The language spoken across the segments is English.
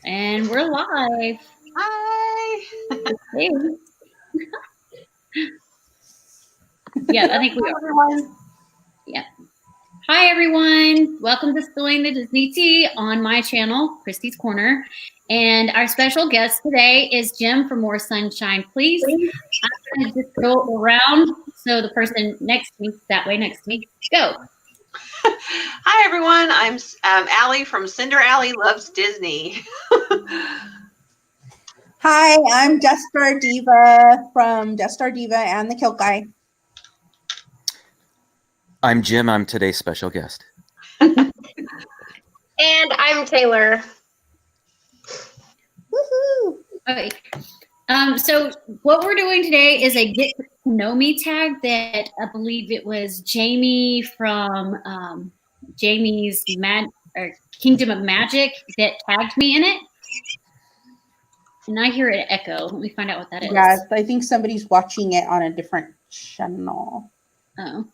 And we're live. Hi. Hey. Yeah, I think we are. Everyone. Yeah. Hi, everyone. Welcome to Spilling the Disney Tea on my channel, Christy's Corner. And our special guest today is Jim from More Sunshine, Please. I'm going to just go around so the person next to me, that way next to me, go. Hi, everyone. I'm Allie from Cinder Allie Loves Disney. Hi, I'm Destar Diva from Destar Diva and the Kilt Guy. I'm Jim. I'm today's special guest. And I'm Taylor. Woohoo! Okay. So what we're doing today is a get to know me tag that I believe it was Jamie from Jamie's Kingdom of Magic that tagged me in it. And I hear it echo. Let me find out what that is. Yes, I think somebody's watching it on a different channel. Oh.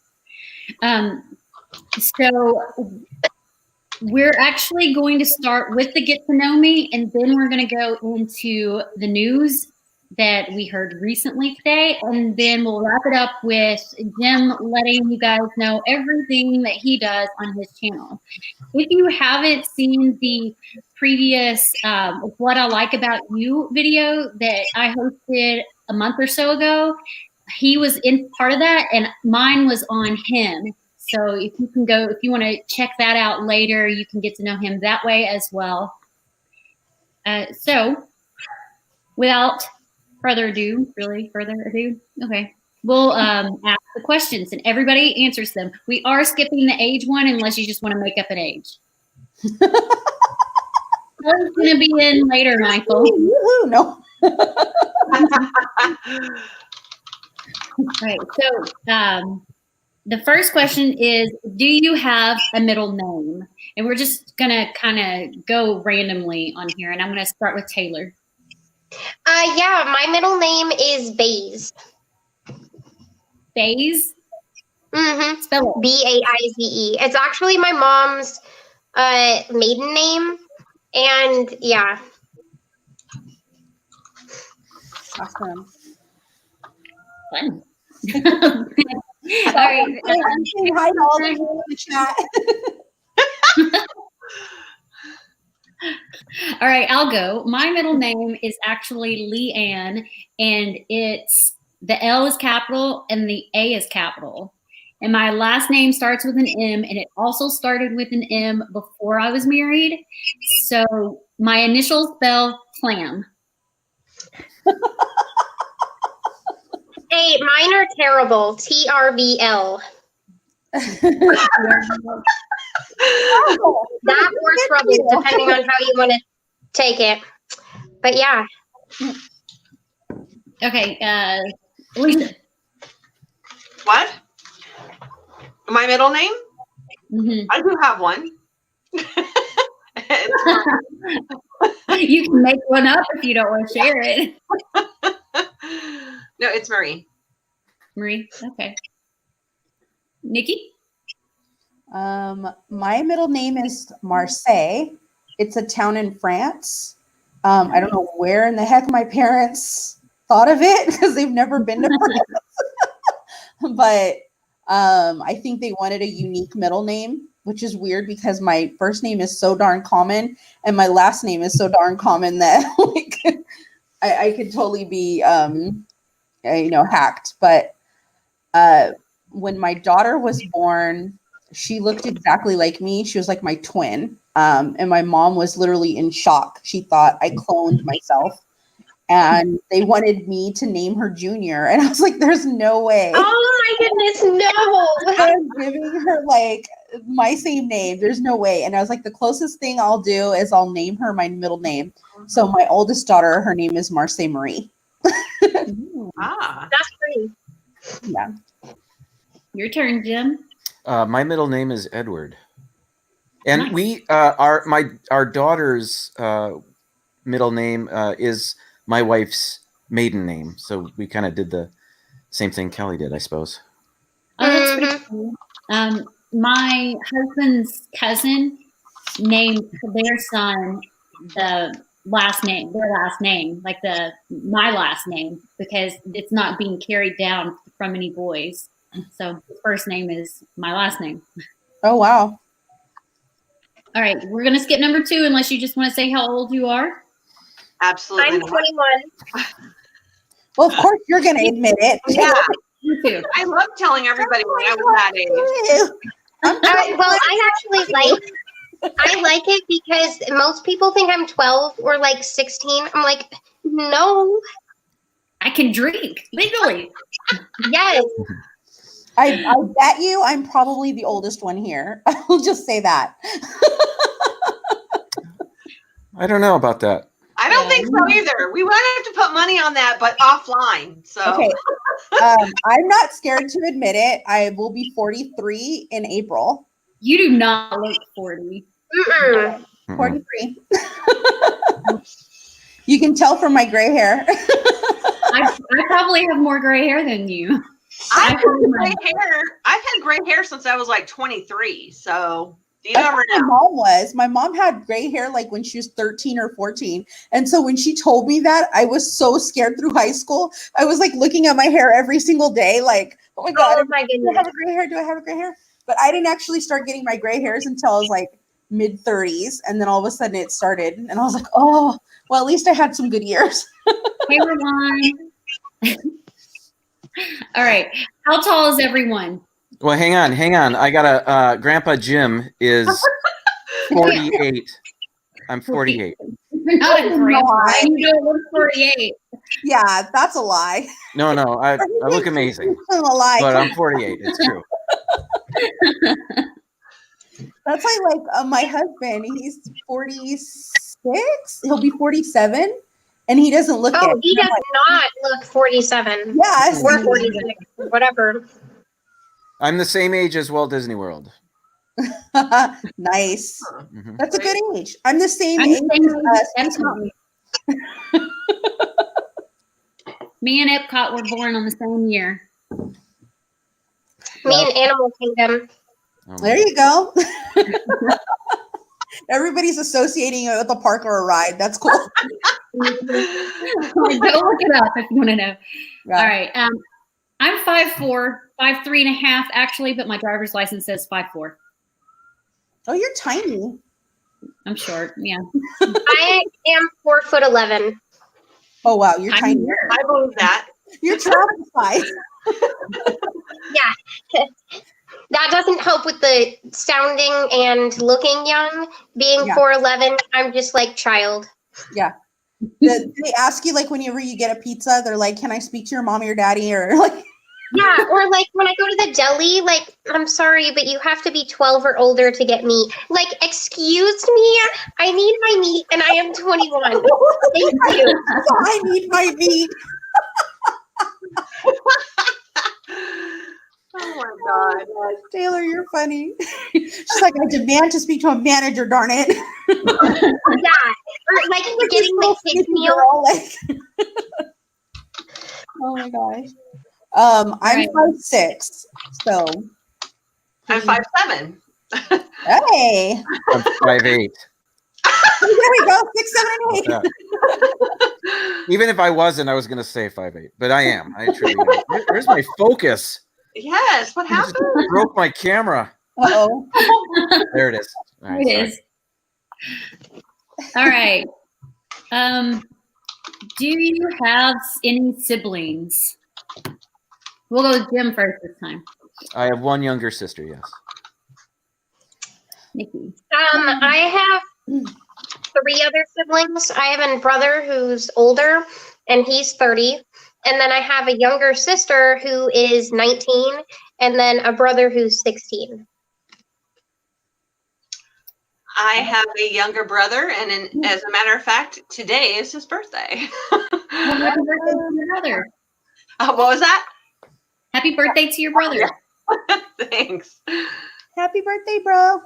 So we're actually going to start with the get to know me, and then we're going to go into the news that we heard recently today, and then we'll wrap it up with Jim letting you guys know everything that he does on his channel. If you haven't seen the previous What I Like About You video that I hosted a month or so ago, he was in part of that, and mine was on him. So if you can go, if you want to check that out later, you can get to know him that way as well. So without further ado, okay, we'll ask the questions and everybody answers them. We are skipping the age one unless you just want to make up an age. That's going to be in later, Michael. Woohoo! No. Right. So the first question is, do you have a middle name? And we're just going to kind of go randomly on here. And I'm going to start with Taylor. Yeah, my middle name is Baze. Baze? Mm-hmm. Spell it. B-A-I-Z-E. It's actually my mom's maiden name. And yeah. Awesome. Fun. All right. Hi to all the people in the chat. All right, I'll go. My middle name is actually Leanne, and it's the L is capital and the A is capital. And my last name starts with an M, and it also started with an M before I was married. So my initials spell clam. Hey, mine are terrible. T-R-B-L. That or trouble, depending on how you want to take it. But yeah. Okay, Alicia. What? My middle name? Mm-hmm. I do have one. You can make one up if you don't want to share it. No, it's Marie. Marie, okay. Nikki? My middle name is Marseille. It's a town in France. I don't know where in the heck my parents thought of it because they've never been to France. But I think they wanted a unique middle name, which is weird because my first name is so darn common and my last name is so darn common that like I could totally be hacked. But when my daughter was born, she looked exactly like me. She was like my twin. And my mom was literally in shock. She thought I cloned myself. And they wanted me to name her Junior. And I was like, there's no way. Oh my goodness, no. I'm giving her like my same name. There's no way. And I was like, the closest thing I'll do is I'll name her my middle name. So my oldest daughter, her name is Marseille Marie. Ah. That's pretty. Yeah. Your turn, Jim. My middle name is Edward, and Nice. we our daughter's middle name is my wife's maiden name, so we kind of did the same thing Kelly did, I suppose. Oh, that's pretty cool. My husband's cousin named their son the last name, their last name, like my last name, because it's not being carried down from any boys. So his first name is my last name. Oh, wow. All right, we're gonna skip number 2 unless you just want to say how old you are. Absolutely. I'm not. 21. Well, of course you're going to admit it. Yeah, You too. I love telling everybody when I was that age. Well, I like it because most people think I'm 12 or like 16. I'm like, no. I can drink legally. Yes. I bet you I'm probably the oldest one here. I'll just say that. I don't know about that. I don't think so either. We might have to put money on that, but offline. So Okay. I'm not scared to admit it. I will be 43 in April. You do not look 40. Mm-mm. 43. You can tell from my gray hair. I probably have more gray hair than you. I've had gray hair since I was like 23. So you That's never what my know. mom was. My mom had gray hair like when she was 13 or 14. And so when she told me that, I was so scared through high school. I was like looking at my hair every single day, like, oh my God, Oh my do I goodness. have a gray hair? Do I have a gray hair? But I didn't actually start getting my gray hairs until I was like mid 30s. And then all of a sudden it started. And I was like, oh, well, at least I had some good years. Hey, everyone. All right. How tall is everyone? Well, hang on. I got a Grandpa Jim is 48. I'm 48. You're not a grandpa. my. You don't look 48. Yeah, that's a lie. No, I look amazing, A lie. but I'm 48. It's true. That's like my husband. He's 46. He'll be 47, and he doesn't look Oh, it. he does not look 47. Yeah, Or 46, whatever. I'm the same age as Walt Disney World. Nice. Mhm. That's a good age. I'm the same I'm age. the same as age as Epcot. Me and Epcot were born on the same year. Me and Animal Kingdom. Oh my There you go. Everybody's associating it with a park or a ride. That's cool. Go look it up if you want to know. Yeah. All right. I'm 5'4", 5'3.5" actually, but my driver's license says 5'4". Oh, you're tiny. I'm short. Yeah. I am 4'11". Oh, wow. You're I'm tiny. here. I believe that. You're travel size. Yeah. That doesn't help with the sounding and looking young. Being Yeah. 4'11", I'm just like child. Yeah. They ask you, like, whenever you get a pizza, they're like, can I speak to your mom or your daddy? Or like, Yeah, or like when I go to the deli, like, I'm sorry, but you have to be 12 or older to get meat. Like, excuse me, I need my meat and I am 21. Thank you. I need my meat. Oh my God. Taylor, you're funny. She's like, I demand to speak to a manager, darn it. Yeah, or like getting the kids meal. Girl, like. Oh my gosh. I'm Right. 5'6", so I'm 5'7". hey, I'm 5'8". there we go, 6, 7, and 8. Yeah. Even if I wasn't, I was going to say 5'8", but I am. I truly am. Where's my focus? Yes. What I just happened? broke my camera. Uh-oh. There it is. All right, It is. All right. Do you have any siblings? We'll go with Jim first this time. I have one younger sister, yes. Nikki. I have 3 other siblings. I have a brother who's older, and he's 30. And then I have a younger sister who is 19, and then a brother who's 16. I have a younger brother, and as a matter of fact, today is his birthday. Well, happy birthday to your brother. What was that? Happy birthday to your brother. Thanks. Happy birthday, bro.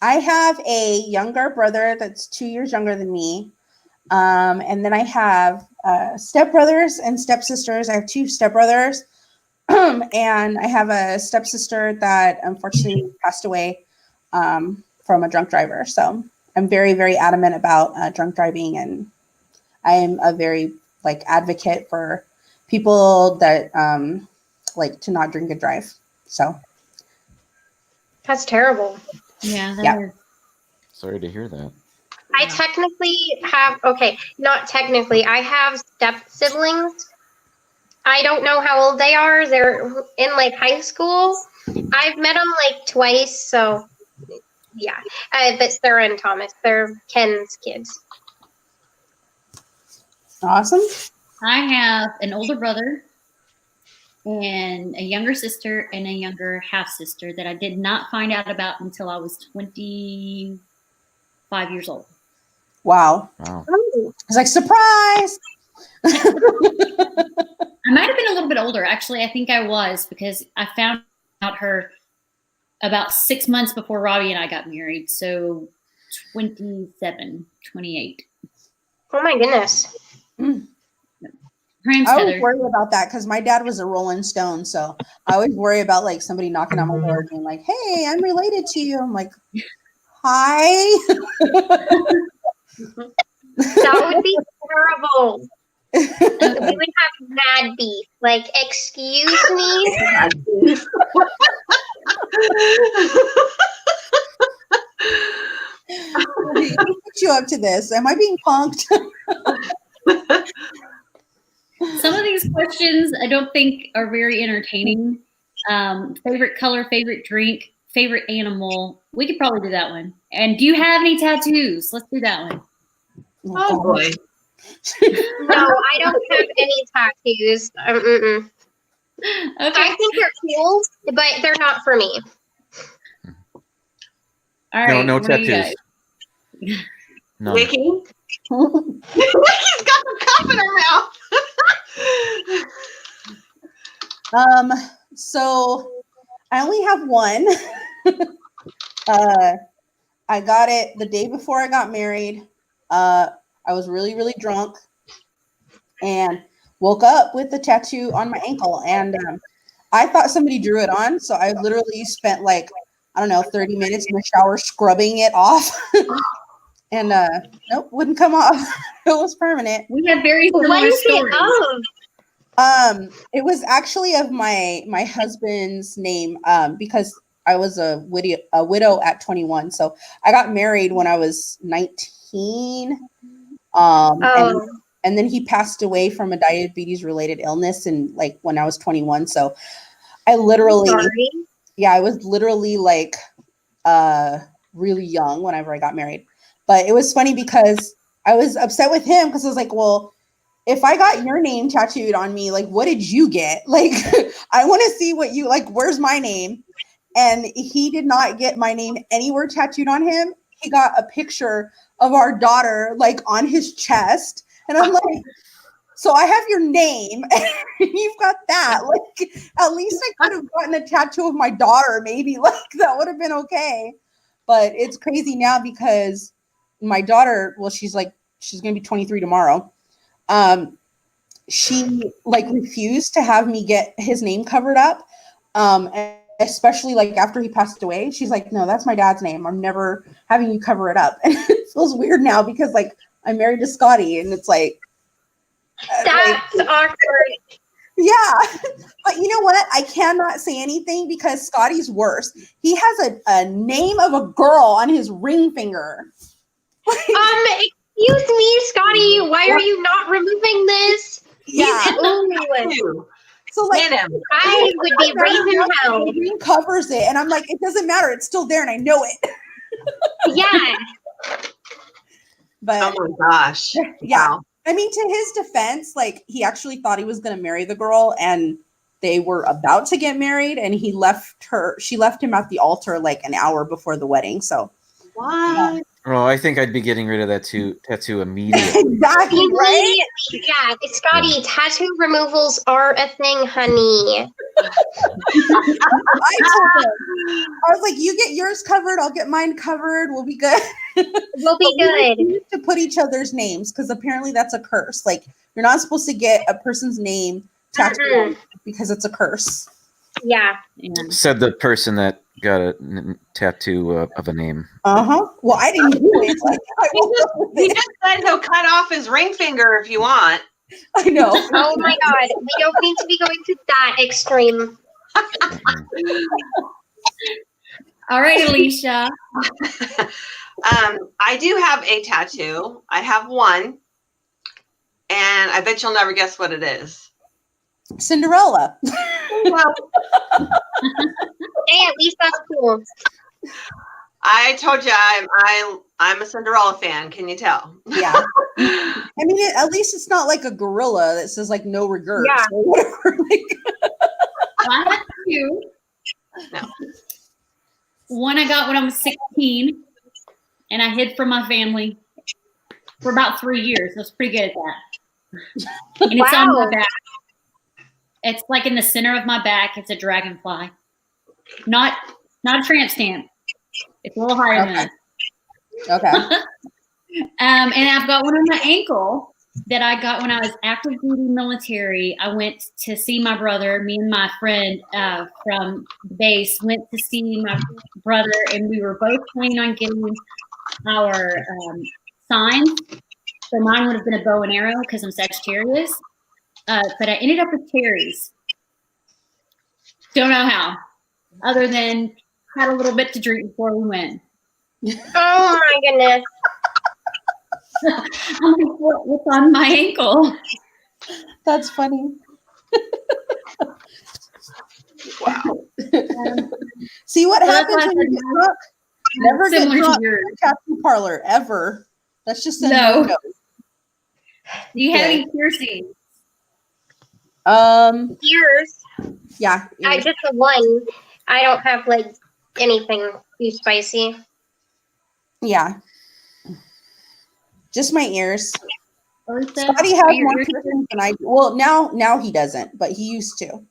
I have a younger brother that's 2 years younger than me. And then I have stepbrothers and stepsisters. I have 2 stepbrothers. And I have a stepsister that unfortunately passed away from a drunk driver. So I'm very, very adamant about drunk driving, and I am a very like advocate for people that like to not drink and drive. So That's terrible. Yeah, that Yeah. is. Sorry to hear that. I technically have, okay, not technically, I have step siblings. I don't know how old they are. They're in like high school. I've met them like twice, so yeah. But they're in Thomas. They're Ken's kids. awesome. I have an older brother and a younger sister and a younger half sister that I did not find out about until I was 25 years old. Wow. Wow. It's like, surprise. I might have been a little bit older. Actually, I think I was, because I found out her about 6 months before Robbie and I got married. So 27, 28. Oh my goodness. Her name's I always Heather. worry about that because my dad was a Rolling Stone. So I always worry about like somebody knocking on my door and being like, hey, I'm related to you. I'm like, hi. That would be terrible. We would have mad beef. Like, excuse me? Let me put you up to this. Am I being punked? Some of these questions I don't think are very entertaining. Favorite color, favorite drink, favorite animal. We could probably do that one. And do you have any tattoos? Let's do that one. Oh boy. No, I don't have any tattoos. Okay. I think they're cool, but they're not for me. All right. No what do you tattoos. guys? No. Mickey? Mickey's got the cup in her mouth. So I only have one. I got it the day before I got married. I was really, really drunk and woke up with the tattoo on my ankle. And I thought somebody drew it on. So I literally spent like, I don't know, 30 minutes in the shower scrubbing it off. And nope, wouldn't come off. It was permanent. We have very What similar is stories. it of? It was actually of my husband's name, because I was a widow at 21. So I got married when I was 19. Oh, And then he passed away from a diabetes related illness and like when I was 21. So I literally, sorry. yeah, I was literally like really young whenever I got married. But it was funny because I was upset with him because I was like, well, if I got your name tattooed on me, like, what did you get? Like, I want to see what you, like, where's my name? And he did not get my name anywhere tattooed on him. He got a picture of our daughter, like, on his chest. And I'm like, so I have your name and you've got that. Like, at least I could have gotten a tattoo of my daughter, maybe. Like, that would have been okay. But it's crazy now because my daughter, well, she's going to be 23 tomorrow. She like refused to have me get his name covered up. And especially like after he passed away, she's like, no, that's my dad's name. I'm never having you cover it up. And it feels weird now because like I'm married to Scotty and it's like, That's awkward. yeah. But you know what? I cannot say anything because Scotty's worse. He has a name of a girl on his ring finger. Excuse me, Scotty, why are you not removing this? Yeah. Ooh, So like, Hit him. I would be raising hell. the ring covers it, and I'm like, it doesn't matter. It's still there, and I know it. Yeah. But Oh my gosh. yeah, Wow. I mean, to his defense, like he actually thought he was going to marry the girl, and they were about to get married, and he left her. She left him at the altar like an hour before the wedding. So What? Oh, I think I'd be getting rid of that tattoo immediately. exactly right. Yeah, Scotty, tattoo removals are a thing, honey. I told him, I was like, you get yours covered, I'll get mine covered. We'll be good. We'll be We good. refuse to put each other's names because apparently that's a curse. Like you're not supposed to get a person's name tattooed on you because it's a curse. Yeah. Said the person that got a tattoo of a name. Well, I didn't do it. Like, He just said he'll cut off his ring finger if you want. I know. Oh my God. We don't need to be going to that extreme. All right, Alicia. I do have a tattoo. I have one. And I bet you'll never guess what it is. Cinderella. Well, Hey, at least that's cool. I told you I'm a Cinderella fan. Can you tell? Yeah. I mean, at least it's not like a gorilla that says like no regrets Yeah. or whatever. I have two. No. One I got when I was 16, and I hid from my family for about 3 years. I was pretty good at that. And it's on my back. It's like in the center of my back. It's a dragonfly. Not a tramp stamp. It's a little higher than that. Okay. And I've got one on my ankle that I got when I was active duty military. I went to see my brother. Me and my friend from the base went to see my brother, and we were both planning on getting our signs. So mine would have been a bow and arrow because I'm Sagittarius. But I ended up with cherries. Don't know how, other than had a little bit to drink before we went. Oh my goodness. I'm like, what's on my ankle? That's funny. Wow. See what So that's happens why I when you said get drunk? Never get similar to drunk yours. in a tattoo parlor ever. That's just a No. no-no. Do you have Okay. any piercings? Ears. Yeah. I just the one. I don't have like anything too spicy. Yeah. Just my ears. Alyssa, Scotty are has your more ears piercings than I do. Well, now he doesn't, but he used to.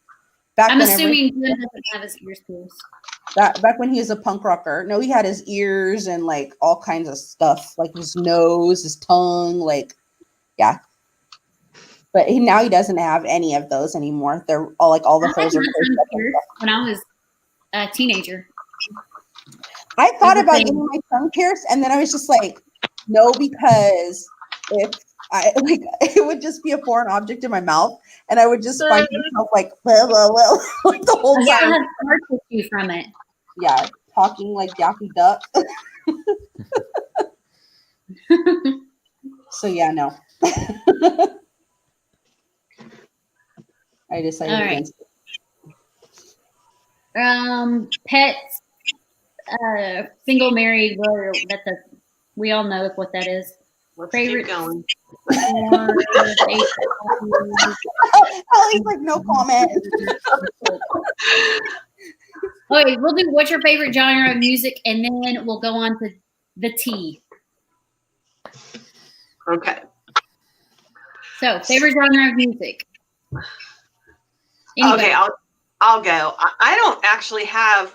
Back I'm when assuming Glenn doesn't have his ears pierced. back when he was a punk rocker. No, he had his ears and like all kinds of stuff, like his nose, his tongue, like yeah. But now he doesn't have any of those anymore. They're all like all the I had holes are my closed tongue up. pierced when I was a teenager. I thought It's a about thing. getting my tongue pierced, and then I was just like, no, because if I like, it would just be a foreign object in my mouth, and I would just find myself like, blah, blah, blah, like the whole I Yeah. still time. have scar tissue from it. Yeah, talking like Daffy Duck. So yeah, no. I decided All right. against it. Pets, single, married, whatever. We all know what that is. Let's Favorite keep going. or Ellie's like, no comment. Okay, we'll do what's your favorite genre of music, and then we'll go on to the tea. Okay. So, favorite genre of music. Anybody? Okay, I'll go. I don't actually have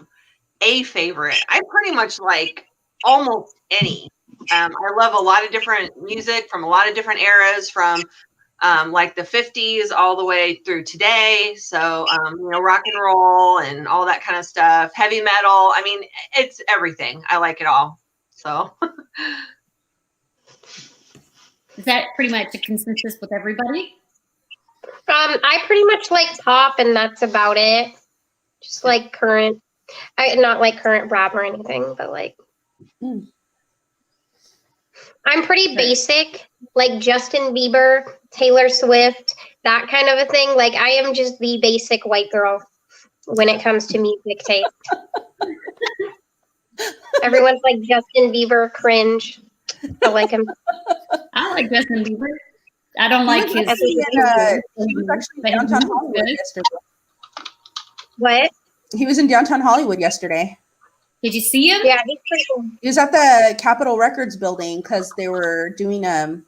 a favorite. I pretty much like almost any. I love a lot of different music from a lot of different eras, from like the 50s all the way through today. So, rock and roll and all that kind of stuff, heavy metal. I mean, it's everything. I like it all. So, Is that pretty much a consensus with everybody? I pretty much like pop, and that's about it. Just like current. Not like current rap or anything, but like. I'm pretty basic, like Justin Bieber, Taylor Swift, that kind of a thing. Like I am just the basic white girl when it comes to music taste. Everyone's like Justin Bieber, cringe. I like him. I like Justin Bieber. I don't like his. He was actually but in his downtown music's Hollywood good. yesterday. What? He was in downtown Hollywood yesterday. Did you see him? Yeah, he's pretty cool. He was at the Capitol Records building because they were doing a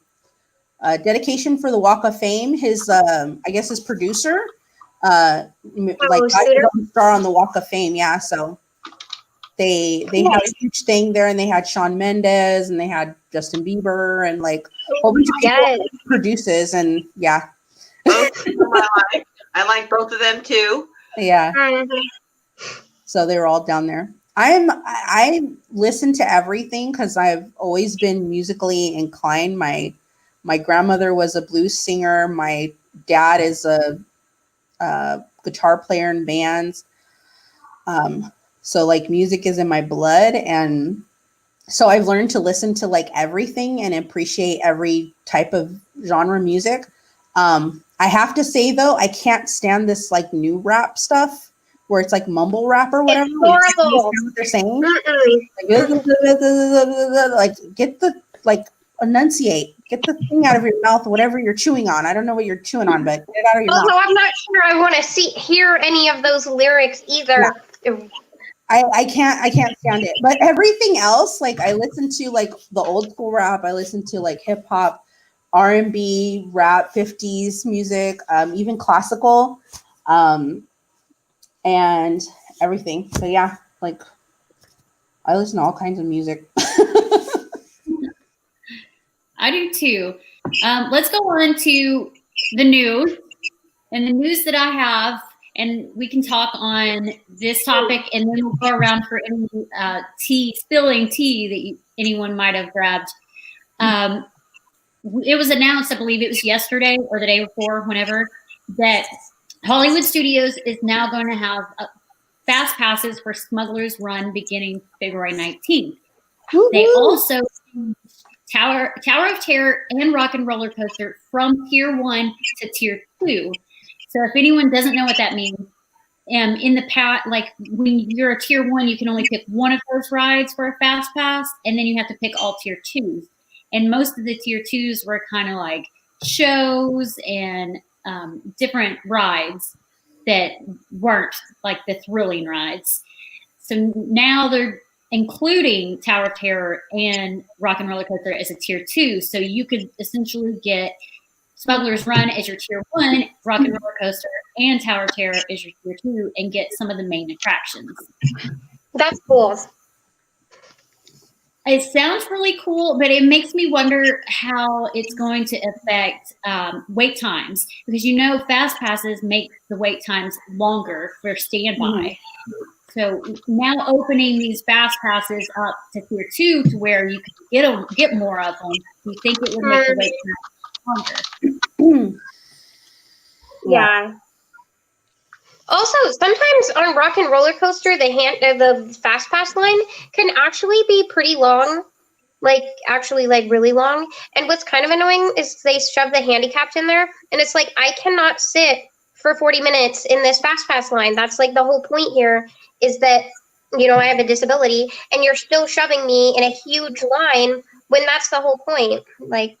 dedication for the Walk of Fame. His, I guess, his producer, got his own star on the Walk of Fame. Yeah, so they had a huge thing there, and they had Shawn Mendes, and they had Justin Bieber, and like a whole bunch of people that produces, and yeah. both of them I like both of them too. Yeah. Mhm. So they were all down there. I listen to everything because I've always been musically inclined. My grandmother was a blues singer. My dad is a guitar player in bands. So like music is in my blood, and so I've learned to listen to like everything and appreciate every type of genre music. I have to say though, I can't stand this like new rap stuff where it's like mumble rap or whatever. It's where you can't horrible. understand what they're saying. Mm-mm. Like get the like enunciate, get the thing out of your mouth, whatever you're chewing on. I don't know what you're chewing on, but get it out of your Also, mouth. I'm not sure I want to hear any of those lyrics either. I can't stand it. But everything else, like I listen to like the old school rap, I listen to like hip hop, R&B, rap, 50s music, even classical, and everything. So yeah, like I listen to all kinds of music. I do too. Let's go on to the news. And the news that I have, and we can talk on this topic, and then we'll go around for any spilling tea that anyone might have grabbed. It was announced, I believe it was yesterday or the day before, whenever, that Hollywood Studios is now going to have fast passes for Smuggler's Run beginning February 19th. They also Tower of Terror and Rock and Roller Coaster from Tier 1 to Tier 2. So if anyone doesn't know what that means, in the past, like when you're a Tier 1, you can only pick one of those rides for a fast pass, and then you have to pick all Tier 2s. And most of the Tier 2s were kind of like shows and different rides that weren't like the thrilling rides. So now they're including Tower of Terror and Rock and Roller Coaster as a Tier 2. So you could essentially get Smuggler's Run as your Tier 1, Rock and Roller Coaster, and Tower of Terror as your Tier 2, and get some of the main attractions. That's cool. It sounds really cool, but it makes me wonder how it's going to affect wait times, because you know fast passes make the wait times longer for standby. So now opening these fast passes up to Tier 2 to where you can get more of them, do you think it would make the wait time longer? Yeah. Also, sometimes on Rock and Roller Coaster, the fast pass line can actually be pretty long, like really long. And what's kind of annoying is they shove the handicapped in there, and it's like I cannot sit for 40 minutes in this fast pass line. That's like the whole point here, is that I have a disability, and you're still shoving me in a huge line when that's the whole point. Like,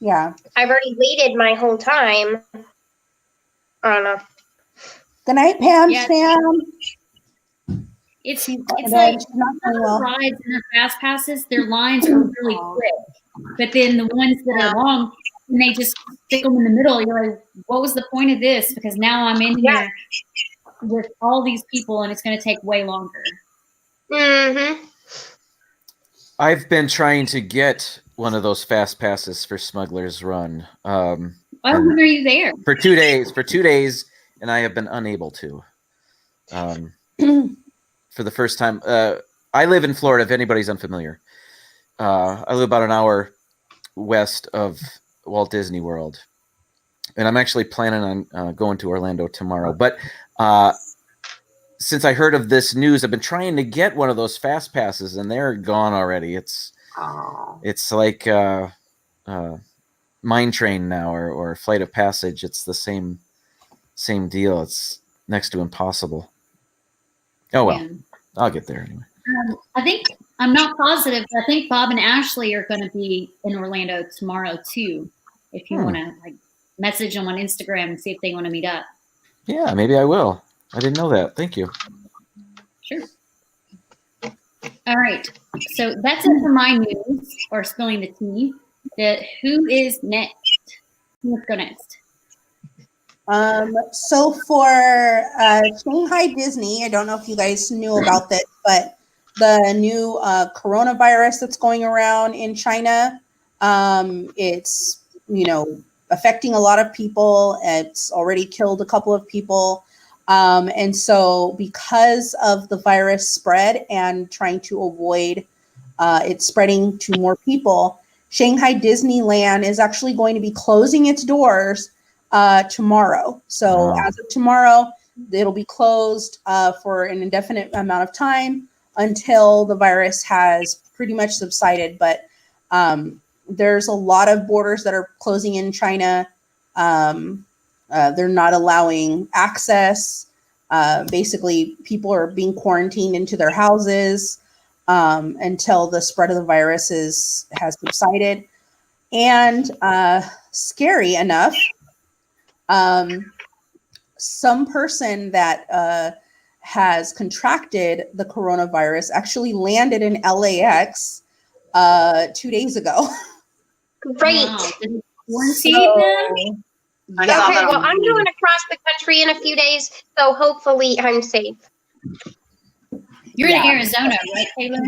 Yeah. I've already waited my whole time. I don't know. Good night, Pam. Yeah. Pam. It's like not very well. rides and the fast passes, their lines are really quick. But then the ones that are long, and they just stick them in the middle. You're like, what was the point of this? Because now I'm in here with all these people, and it's going to take way longer. Mm-hmm. I've been trying to get one of those fast passes for Smuggler's Run. When are you there? For 2 days, and I have been unable to. For the first time, I live in Florida. If anybody's unfamiliar, I live about an hour west of Walt Disney World, and I'm actually planning on going to Orlando tomorrow. But since I heard of this news, I've been trying to get one of those fast passes, and they're gone already. It's like Mine Train now, or Flight of Passage. It's the same deal. It's next to impossible. Oh well, yeah. I'll get there anyway. I think I'm not positive, but I think Bob and Ashley are going to be in Orlando tomorrow too. If you want to message them on Instagram and see if they want to meet up. Yeah, maybe I will. I didn't know that. Thank you. Sure. All right. So that's it for my news, or spilling the tea. Who is next? Let's go next. So for Shanghai Disney, I don't know if you guys knew about this, but the new coronavirus that's going around in China, it's, affecting a lot of people. It's already killed a couple of people. And so because of the virus spread and trying to avoid it spreading to more people, Shanghai Disneyland is actually going to be closing its doors tomorrow. So as of tomorrow, it'll be closed for an indefinite amount of time until the virus has pretty much subsided. But there's a lot of borders that are closing in China. They're not allowing access. Basically, people are being quarantined into their houses until the spread of the virus has subsided. And scary enough, some person that has contracted the coronavirus actually landed in LAX 2 days ago. Great. Wow. Quarantine them? Yeah. Okay, well, I'm going across the country in a few days, so hopefully I'm safe. You're in Arizona, right, Taylor?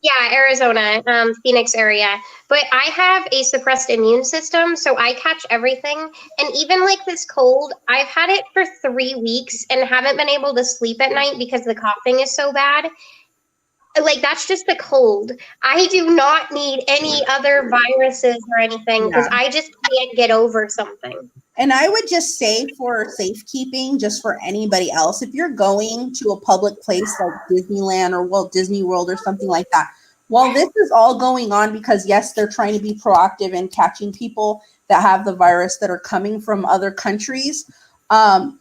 Yeah, Arizona, Phoenix area. But I have a suppressed immune system, so I catch everything. And even like this cold, I've had it for 3 weeks and haven't been able to sleep at night because the coughing is so bad. Like, that's just the cold. I do not need any other viruses or anything because I just can't get over something. And I would just say, for safekeeping, just for anybody else, if you're going to a public place like Disneyland or Walt Disney World or something like that, while this is all going on, because yes, they're trying to be proactive in catching people that have the virus that are coming from other countries,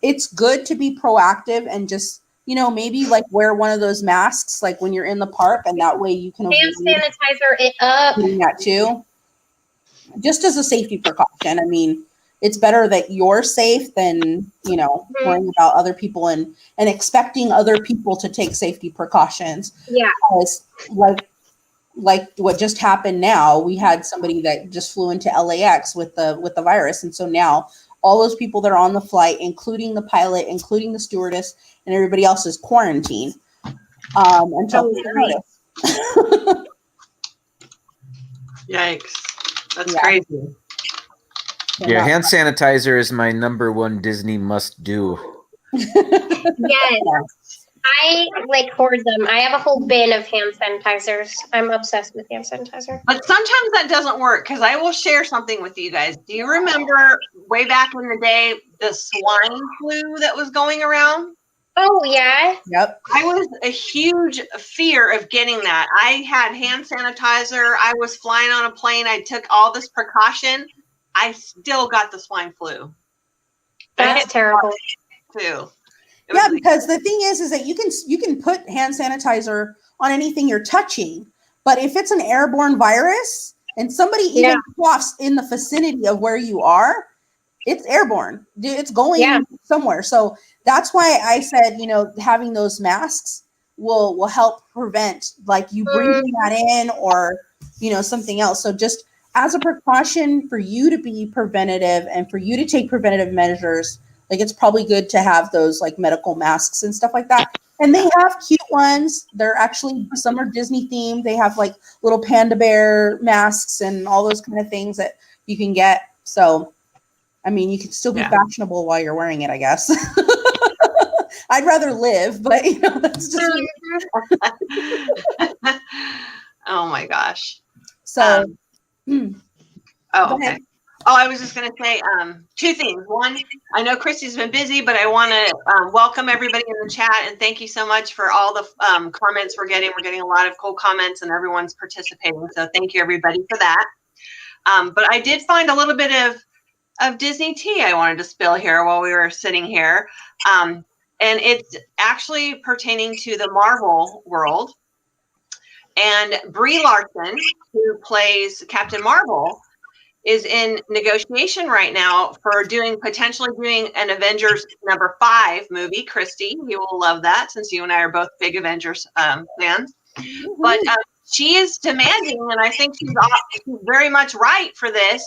it's good to be proactive and just, maybe like wear one of those masks, like when you're in the park, and that way you can Hand sanitizer it up. doing that too, just as a safety precaution. I mean, it's better that you're safe than, worrying about other people and expecting other people to take safety precautions. Yeah. Because like what just happened now, we had somebody that just flew into LAX with the virus. And so now all those people that are on the flight, including the pilot, including the stewardess, and everybody else is quarantined until notice. Yikes. That's crazy. Yeah, hand sanitizer is my number one Disney must do. Yes. I hoard them. I have a whole bin of hand sanitizers. I'm obsessed with hand sanitizer. But sometimes that doesn't work, because I will share something with you guys. Do you remember way back in the day, the swine flu that was going around? Oh, yeah. Yep. I was a huge fear of getting that. I had hand sanitizer. I was flying on a plane. I took all this precaution. I still got the swine flu. That's terrible. Too. Yeah, because the thing is that you can put hand sanitizer on anything you're touching, but if it's an airborne virus and somebody even coughs in the vicinity of where you are, it's airborne. It's going somewhere. So that's why I said, having those masks will help prevent you breathing that in or, something else. So just as a precaution for you to be preventative and for you to take preventative measures, it's probably good to have those medical masks and stuff like that. And they have cute ones. They're actually, some are Disney themed. They have little panda bear masks and all those kind of things that you can get. So, I mean, you can still be fashionable while you're wearing it, I guess. I'd rather live, but that's just Oh my gosh. So, okay. Oh, I was just going to say two things. One, I know Christy's been busy, but I want to welcome everybody in the chat and thank you so much for all the comments we're getting. We're getting a lot of cool comments and everyone's participating. So thank you, everybody, for that. But I did find a little bit of Disney tea I wanted to spill here while we were sitting here. And it's actually pertaining to the Marvel world. And Brie Larson, who plays Captain Marvel, is in negotiation right now for potentially doing an Avengers #5 movie. Christy, you will love that since you and I are both big Avengers fans. Mm-hmm. But she is demanding, and I think she's very much right for this.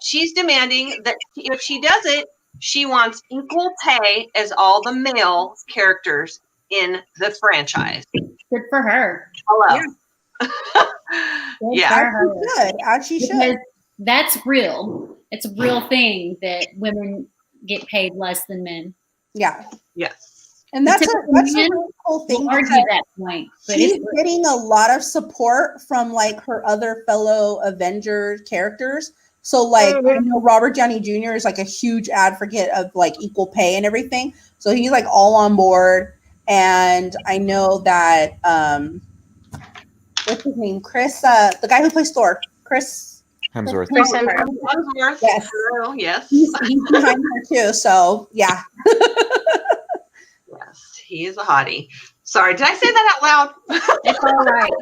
She's demanding that if she does it, she wants equal pay as all the male characters in the franchise. Good for her. Hello. Yeah. As she should. That's real. It's a real thing that women get paid less than men. Yeah. Yes. And that's a man really cool thing. We'll argue that point. But she's getting a lot of support from like her other fellow Avenger characters. So like I know Robert Downey Jr. is like a huge advocate of like equal pay and everything. So he's like all on board. And I know that what's his name? Chris, the guy who plays Thor, Chris Hemsworth. Hemsworth. Yes. Yes. He's behind her too. So yeah. Yes, he is a hottie. Sorry, did I say that out loud? It's all right.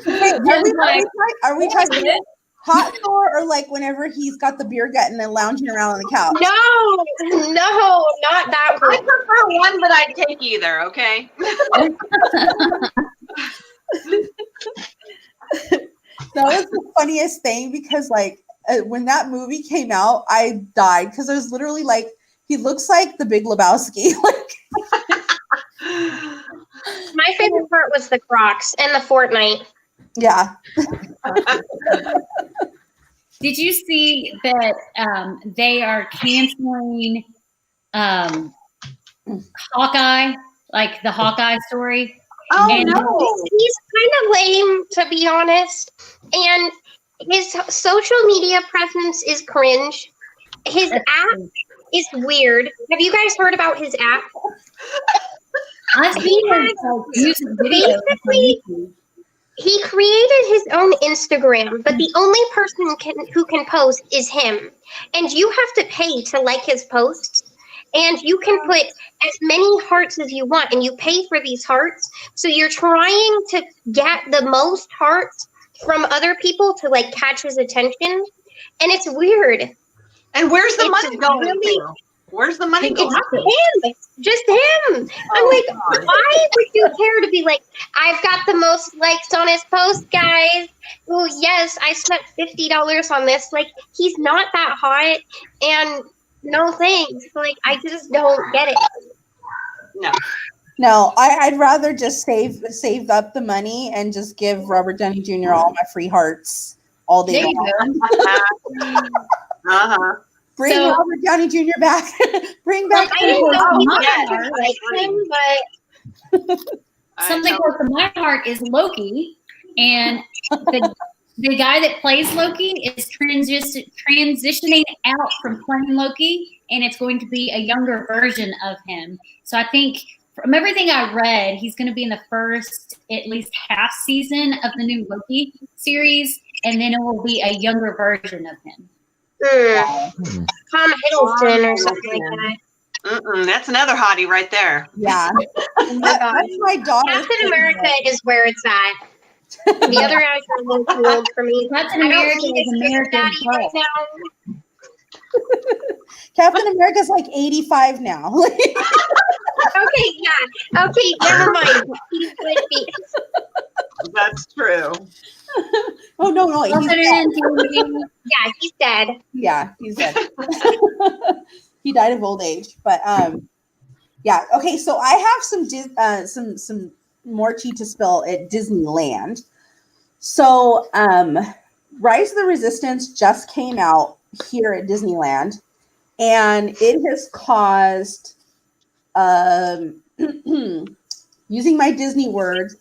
Wait, are we talking hot Thor or like whenever he's got the beer gut and then lounging around on the couch? No, not that one. I prefer one, but I'd take either, okay? That was the funniest thing because like when that movie came out, I died because I was literally like, he looks like the Big Lebowski. Like, My favorite part was the Crocs and the Fortnite. yeah. Did you see that they are canceling Hawkeye, like the Hawkeye story? Oh, And- no. He's kind of lame, to be honest. And his social media presence is cringe. His app is weird. Have you guys heard about his app? I've seen him music videos. Basically, he created his own Instagram, but the only person who can post is him. And you have to pay to like his posts. And you can put as many hearts as you want, and you pay for these hearts. So you're trying to get the most hearts from other people to like catch his attention. And it's weird. And where's the It's money going really- to? Where's the money going It's to? him. Just him. I'm like, God. why would you care to be like, I've got the most likes on his post, guys. Oh, yes, I spent $50 on this. Like, he's not that hot. And no thanks. Like, I just don't get it. No. I'd rather just save up the money and just give Robert Downey Jr. all my free hearts all day There you long. go. Uh-huh. Bring So- Robert Downey Jr. back. Bring back. I didn't know he yes. liked him, but Something close to my heart is Loki, and the guy that plays Loki is transitioning out from playing Loki, and it's going to be a younger version of him. So I think from everything I read, he's going to be in the first at least half season of the new Loki series, and then it will be a younger version of him. Tom Hiddleston or something like that. That's another hottie right there. Yeah. Oh my God. That's my daughter. Captain America is where it's at. The other guys are a little too old for me. Captain I don't America need is a American daddy right Pulse. now. Captain America's like 85 now. Okay, yeah. Okay, never mind. He's with me. That's true. Oh no, he's Put dead. it in, Yeah, he's dead. Yeah, he's dead. He died of old age, but yeah. Okay, so I have some more tea to spill at Disneyland. So, Rise of the Resistance just came out here at Disneyland, and it has caused, using my Disney words,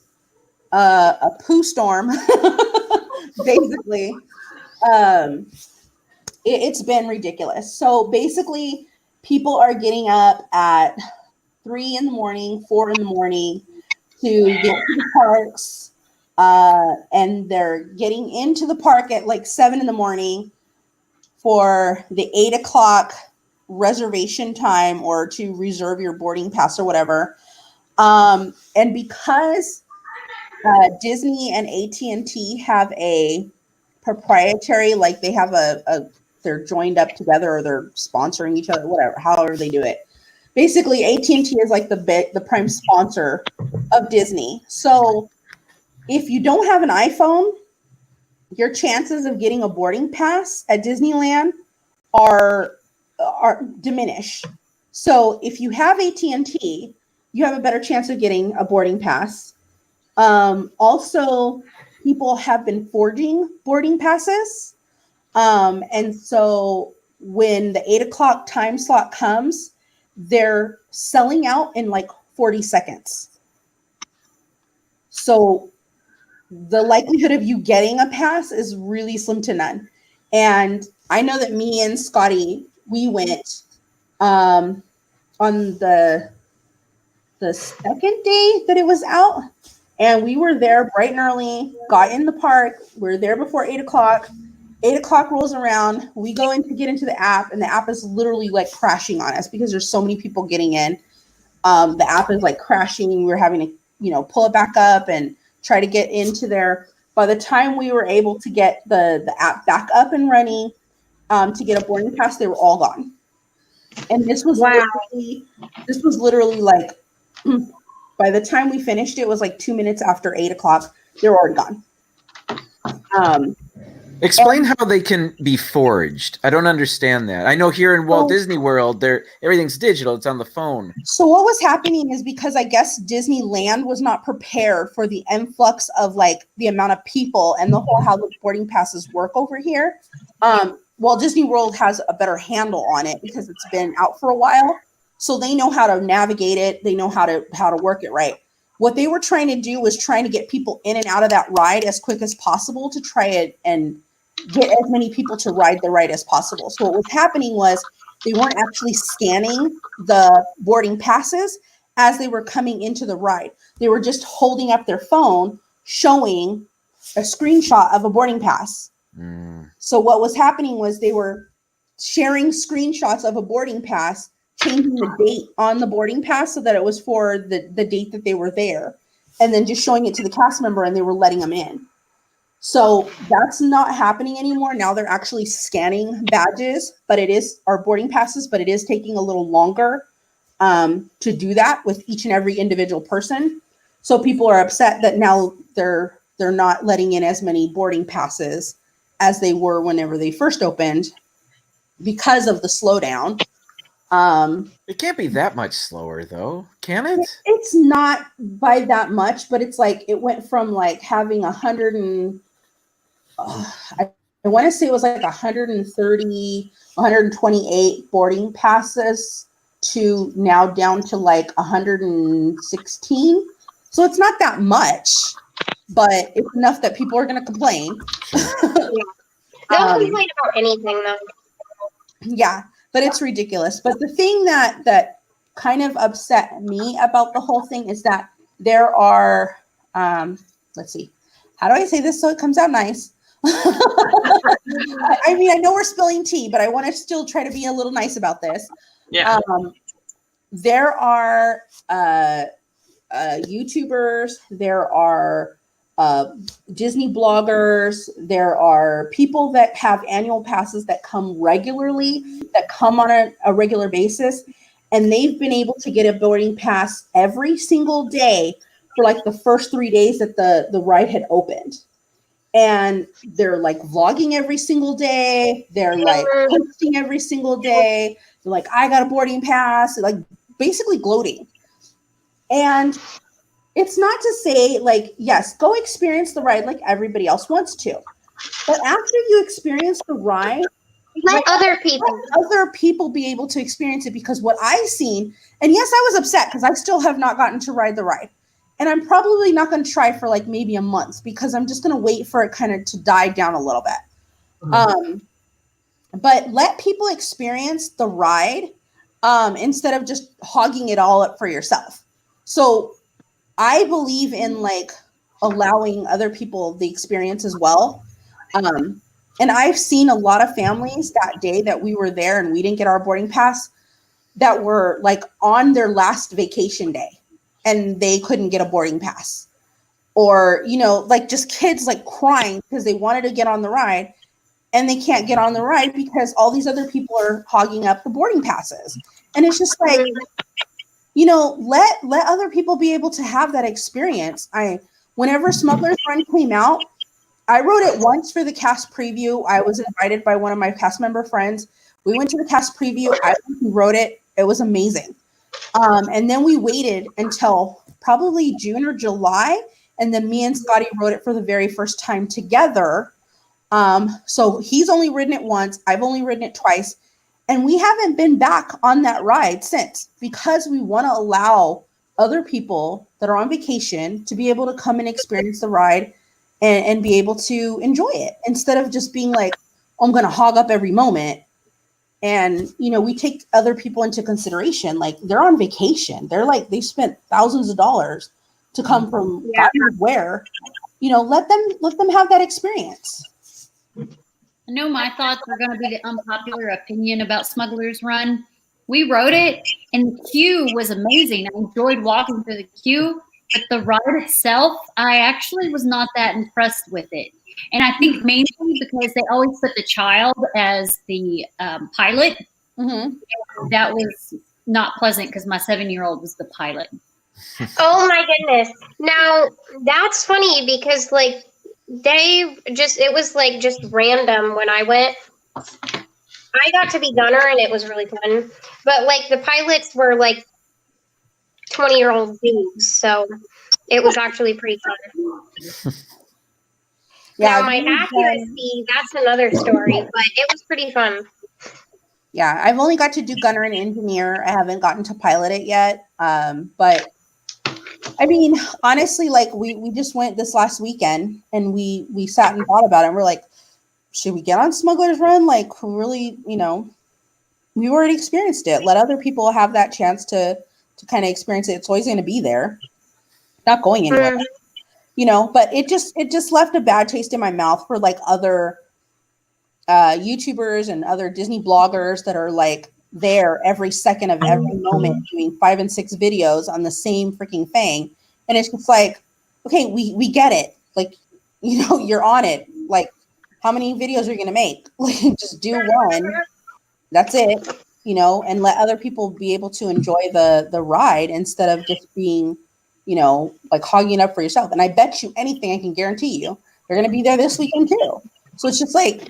a poo storm, basically. It's been ridiculous. So basically, people are getting up at 3 in the morning, 4 in the morning to get to the parks, and they're getting into the park at like 7 in the morning for the 8 o'clock reservation time or to reserve your boarding pass or whatever. And because Disney and AT&T have a proprietary, like they have they're joined up together or they're sponsoring each other, whatever, however they do it. Basically, AT&T is like the prime sponsor of Disney. So if you don't have an iPhone, your chances of getting a boarding pass at Disneyland are diminished. So if you have AT&T, you have a better chance of getting a boarding pass. Also, people have been forging boarding passes. And so when the 8 o'clock time slot comes, they're selling out in like 40 seconds. So the likelihood of you getting a pass is really slim to none. And I know that me and Scotty, we went on the second day that it was out, and we were there bright and early, got in the park. We were there before 8 o'clock. 8 o'clock rolls around. We go in to get into the app, and the app is literally like crashing on us because there's so many people getting in. The app is like crashing. We were having to, pull it back up and try to get into there. By the time we were able to get the app back up and running to get a boarding pass, they were all gone. And this was literally like, by the time we finished, it was like 2 minutes after 8 o'clock. They were already gone. Explain how they can be forged. I don't understand that. I know here in Walt Disney World, everything's digital. It's on the phone. So what was happening is because I guess Disneyland was not prepared for the influx of like the amount of people and the whole how the boarding passes work over here. Walt Disney World has a better handle on it because it's been out for a while. So they know how to navigate it. They know how to work it right. What they were trying to do was trying to get people in and out of that ride as quick as possible to try it and get as many people to ride the ride as possible. So what was happening was they weren't actually scanning the boarding passes as they were coming into the ride. They were just holding up their phone, showing a screenshot of a boarding pass. So what was happening was they were sharing screenshots of a boarding pass, changing the date on the boarding pass so that it was for the date that they were there, and then just showing it to the cast member, and they were letting them in. So that's not happening anymore. Now they're actually scanning badges, but it is our boarding passes, but it is taking a little longer to do that with each and every individual person. So people are upset that now they're not letting in as many boarding passes as they were whenever they first opened because of the slowdown. It can't be that much slower, though, can it? It's not by that much, but it's like it went from like having 100 and I want to say it was like 130, 128 boarding passes to now down to like 116. So it's not that much, but it's enough that people are going to complain. They'll complain about anything, though. Yeah, but it's ridiculous. But the thing that kind of upset me about the whole thing is that there are, let's see, how do I say this so it comes out nice? I mean, I know we're spilling tea, but I want to still try to be a little nice about this. Yeah. There are YouTubers, there are Disney bloggers, there are people that have annual passes that come regularly, that come on a regular basis, and they've been able to get a boarding pass every single day for like the first 3 days that the ride had opened. And they're like vlogging every single day. They're like posting every single day. They're like, I got a boarding pass. They're like basically gloating. And it's not to say like, yes, go experience the ride like everybody else wants to. But after you experience the ride, Let other people be able to experience it, because what I've seen, and yes, I was upset because I still have not gotten to ride the ride. And I'm probably not going to try for like maybe a month because I'm just going to wait for it kind of to die down a little bit. But let people experience the ride instead of just hogging it all up for yourself. So I believe in like allowing other people the experience as well. And I've seen a lot of families that day that we were there and we didn't get our boarding pass that were like on their last vacation day and they couldn't get a boarding pass, or, like just kids like crying because they wanted to get on the ride and they can't get on the ride because all these other people are hogging up the boarding passes. And it's just like, let other people be able to have that experience. Whenever Smuggler's Run came out, I wrote it once for the cast preview. I was invited by one of my cast member friends. We went to the cast preview. I wrote it. It was amazing. And then we waited until probably June or July. And then me and Scotty wrote it for the very first time together. So he's only written it once. I've only written it twice. And we haven't been back on that ride since, because we want to allow other people that are on vacation to be able to come and experience the ride and be able to enjoy it, instead of just being like, oh, I'm going to hog up every moment. And, you know, we take other people into consideration. Like, they're on vacation. They're like, they spent thousands of dollars to come from God knows where. You know, let them have that experience. I know my thoughts are going to be the unpopular opinion about Smuggler's Run. We rode it, and the queue was amazing. I enjoyed walking through the queue, but the ride itself, I actually was not that impressed with it. And I think mainly because they always put the child as the pilot. Mm-hmm. That was not pleasant because my 7-year-old was the pilot. Oh my goodness. Now, that's funny because, like, it was like just random when I went. I got to be gunner and it was really fun. But, like, the pilots were like 20-year-old dudes, so it was actually pretty fun. Yeah, now, my accuracy, that's another story, but it was pretty fun. Yeah, I've only got to do gunner and engineer. I haven't gotten to pilot it yet. But I mean, honestly, like we just went this last weekend and we sat and thought about it. And we're like, should we get on Smuggler's Run? Like, really, you know, we've already experienced it. Let other people have that chance to kind of experience it. It's always going to be there, not going anywhere. You know, but it just left a bad taste in my mouth for like other YouTubers and other Disney bloggers that are like there every second of every moment doing 5 and 6 videos on the same freaking thing. And it's just like, okay, we get it. Like, you know, you're on it. Like, how many videos are you going to make? Like, just do one. That's it, you know, and let other people be able to enjoy the ride instead of just being, you know, like hogging up for yourself. And I bet you anything, I can guarantee you, they're going to be there this weekend too. So it's just like,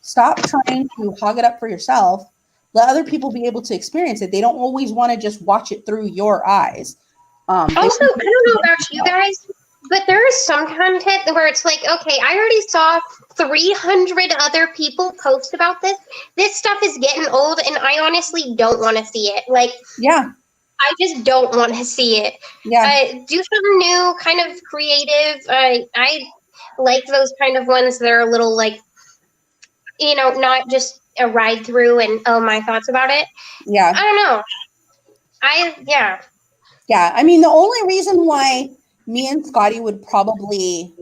stop trying to hog it up for yourself. Let other people be able to experience it. They don't always want to just watch it through your eyes. Also, I don't know about you guys, but there is some content where it's like, okay, I already saw 300 other people post about this. This stuff is getting old, and I honestly don't want to see it. Like, yeah, I just don't want to see it. yeah, Do some new kind of creative. I like those kind of ones that are a little like, you know, not just a ride through and my thoughts about it. yeah. I don't know. Yeah, I mean, the only reason why me and Scotty would probably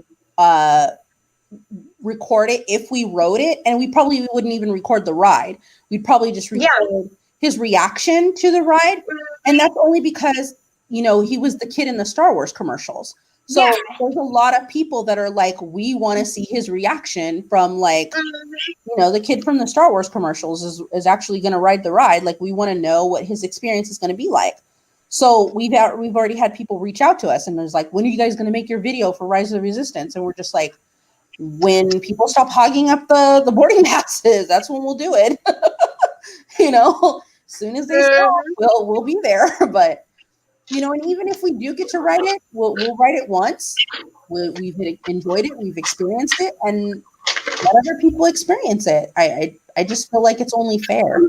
record it if we rode it, and we probably wouldn't even record the ride. We'd probably just record his reaction to the ride. And that's only because, you know, he was the kid in the Star Wars commercials. So there's a lot of people that are like, we want to see his reaction from, like, you know, the kid from the Star Wars commercials is actually going to ride the ride. Like, we want to know what his experience is going to be like. So we've already had people reach out to us and there's like, when are you guys going to make your video for Rise of the Resistance? And we're just like, when people stop hogging up the boarding passes, that's when we'll do it. You know, as soon as they stop, we'll be there. But, you know, and even if we do get to ride it, we'll ride it once. We've enjoyed it, we've experienced it, and let other people experience it. I just feel like it's only fair.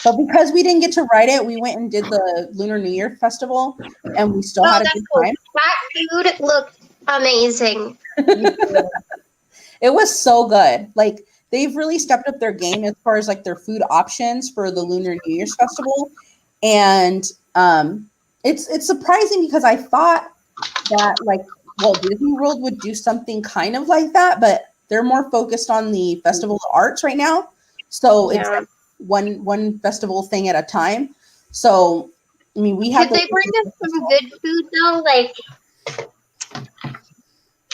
But because we didn't get to ride it, we went and did the Lunar New Year Festival, and we still had a good time. That food looked amazing. It was so good. Like, they've really stepped up their game as far as like their food options for the Lunar New Year's Festival. And it's surprising because I thought that, like, Walt Disney World would do something kind of like that, but they're more focused on the Festival of Arts right now. So it's like one festival thing at a time. So, I mean, we have. Could they bring us some good food though? Like,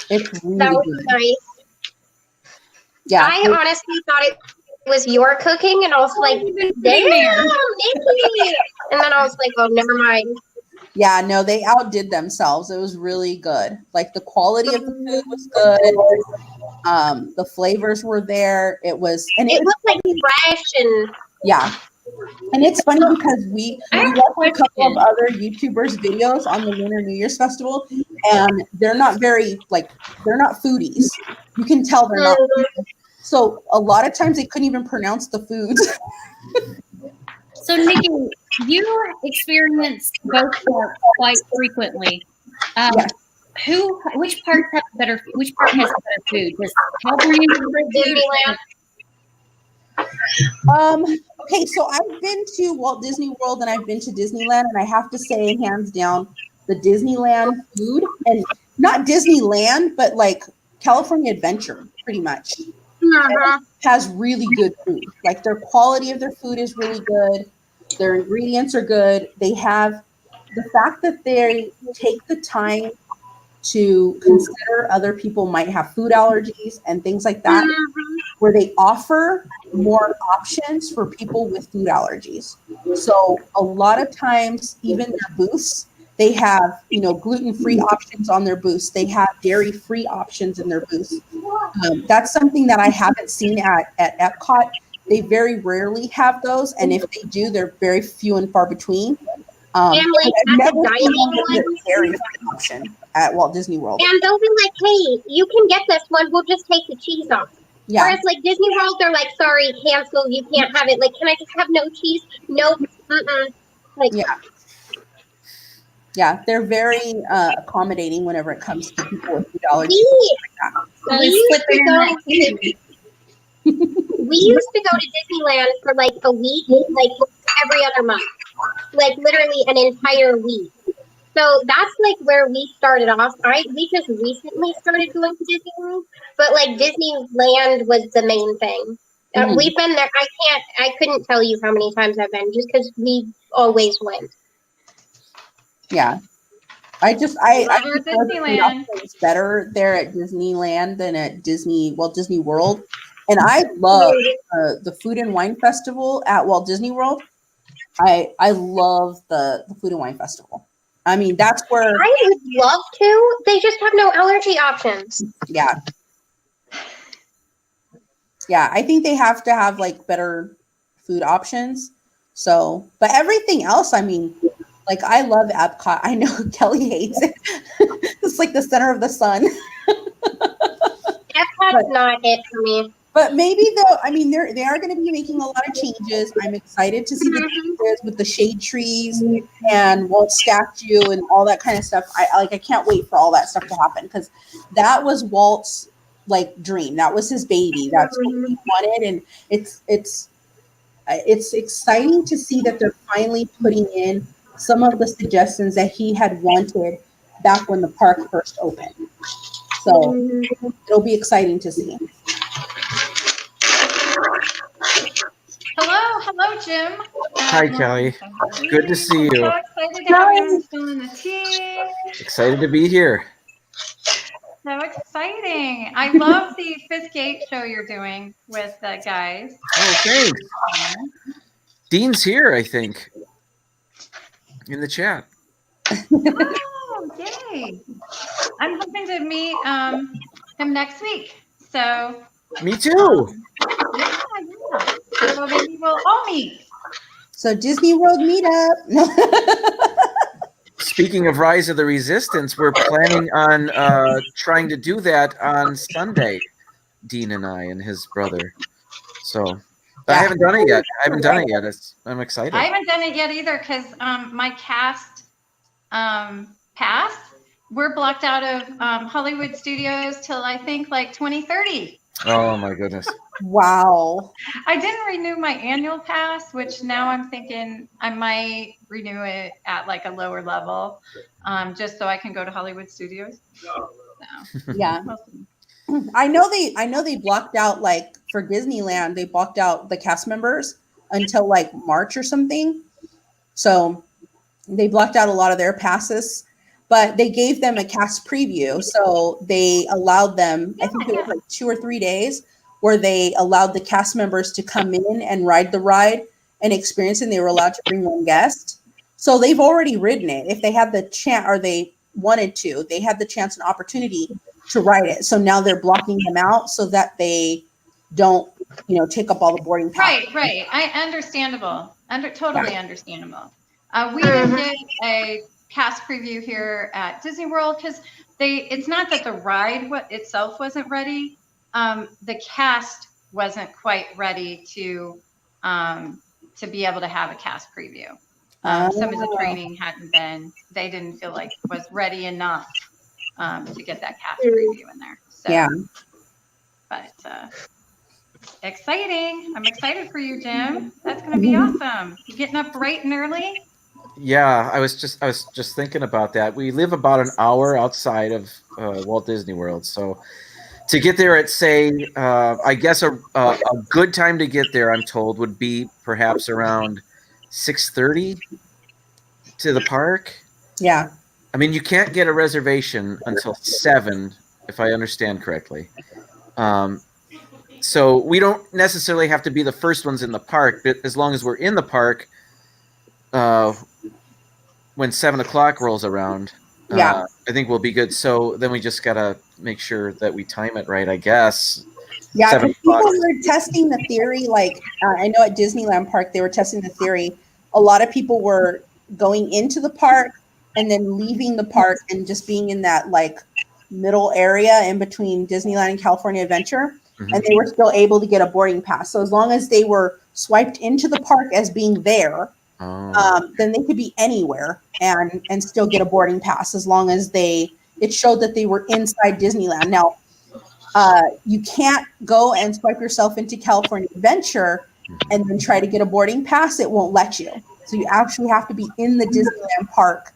it's really that would good. be nice. Yeah, I honestly thought it was your cooking, and I was like, damn, Micky. And then I was like, oh, never mind. Yeah, no, they outdid themselves. It was really good. Like, the quality of the food was good. The flavors were there. It looked like fresh and and it's funny because we watched a couple of other YouTubers' videos on the Lunar New Year's Festival, and they're not foodies. You can tell they're not. So a lot of times they couldn't even pronounce the foods. So Micky, you experience both parks quite frequently. Yes. Which part has better food? Does California have better food? Okay, so I've been to Walt Disney World and I've been to Disneyland, and I have to say, hands down, the Disneyland food, and not Disneyland, but like California Adventure, pretty much, has really good food. Like their quality of their food is really good. Their ingredients are good. They have the fact that they take the time to consider other people might have food allergies and things like that, where they offer more options for people with food allergies. So a lot of times, even their booths, they have, gluten-free options on their booths. They have dairy-free options in their booths. That's something that I haven't seen at Epcot. They very rarely have those, and if they do, they're very few and far between. And like I've at never the seen dining a dairy-free option at Walt Disney World. and they'll be like, "Hey, you can get this one. We'll just take the cheese off." Yeah. Whereas like Disney World, they're like, "Sorry, cancel. You can't have it. Like, can I just have no cheese? Nope. Like, Yeah, they're very accommodating whenever it comes to people with food allergies. we used to go to Disneyland for like a week, like every other month, like literally an entire week. So that's like where we started off. We just recently started going to Disney World, but like Disneyland was the main thing. We've been there. I couldn't tell you how many times I've been, just because we always went. Yeah. I think Disneyland. it's better there at Disneyland than at Disney World. And I love the Food and Wine Festival at Walt Disney World. I love the Food and Wine Festival. I mean, that's where I would love to. They just have no allergy options. Yeah. Yeah, I think they have to have like better food options. So, but everything else, I mean, like I love Epcot. I know Kelly hates it. It's like the center of the sun. Epcot's not it for me. But maybe though, I mean, they are going to be making a lot of changes. I'm excited to see the changes with the shade trees and Walt statue and all that kind of stuff. I can't wait for all that stuff to happen, because that was Walt's like dream. That was his baby. That's what he wanted, and it's exciting to see that they're finally putting in some of the suggestions that he had wanted back when the park first opened. So it'll be exciting to see. Hello, Jim. Hi, Kelly. Good to see you. So excited to have you on Spillin The Tea. Excited to be here. So exciting. I love the Fifth Gate show you're doing with the guys. Oh, thanks. Dean's here, I think, in the chat. Oh, yay. I'm hoping to meet him next week. So Me too. yeah. So maybe we'll all meet. So Disney World meetup. Speaking of Rise of the Resistance, we're planning on trying to do that on Sunday, Dean and I and his brother. So I haven't done it yet. I'm excited. I haven't done it yet either, because my cast pass, we're blocked out of Hollywood Studios till I think like 2030. Oh my goodness. Wow. I didn't renew my annual pass, which now I'm thinking I might renew it at like a lower level, just so I can go to Hollywood Studios. So, Yeah. I know they blocked out, like for Disneyland, they blocked out the cast members until like March or something. So they blocked out a lot of their passes, but they gave them a cast preview. So they allowed them, I think it was like 2 or 3 days, where they allowed the cast members to come in and ride the ride and experience it. And they were allowed to bring one guest. So they've already ridden it. If they had the chance, or they wanted to, they had the chance and opportunity to ride it. So now they're blocking them out so that they don't, take up all the boarding pass. right. Understandable. Totally understandable. We didn't get a cast preview here at Disney World because it's not that the ride itself wasn't ready. The cast wasn't quite ready to be able to have a cast preview. Some of the training hadn't been, they didn't feel like was ready enough to get that cast preview in there. So, Yeah. But exciting. I'm excited for you, Jim. That's going to be awesome. You getting up bright and early? Yeah, I was just thinking about that. We live about an hour outside of Walt Disney World, so to get there at, say, I guess a good time to get there, I'm told, would be perhaps around 6:30 to the park. Yeah. I mean, you can't get a reservation until 7, if I understand correctly. So we don't necessarily have to be the first ones in the park, but as long as we're in the park when 7 o'clock rolls around, Yeah. I think we'll be good. So then we just gotta make sure that we time it right, I guess. Yeah, 7 because people o'clock. were testing the theory. Like, I know at Disneyland Park, they were testing the theory. A lot of people were going into the park and then leaving the park and just being in that like middle area in between Disneyland and California Adventure. Mhm. And they were still able to get a boarding pass. So as long as they were swiped into the park as being there, then they could be anywhere and still get a boarding pass as long as it showed that they were inside Disneyland. Now, you can't go and swipe yourself into California Adventure and then try to get a boarding pass. It won't let you. So you actually have to be in the Disneyland park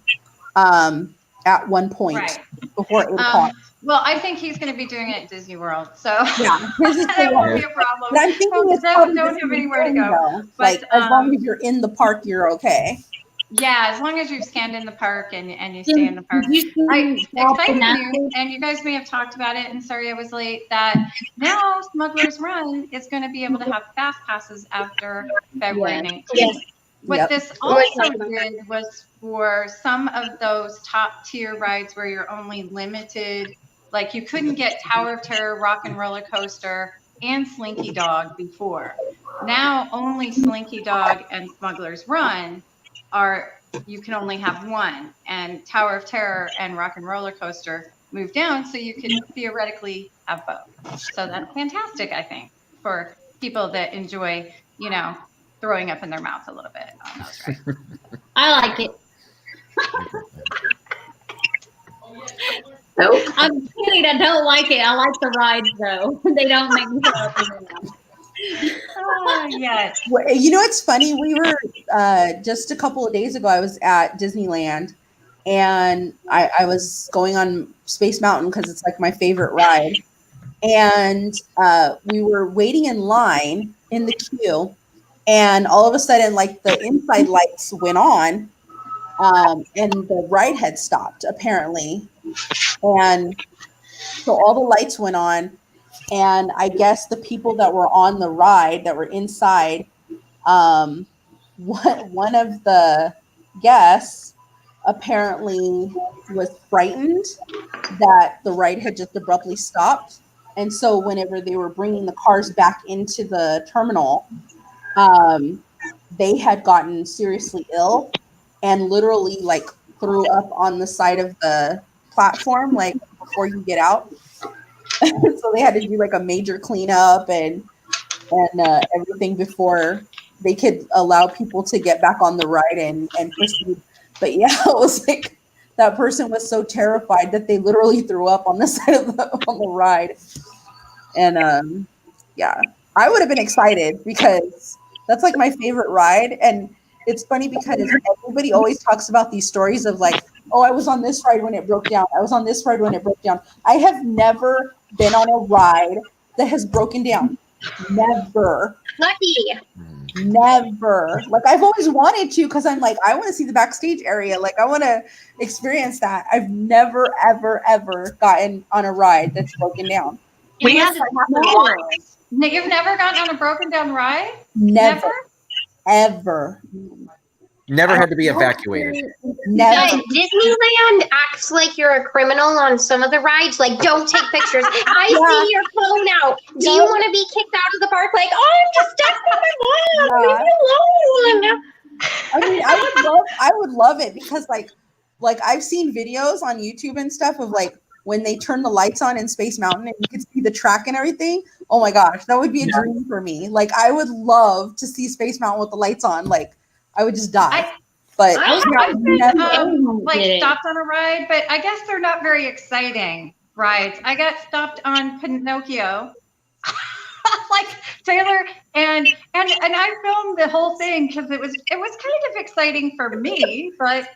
at one point before 8 o'clock. Well, I think he's going to be doing it at Disney World, so Yeah, his is that won't be a problem. But I'm thinking it's don't have anywhere to go. Though. Like, as long as you're in the park, you're okay. Yeah, as long as you've scanned in the park and you stay in the park. I'm excited for you, and you guys may have talked about it, and sorry I was late, that now Smuggler's Run is going to be able to have fast passes after February 19th. Yes. What this also did was for some of those top tier rides where you're only limited, like you couldn't get Tower of Terror, Rock and Roller Coaster, and Slinky Dog before. Now only Slinky Dog and Smuggler's Run you can only have one, and Tower of Terror and Rock and Roller Coaster moved down, so you could theoretically have both. So that's fantastic, I think, for people that enjoy, throwing up in their mouth a little bit on those rides. I like it. Nope. I'm kidding. I don't like it. I like the rides though. They don't make me throw up in my mouth. Oh, yes. Well, it's funny. We were just a couple of days ago, I was at Disneyland and I was going on Space Mountain because it's like my favorite ride. And we were waiting in line in the queue. And all of a sudden, like the inside lights went on and the ride had stopped, apparently. And so all the lights went on. And I guess the people that were on the ride that were inside, one of the guests apparently was frightened that the ride had just abruptly stopped. And so whenever they were bringing the cars back into the terminal, they had gotten seriously ill and literally like threw up on the side of the platform, like before you get out. So they had to do like a major cleanup and everything before they could allow people to get back on the ride and proceed. But yeah, it was like that person was so terrified that they literally threw up on the side of on the ride. And yeah, I would have been excited because that's like my favorite ride. And it's funny because everybody always talks about these stories of like, oh, I was on this ride when it broke down. I was on this ride when it broke down. I have never been on a ride that has broken down. Never. Lucky. Never. Like I've always wanted to because I'm like, I want to see the backstage area. Like I want to experience that. I've never, ever, ever gotten on a ride that's broken down. We had that happen once. You've never gotten on a broken down ride? Never? Ever. Never had to be evacuated. Never. But Disneyland acts like you're a criminal on some of the rides. Like, don't take pictures. I see your phone out. Do you want to be kicked out of the park? Like, oh, I'm just stuck with my mom. Leave me alone. I mean, I would love it because like I've seen videos on YouTube and stuff of like when they turn the lights on in Space Mountain and you could see the track and everything. Oh my gosh, that would be a dream for me. Like I would love to see Space Mountain with the lights on. Like I would just die. But I've been like did it. stopped on a ride, but I guess they're not very exciting rides. I got stopped on Pinocchio, like Taylor, and I filmed the whole thing because it was kind of exciting for me, but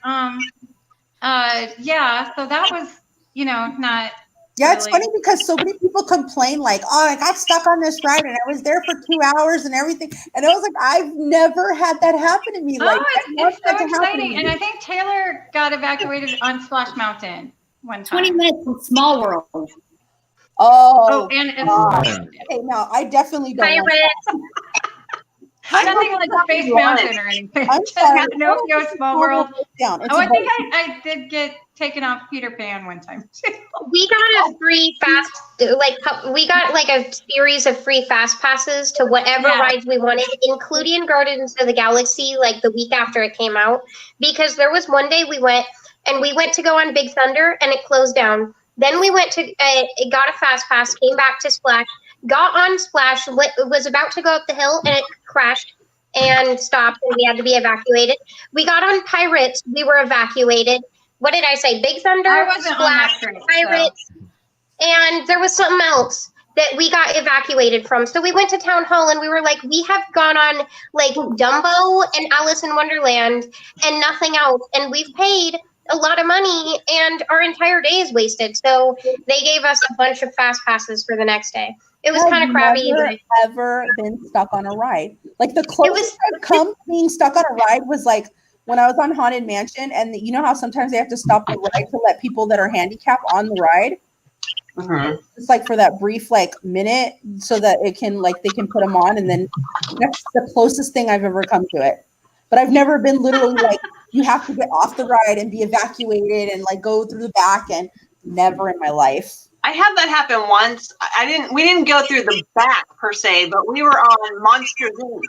yeah, so that was not. yeah, really. it's funny because so many people complain like, oh, I got stuck on this ride and I was there for 2 hours and everything. And I was like, I've never had that happen to me. Like, It's so exciting. And I think Taylor got evacuated on Splash Mountain one time. 20 minutes in Small World. Oh, and okay, no, I definitely don't. Like Pirates. nothing like Space Mountain or anything. I'm Just sorry. Pinocchio, Small World. Down. It's Oh, I about- think I did get taken off Peter Pan one time too. We got a free fast, we got like a series of free fast passes to whatever Yeah. rides we wanted, including Guardians of the Galaxy, like the week after it came out. Because there was one day we went to go on Big Thunder and it closed down. Then we went to, it got a fast pass, came back to Splash, got on Splash, was about to go up the hill and it crashed and stopped and we had to be evacuated. We got on Pirates, we were evacuated. What did I say? Big Thunder, I wasn't on that Splash, trip, Pirates, and there was something else that we got evacuated from. So we went to Town Hall and we were like, we have gone on like Dumbo and Alice in Wonderland and nothing else. And we've paid a lot of money and our entire day is wasted. So they gave us a bunch of fast passes for the next day. It was kind of crappy. I've never ever been stuck on a ride. Like the closest I've come being stuck on a ride was like when I was on Haunted Mansion, and you know how sometimes they have to stop the ride to let people that are handicapped on the ride. It's like for that brief like minute, so that it can like they can put them on, and then that's the closest thing I've ever come to it. But I've never been literally like you have to get off the ride and be evacuated and like go through the back, and never in my life. I had that happen once. We didn't go through the back per se, but we were on Monsters Inc.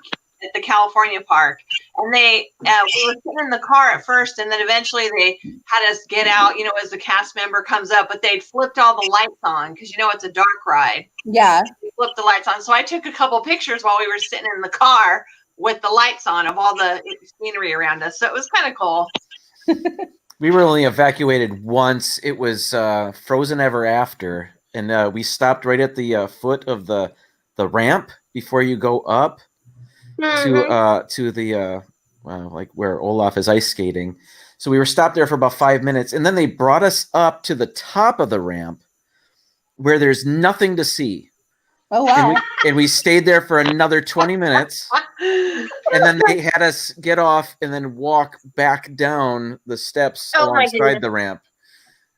at the California park, and we were sitting in the car at first, and then eventually they had us get out, as the cast member comes up, but they'd flipped all the lights on because it's a dark ride. Yeah, They flipped the lights on, so I took a couple pictures while we were sitting in the car with the lights on of all the scenery around us. So it was kind of cool. We were only evacuated once. It was Frozen Ever After, and we stopped right at the foot of the ramp before you go up to the like where Olaf is ice skating. So we were stopped there for about 5 minutes, and then they brought us up to the top of the ramp where there's nothing to see. Oh wow! And we stayed there for another 20 minutes, and then they had us get off and then walk back down the steps alongside the ramp.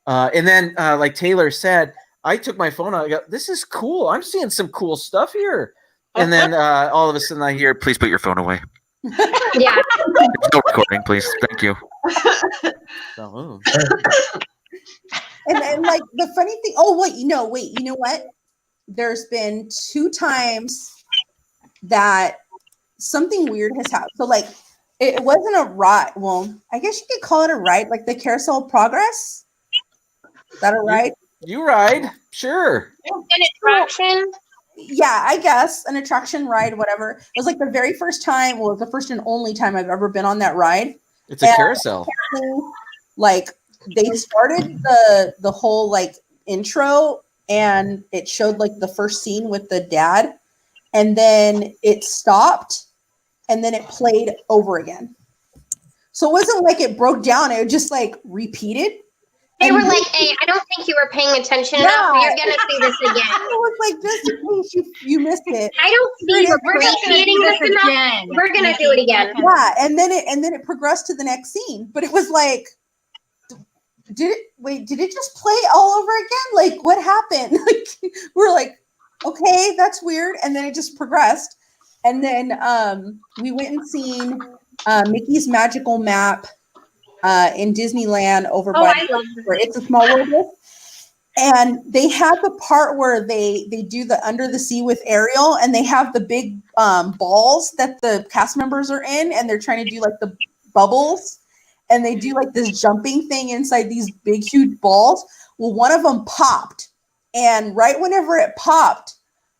And then, like Taylor said, I took my phone out. I go, "This is cool. I'm seeing some cool stuff here." And then all of a sudden, I hear, "Please put your phone away." Yeah. There's no recording, please. Thank you. So, And like the funny thing, wait, you know what? There's been 2 times that something weird has happened. So like it wasn't a ride. Well, I guess you could call it a ride, like the Carousel of Progress. Is that a ride? You ride, sure. An attraction. Yeah, I guess an attraction ride, whatever. It was like the very first time, well, the first and only time I've ever been on that ride. It's a carousel. Like they started the whole like intro, and it showed like the first scene with the dad, and then it stopped, and then it played over again. So it wasn't like it broke down; it just like repeated. They were like, "Hey, I don't think you were paying attention enough. You're gonna see this again." It was like, just in case you missed it. I don't see you We're just gonna appreciating do this this enough. again. We're gonna do it again. Yeah, and then it progressed to the next scene, but it was like, did it just play all over again? Like, what happened? Like, we're like, okay, that's weird, and then it just progressed, and then we went and seen Mickey's Magical Map in Disneyland over by where It's a Small World is. And they have the part where they do the Under the Sea with Ariel, and they have the big balls that the cast members are in, and they're trying to do like the bubbles, and they do like this jumping thing inside these big huge balls. Well, one of them popped, and right whenever it popped,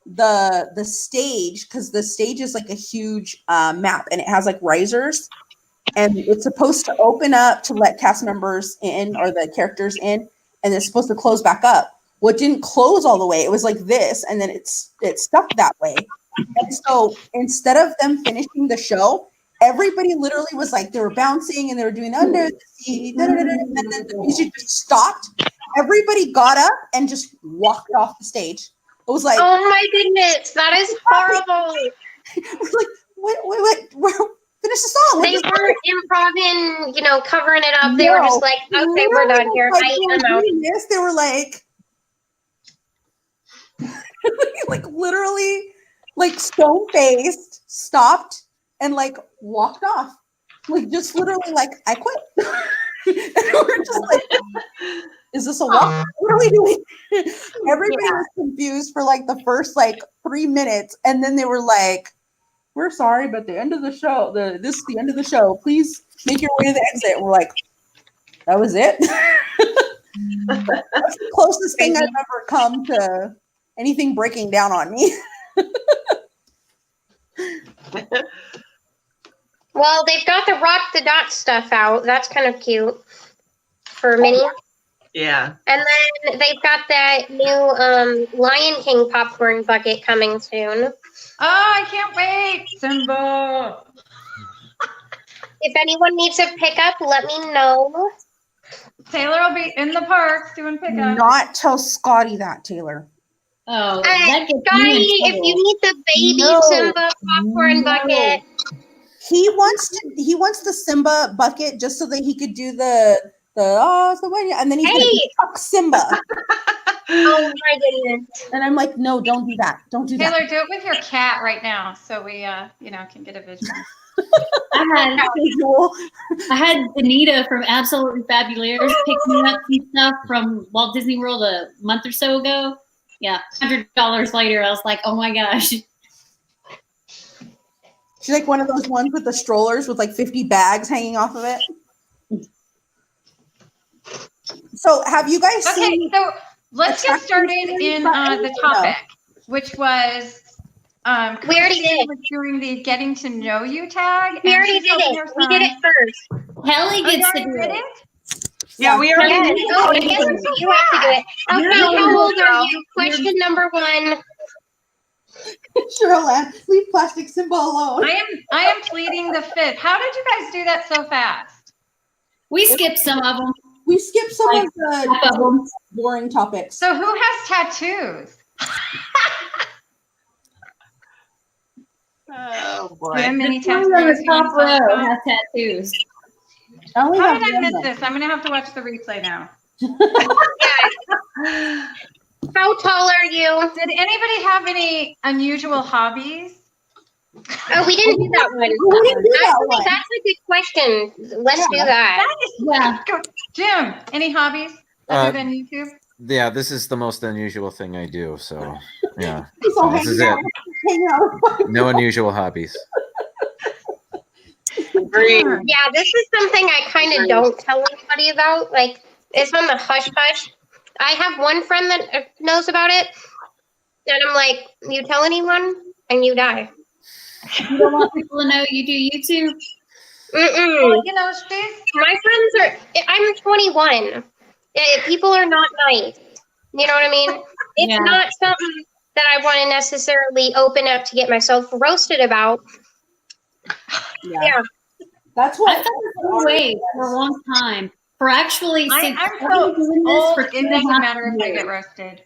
the stage, because the stage is like a huge map, and it has like risers, and it's supposed to open up to let cast members in or the characters in, and it's supposed to close back up. Well, it didn't close all the way. It was like this, and then it's stuck that way. And so instead of them finishing the show, everybody literally was like, they were bouncing and they were doing under the sea, and then the music just stopped. Everybody got up and just walked off the stage. It was like, oh my goodness, that is horrible. we're like, what? Finish the song. They weren't improv covering it up. They were just like, okay, we're done here. Like, I'm out. they were like, like literally, like stone faced, stopped, and like walked off. Like just literally, like I quit. And we're just like, is this a walk? What are we doing? Everybody was confused for like the first like 3 minutes, and then they were like, we're sorry, but the end of the show, this is the end of the show. Please make your way to the exit. And we're like, that was it? That's the closest thing I've ever come to anything breaking down on me. Well, they've got the Rock the Dot stuff out. That's kind of cute for Minnie. Yeah. And then they've got that new Lion King popcorn bucket coming soon. Oh, I can't wait. Simba. If anyone needs a pickup, let me know. Taylor will be in the parks doing pickup. Not tell Scotty that, Taylor. Oh, that gets Scotty, me in if trouble. you need the baby No. Simba popcorn bucket, He wants the Simba bucket just so that he could do the it's the way, and then he's gonna fuck Simba. oh my goodness. And I'm like, no, don't do that. Don't do that. Taylor, do it with your cat right now, so we, can get a visual. I had Benita from Absolutely Fabulous pick me up some stuff from Walt Disney World a month or so ago. Yeah, $100 later, I was like, oh my gosh. She's like one of those ones with the strollers with like 50 bags hanging off of it. So have you guys Okay, seen? so let's get started in the topic, which was We already did. was doing the getting to know you tag. We and already she's did helping it. her We son. did it first. Kelly Oh, you gets to already do did it. it? Yeah, we already Yes. did. Oh, I guess you have to do it. Okay, how old are you? Question number 1. Cheryl Ann, leave plastic Simba alone. I am pleading the fifth. How did you guys do that so fast? We skipped some of them. We skipped some Like, of half of the them. boring topics. So who has tattoos? Oh Do you have boy. many One tattoos? on the You top wanna talk row about? has tattoos. I only How have did I one miss though. this? I'm gonna have to watch the replay now. How tall are you? Did anybody have any unusual hobbies? Oh, we didn't do that one. We didn't do that Actually, one. that's a good question. Let's do that. That is Yeah. Jim, any hobbies other than YouTube? Yeah, this is the most unusual thing I do. So yeah, He's all this is hanging it. out, hanging out. No unusual hobbies. Agreed. Yeah, this is something I kind of don't tell anybody about. Like, it's on the hush hush. I have one friend that knows about it, and I'm like, you tell anyone, and you die. You don't want people to know you do YouTube? Well, you know, she's My friends are, I'm 21. People are not nice. You know what I mean? It's Yeah. not something that I want to necessarily open up to get myself roasted about. Yeah. That's I what felt the same way for a long time. For actually, since I'm I've been doing this old. for It 2.5 doesn't matter if I years. get roasted.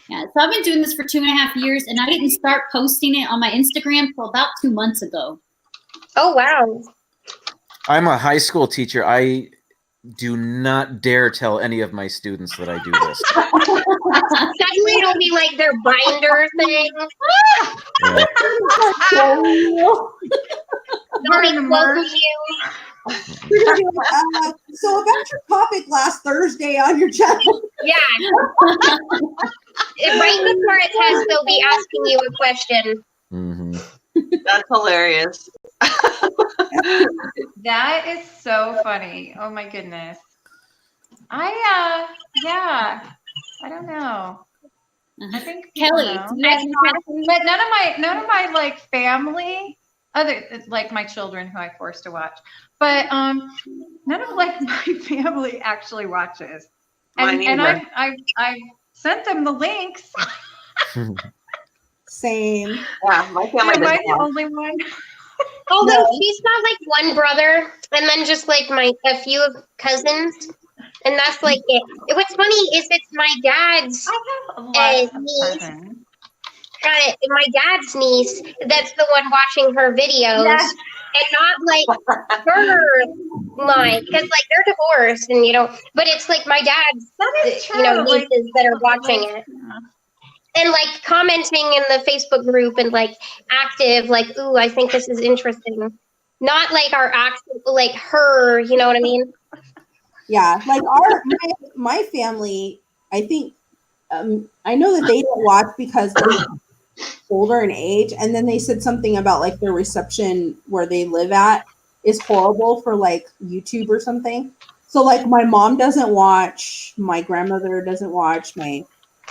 Yeah, so I've been doing this for 2.5 years, and I didn't start posting it on my Instagram until about 2 months ago. Oh, wow. I'm a high school teacher. I do not dare tell any of my students that I do this. Suddenly it'll be like their binder thing. Yeah. They'll be quoting you. So about your topic last Thursday on your channel. Yeah. Right before it says they'll be asking you a question. Mhm. That's hilarious. That is so funny. Oh my goodness. Yeah, I don't know. I think Kelly, know. do you have any questions? But none of my like family, other like my children who I forced to watch, but none of like my family actually watches. And I've sent them the links. Same. Yeah, my family Am I doesn't the watch. only one? Although No. she's got like one brother and then just like a few of cousins, and that's like it. What's funny is it's my dad's I have lots of niece. cousins. My dad's niece that's the one watching her videos, Yes. and not like her line, because like they're divorced and but it's like my dad's That is true. nieces that are watching it. And like commenting in the Facebook group and like active, like, ooh, I think this is interesting. Not like our active, like her, you know what I mean? Yeah, like my family, I think, I know that they don't watch because they're older in age, and then they said something about like their reception where they live at is horrible for like YouTube or something. So like my mom doesn't watch, my grandmother doesn't watch, my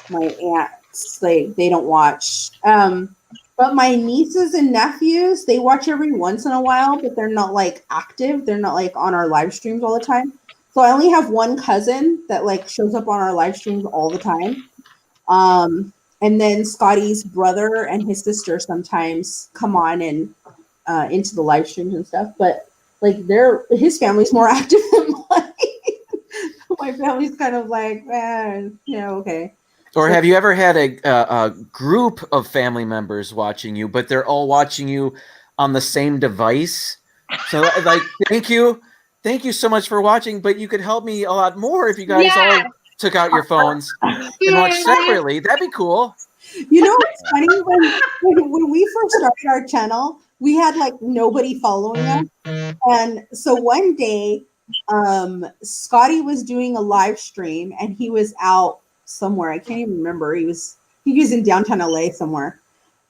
aunts, they don't watch. But my nieces and nephews, they watch every once in a while, but they're not like active. They're not like on our live streams all the time. So I only have one cousin that like shows up on our live streams all the time. And then Scotty's brother and his sister sometimes come on and into the live streams and stuff. But like his family's more active than mine. My family's kind of like, okay. Or have you ever had a group of family members watching you, but they're all watching you on the same device? So like, thank you so much for watching, but you could help me a lot more if you guys all took out your phones and watched separately. That'd be cool. You know what's funny? When we first started our channel, we had like nobody following us. And so one day, Scotty was doing a live stream and he was out somewhere. I can't even remember. He was in downtown LA somewhere.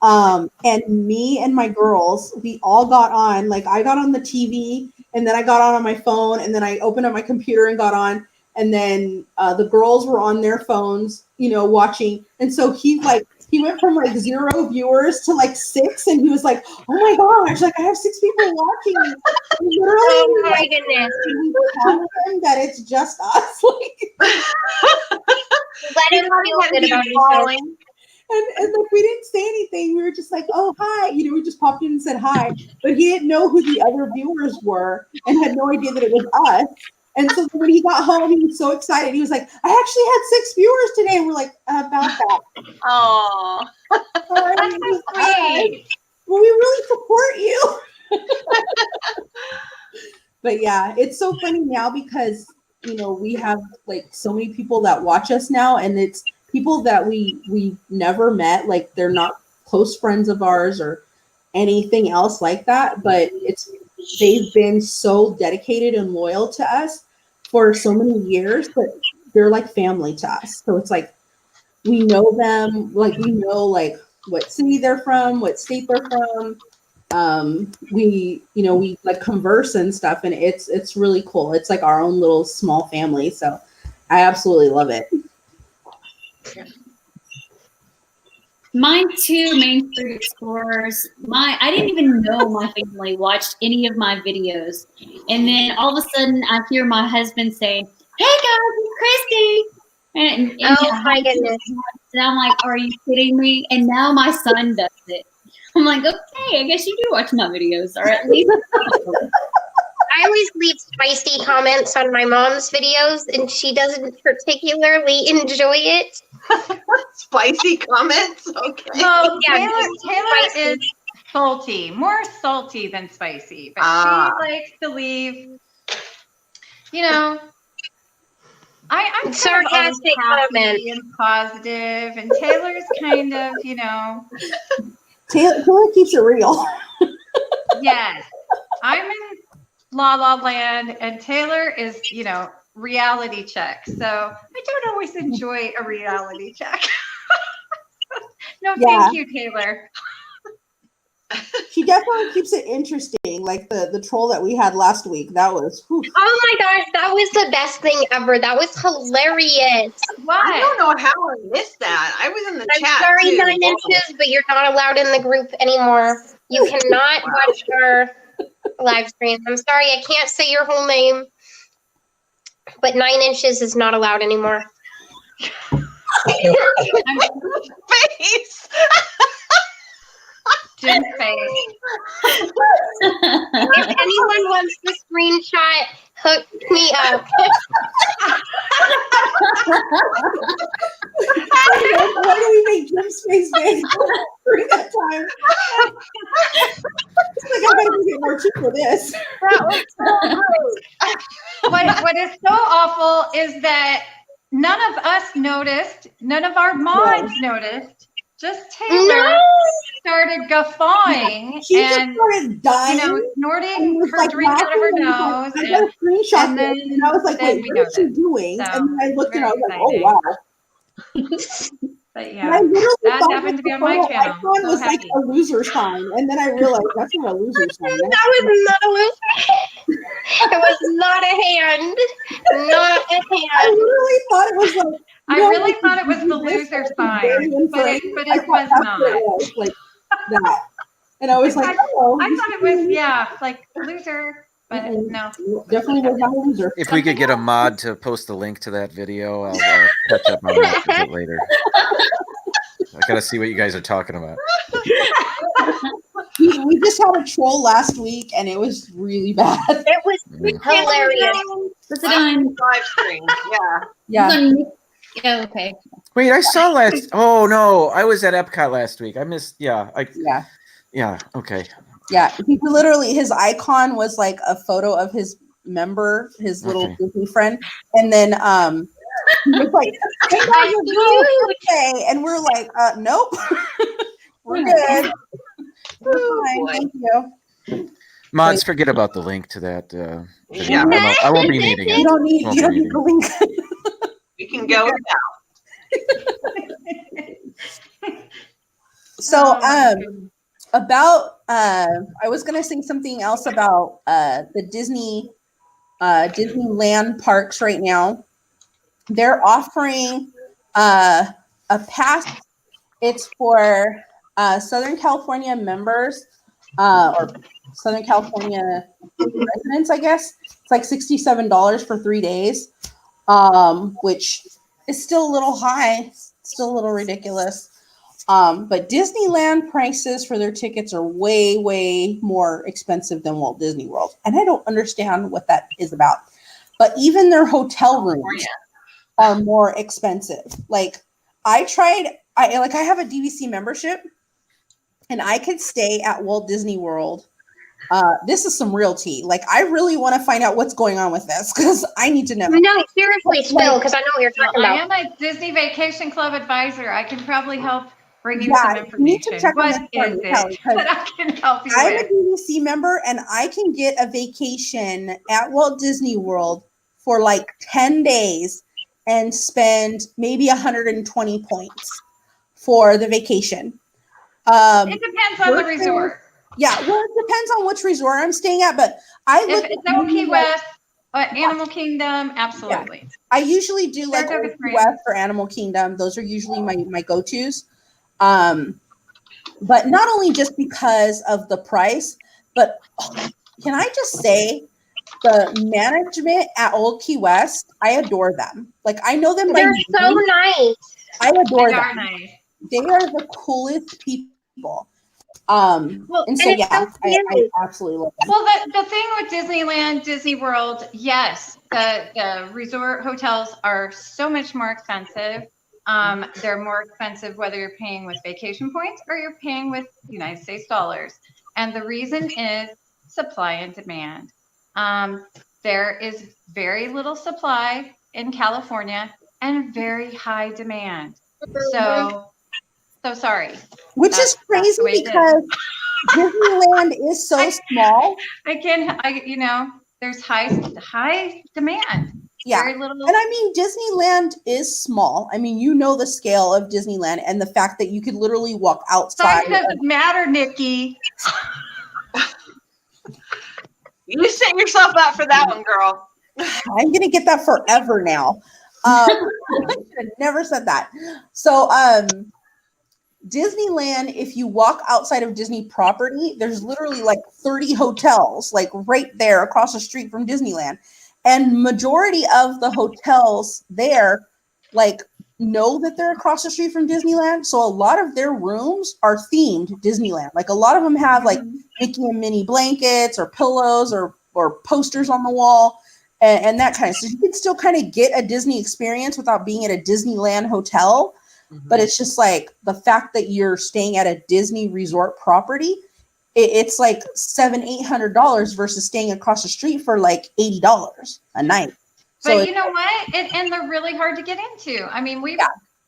And me and my girls, we all got on, like I got on the TV and then I got on my phone and then I opened up my computer and got on. And then the girls were on their phones, watching. And so he went from like 0 viewers to like 6. And he was like, oh my gosh, like I have 6 people watching. Literally, Oh my goodness. we tell him that it's just us. Let him feel good about himself. And like we didn't say anything. We were just like, oh, hi. We just popped in and said hi. But he didn't know who the other viewers were and had no idea that it was us. And so when he got home, he was so excited. He was like, I actually had 6 viewers today. And we're like, about that. Oh, Well, we really support you. But yeah, it's so funny now because, we have like so many people that watch us now, and it's people that we never met. Like they're not close friends of ours or anything else like that. But they've been so dedicated and loyal to us for so many years that they're like family to us. So it's like we know them, like we know like what city they're from, what state they're from. We like converse and stuff, and it's really cool. It's like our own little small family. So I absolutely love it. Mine too, Main Street Explorers. I didn't even know my family watched any of my videos. And then all of a sudden I hear my husband say, hey guys, it's Christy. And Oh my goodness. And I'm like, are you kidding me? And now my son does it. I'm like, okay, I guess you do watch my videos, or at least. I always leave spicy comments on my mom's videos, and she doesn't particularly enjoy it. spicy comments. Okay. No, Yeah, Taylor spicy. is salty, more salty than spicy, but she likes to leave. I'm Sarcastic comments and positive, and Taylor's kind of, Taylor keeps it real. Yes, I'm in La La Land, and Taylor is, reality check. So I don't always enjoy a reality check. No, Yeah. thank you, Taylor. She definitely keeps it interesting. Like the troll that we had last week. That was. Whew. Oh my gosh, that was the best thing ever. That was hilarious. What? I don't know how I missed that. I was in the I'm chat sorry, too. 9 Inches, but you're not allowed in the group anymore. You cannot watch our live stream. I'm sorry, I can't say your whole name, but 9 Inches is not allowed anymore. Face. Jim's face. If anyone wants the screenshot, hook me up. Why do we make Jim's face big during that time? It's like I gotta get more tea for this. That was so great. What is so awful is that none of us noticed, none of our mods noticed, just Taylor started guffawing She just and started dying. snorting was her like drink out of her nose. I got a screenshot and then- and I was like, then wait, we what is she noticed. doing? So, And then I looked and I was like, oh very wow. But And I yeah, literally that thought happened to be the on my photo channel. icon So was like happy. a loser sign. And then I realized that's not a loser sign. That was not a loser. It was not a hand. Not a I hand. literally thought it was like, I no, really like, thought it was you the do this, loser like, very sign, but unframed. it I thought was that's not. what it was, like that. And I was like, oh. I thought it was, yeah, like loser, but no. Definitely was not a loser. If we could get a mod to post the link to that video, I'll catch up on that a bit later. I gotta see what you guys are talking about. We just had a troll last week and it was really bad. It was hilarious. Was it on? Live stream. Yeah. Yeah. Oh, okay. Wait, I saw last. Oh no, I was at Epcot last week. I missed. Yeah, Yeah. Okay. Yeah. He literally, his icon was like a photo of his member, his little Okay. Disney friend. And then he was like, hey guys, you're doing okay. And we're like, nope. We're good. We're fine. Thank you. Mods, forget about the link to that. Video. Yeah. I won't be needing it. You don't need Won't you don't be need the link. We can go without. So Oh, about I was gonna say something else about the Disneyland parks right now. They're offering a pass. It's for Southern California members or Southern California residents, I guess. It's like $67 for 3 days, which is still a little high, still a little ridiculous. But Disneyland prices for their tickets are way, way more expensive than Walt Disney World. And I don't understand what that is about. But even their hotel rooms are more expensive. Like I have a DVC membership and I could stay at Walt Disney World. This is some real tea. Like I really want to find out what's going on with this because I need to know. No, seriously, Spill, because I know what you're talking I about. am a Disney Vacation Club advisor. I can probably help bring you Yeah, some you need to information. check on What this is for me, Kelly, it 'cause that I can help you I'm a with? DVC member and I can get a vacation at Walt Disney World for like 10 days and spend maybe 120 points for the vacation. It depends on the resort. Yeah, well, it depends on which resort I'm staying at, but I If look it's at Old Key maybe, like, West, Animal Kingdom, absolutely. I usually do like Saratoga Old Key Springs. West or Animal Kingdom. Those are usually my go-tos. But not only just because of the price, but can I just say the management at Old Key West, I adore them. Like I know them by They're so name. nice. I adore They are them. nice. They are the coolest people. Well, And so it's yeah, so I cute. absolutely love them. Well, the thing with Disneyland, Disney World, yes, the resort hotels are so much more expensive. They're more expensive whether you're paying with vacation points or you're paying with United States dollars. And the reason is supply and demand. There is very little supply in California and very high demand. So sorry. Which is That's the crazy way it is. because Disneyland is so small. There's high demand. Yeah. Very little. And I mean, Disneyland is small. I mean, you know the scale of Disneyland and the fact that you could literally walk outside. Size doesn't matter, Nikki. You set yourself up for that one, girl. I'm gonna get that forever now. I should have never said that. So Disneyland, if you walk outside of Disney property, there's literally like 30 hotels like right there across the street from Disneyland. And majority of the hotels there like know that they're across the street from Disneyland. So a lot of their rooms are themed Disneyland. Like a lot of them have like Mickey and Minnie blankets or pillows or posters on the wall and that kind of stuff. So you can still kind of get a Disney experience without being at a Disneyland hotel. But it's just like the fact that you're staying at a Disney resort property, it's like $700-800 versus staying across the street for like $80 a night. But you know what? And they're really hard to get into. I mean,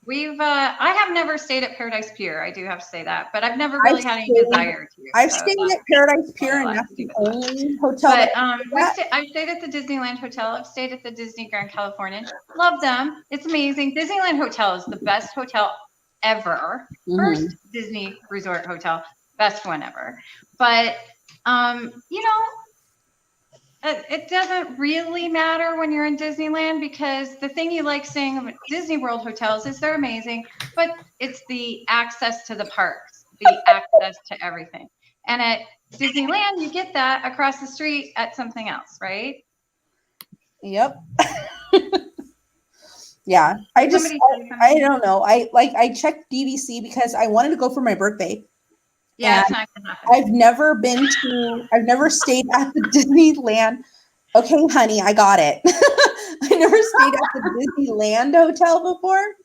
I have never stayed at Paradise Pier. I do have to say that, but I've never really had any desire to. I've stayed at Paradise Pier, and that's the only hotel. But I've stayed at the Disneyland Hotel. I've stayed at the Disney Grand Californian. Love them. It's amazing. Disneyland Hotel is the best hotel ever. First Disney Resort Hotel, best one ever. But you know, it doesn't really matter when you're in Disneyland because the thing you like seeing of Disney World hotels is they're amazing, but it's the access to the parks, the access to everything. And at Disneyland, you get that across the street at something else, right? Yep. Yeah. I don't know. I checked DVC because I wanted to go for my birthday. Yeah, it's not gonna happen. I've never stayed at the Disneyland. Okay, honey, I got it. I never stayed at the Disneyland hotel before.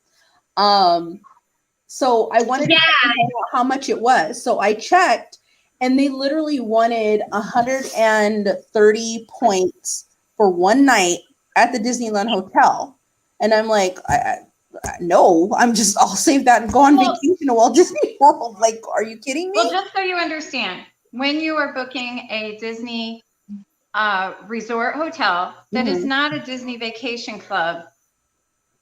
So I wanted to know how much it was. So I checked and they literally wanted 130 points for one night at the Disneyland hotel. And I'm like, no, I'll save that and go on vacation to Walt Disney World. Like, are you kidding me? Well, just so you understand, when you are booking a Disney resort hotel, that is not a Disney Vacation Club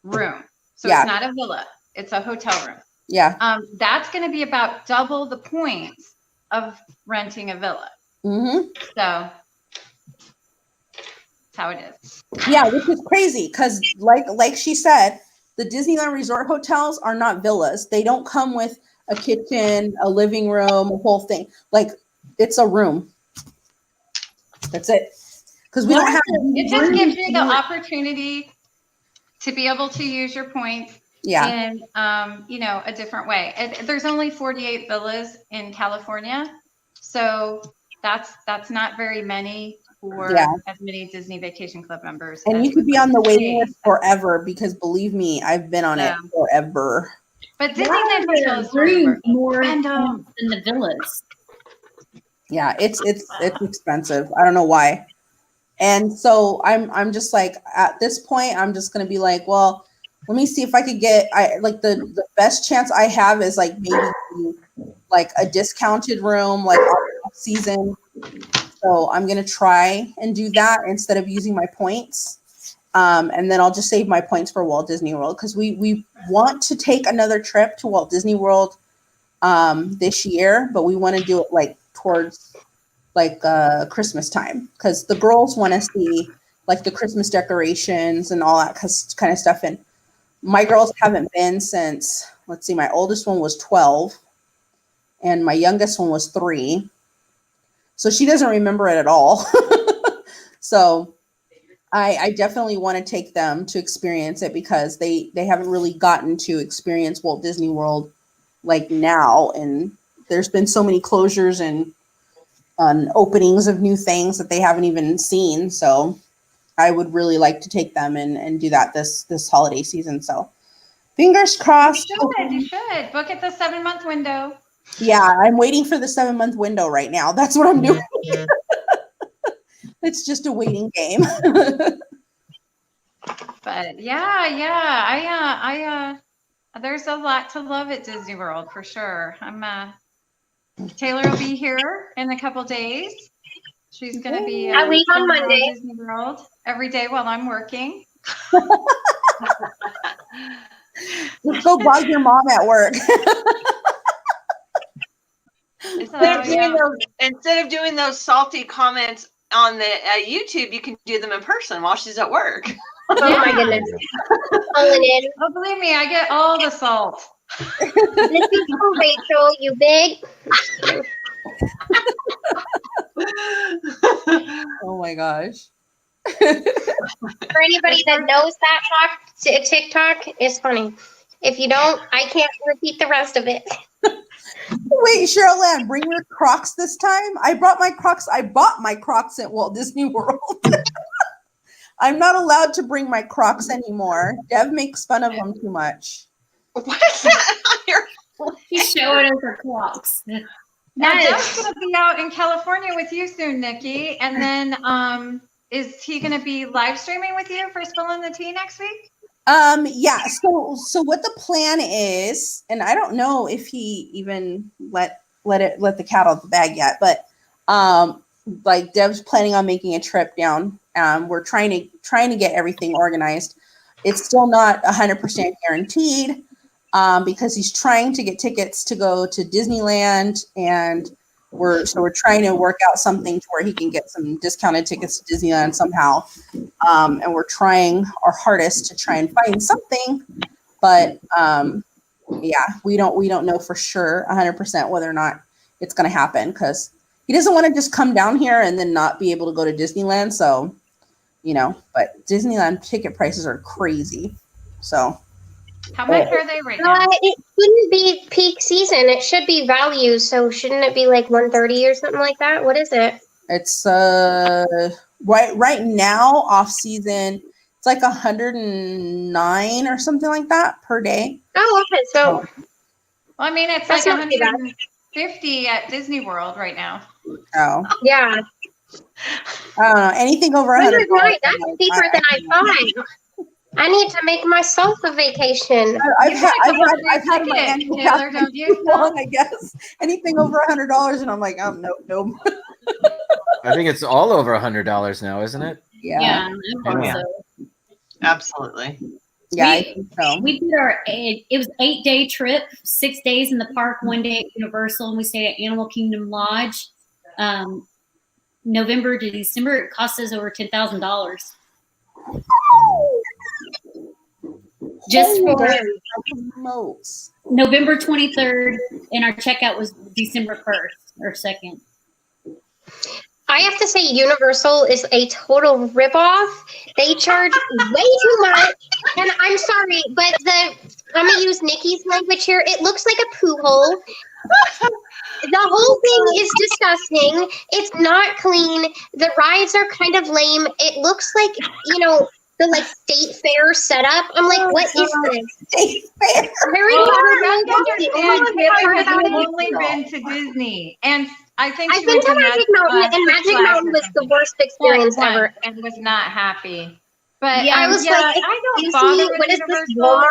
room. So it's not a villa, it's a hotel room. Yeah. That's going to be about double the points of renting a villa. So that's how it is. Yeah, which is crazy because like she said, the Disneyland resort hotels are not villas. They don't come with a kitchen, a living room, a whole thing. Like it's a room. That's it. Because we don't have. It just gives you the opportunity to be able to use your points in, a different way. There's only 48 villas in California, so that's not very many. For as many Disney Vacation Club members. And you could be on the waiting list forever because believe me, I've been on it forever. But Disneyland hotels are more than the villas. Yeah, it's expensive. I don't know why. And so I'm just like at this point, I'm just gonna be like, well, let me see if I could get the best chance I have is like maybe like a discounted room like off season. So I'm going to try and do that instead of using my points. And then I'll just save my points for Walt Disney World because we want to take another trip to Walt Disney World this year, but we want to do it like towards like Christmas time because the girls want to see like the Christmas decorations and all that kind of stuff. And my girls haven't been since, let's see, my oldest one was 12 and my youngest one was 3. So she doesn't remember it at all. So I definitely want to take them to experience it because they haven't really gotten to experience Walt Disney World like now. And there's been so many closures and openings of new things that they haven't even seen. So I would really like to take them and do that this holiday season. So fingers crossed. You should. Book at the 7-month window. Yeah, I'm waiting for the 7-month window right now. That's what I'm doing. It's just a waiting game. But I there's a lot to love at Disney World for sure. Taylor will be here in a couple days. She's going to be I leave on Monday. Disney World every day while I'm working. Just go bug your mom at work. Instead of doing those salty comments on the YouTube, you can do them in person while she's at work. Oh my goodness. Calling in. Oh, believe me, I get all the salt. This is for Rachel, you big. Oh my gosh. For anybody that knows that TikTok, it's funny. If you don't, I can't repeat the rest of it. Wait, Cheryl Ann, bring your Crocs this time. I bought my Crocs at Walt Disney World. I'm not allowed to bring my Crocs anymore. Dev makes fun of them too much. What is that on your? She's showing us her clocks. Now, Dev's going to be out in California with you soon, Nikki. And then is he going to be live streaming with you for Spillin the Tea next week? Yeah. So what the plan is, and I don't know if he even let the cat out of the bag yet, but like Dev's planning on making a trip down. We're trying to get everything organized. It's still not 100% guaranteed because he's trying to get tickets to go to Disneyland, and we're trying to work out something to where he can get some discounted tickets to Disneyland somehow. And we're trying our hardest to try and find something, but yeah, we don't know for sure 100% whether or not it's going to happen, because he doesn't want to just come down here and then not be able to go to Disneyland. So, but Disneyland ticket prices are crazy. So how much are they right now? It shouldn't be peak season. It should be value. So shouldn't it be like 130 or something like that? What is it? It's right now off season. It's like 109 or something like that per day. Oh, okay. So, well, I mean, it's that's like not too bad. 150 at Disney World right now. Oh, Yeah. I don't know. Anything over 100. 109. That's cheaper than I thought. I need to make myself a vacation. I've had my annual Taylor, don't you? long, I guess. Anything over $100, and I'm like, oh no. I think it's all over $100 now, isn't it? Yeah. Yeah. Yeah. Absolutely. Yeah, I think so. We did it was 8-day trip, 6 days in the park, 1 day at Universal, and we stayed at Animal Kingdom Lodge. November to December, it cost us over $10,000. Just for November 23rd, and our checkout was December 1st or 2nd. I have to say, Universal is a total ripoff. They charge way too much, and I'm sorry, but I'm gonna use Nikki's language here. It looks like a poo hole. The whole thing is disgusting. It's not clean. The rides are kind of lame. It looks like, the like state fair setup. I'm like, what is this? State fair. Harry Potter. Taylor has only been to Disney, and I think I've been to Magic Mountain, and Magic Mountain was the worst experience ever. And was not happy. But I was like, I don't excuse bother me, with what is this, Universal.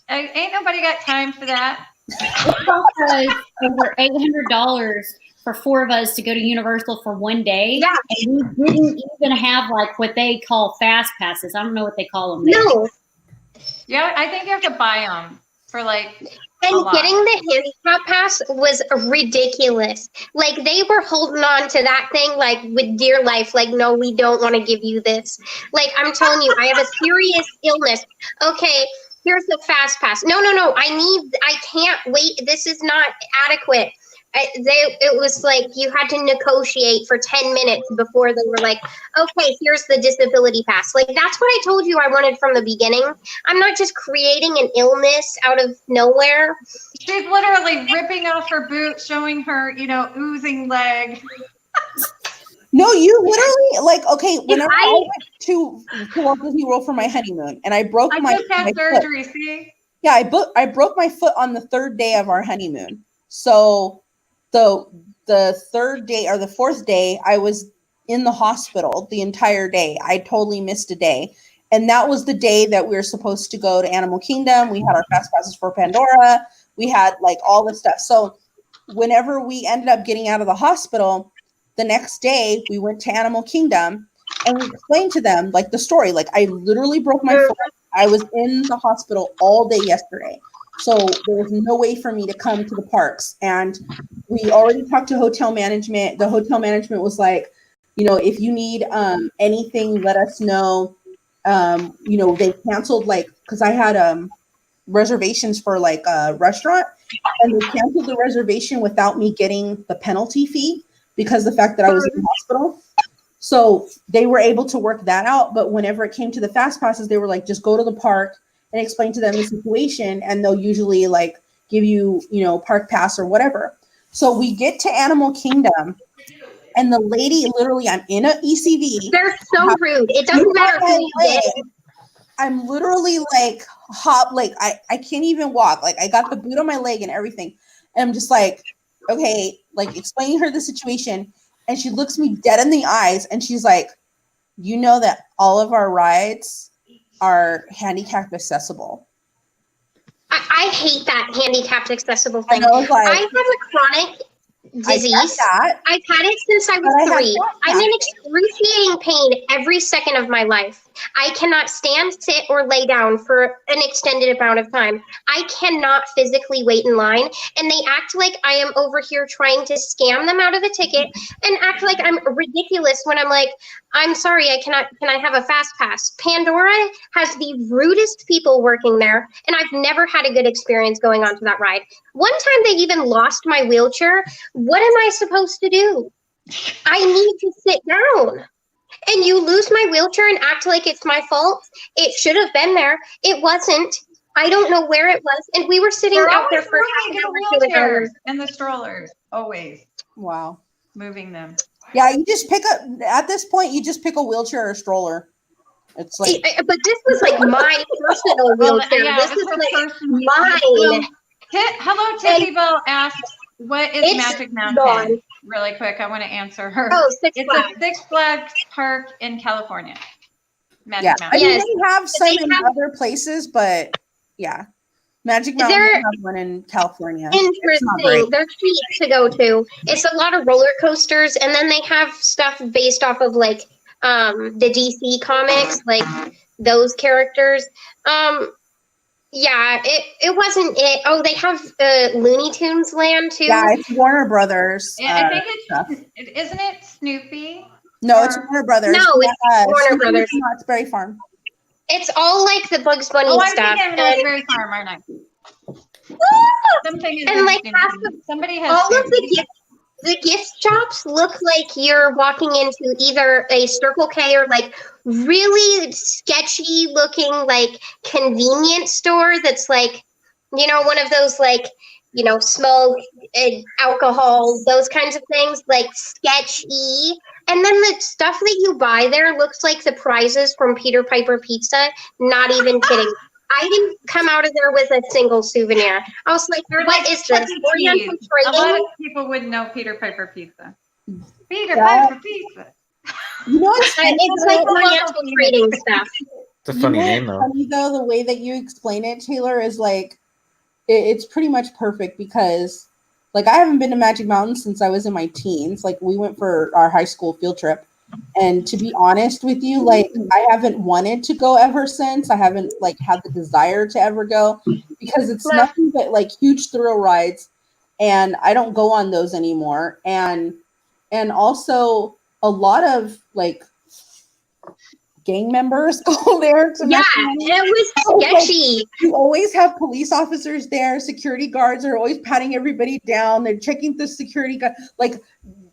Walmart? Ain't nobody got time for that. It cost us over $800 for 4 of us to go to Universal for 1 day. Yeah. And we didn't even have like what they call fast passes. I don't know what they call them there. No. Yeah, I think you have to buy them for like. And getting the handicap pass was ridiculous. Like, they were holding on to that thing like with dear life. Like, no, we don't want to give you this. Like, I'm telling you, I have a serious illness. Okay, here's the fast pass. No. I can't wait. This is not adequate. It was like you had to negotiate for 10 minutes before they were like, okay, here's the disability pass. Like, that's what I told you I wanted from the beginning. I'm not just creating an illness out of nowhere. She's literally ripping off her boot, showing her, oozing leg. No, you literally okay. Whenever I went to Walt Disney World for my honeymoon, and I broke my just had surgery. Foot. See? Yeah, I broke my foot on the 3rd day of our honeymoon. So the 3rd day or the 4th day, I was in the hospital the entire day. I totally missed a day. And that was the day that we were supposed to go to Animal Kingdom. We had our fast passes for Pandora. We had like all this stuff. So whenever we ended up getting out of the hospital, the next day we went to Animal Kingdom. And we explained to them like the story. Like I literally broke my foot. I was in the hospital all day yesterday. So there was no way for me to come to the parks. And we already talked to hotel management. The hotel management was like, you know, if you need anything, let us know. You know, they canceled like, because I had reservations for like a restaurant, and they canceled the reservation without me getting the penalty fee because the fact that I was in the hospital. So they were able to work that out. But whenever it came to the fast passes, they were like, just go to the park and explain to them the situation, and they'll usually like give you, you know, park pass or whatever. So we get to Animal Kingdom, and the lady literally, I'm in an ECV. They're so rude. It doesn't matter who you get. I'm literally like I can't even walk. Like I got the boot on my leg and everything. And I'm just like, okay, like explaining her the situation. And she looks me dead in the eyes and she's like, you know that all of our rides are handicapped accessible. I hate that handicapped accessible thing. I was like, I have a chronic disease. I've had it since I was 3. I'm in excruciating pain every second of my life. I cannot stand, sit, or lay down for an extended amount of time. I cannot physically wait in line, and they act like I am over here trying to scam them out of a ticket and act like I'm ridiculous when I'm like, I'm sorry, can I have a fast pass? Pandora has the rudest people working there, and I've never had a good experience going on to that ride. One time they even lost my wheelchair. What am I supposed to do? I need to sit down. And you lose my wheelchair and act like it's my fault. It should have been there. It wasn't. I don't know where it was. And we were sitting out there for half an hour, 2 hours. And the strollers, always. Wow. Moving them. Yeah, you just pick up, at this point, you just pick a wheelchair or a stroller. It's like. But this was like my personal wheelchair. Yeah, this is like mine. Hello, Tiffanyville asks, what is Magic Mountain? Gone. Really quick, I want to answer her. Oh, Six Flags. It's a Six Flags park in California. Magic Mountain. I mean, Yes. they have some in other places, but yeah. Magic Mountain has one in California. Interesting. They're cheap to go to. It's a lot of roller coasters, and then they have stuff based off of like the DC comics, like those characters. Yeah, it wasn't it. Oh, they have Looney Tunes Land too. Yeah, it's Warner Brothers. I think isn't it Snoopy? No, it's Warner Brothers. No, it's Warner Brothers. Knott's Berry Farm. It's all like the Bugs Bunny stuff. I'm thinking of Berry Farm, aren't I? Something is and like half somebody has all of the gift shops look like you're walking into either a Circle K or like really sketchy looking like convenience store that's like, you know, one of those like, you know, smoke and alcohol, those kinds of things, like sketchy. And then the stuff that you buy there looks like the prizes from Peter Piper Pizza. Not even kidding. I didn't come out of there with a single souvenir. I was like, what is this? Oriental A lot trading? of people wouldn't know Peter Piper Pizza. Peter Piper Pizza. You know what's It's like Oriental trading stuff. It's a funny name, though. Funny though, the way that you explain it, Taylor, is like it's pretty much perfect because, like, I haven't been to Magic Mountain since I was in my teens. Like, we went for our high school field trip, and to be honest with you, like, I haven't wanted to go ever since. I haven't like had the desire to ever go because it's nothing but like huge thrill rides, and I don't go on those anymore. And also a lot of like gang members go there to it was sketchy. Like, you always have police officers there, security guards are always patting everybody down, they're checking the security guard, like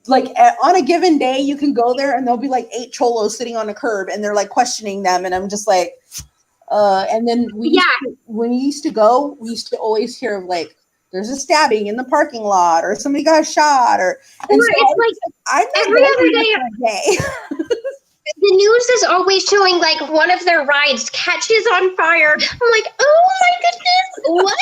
on a given day you can go there and there'll be like 8 cholos sitting on a curb and they're like questioning them, and I'm just like and then when we used to go, we used to always hear of like there's a stabbing in the parking lot or somebody got shot or it's like every other day. The news is always showing like one of their rides catches on fire. I'm like, oh my goodness, what?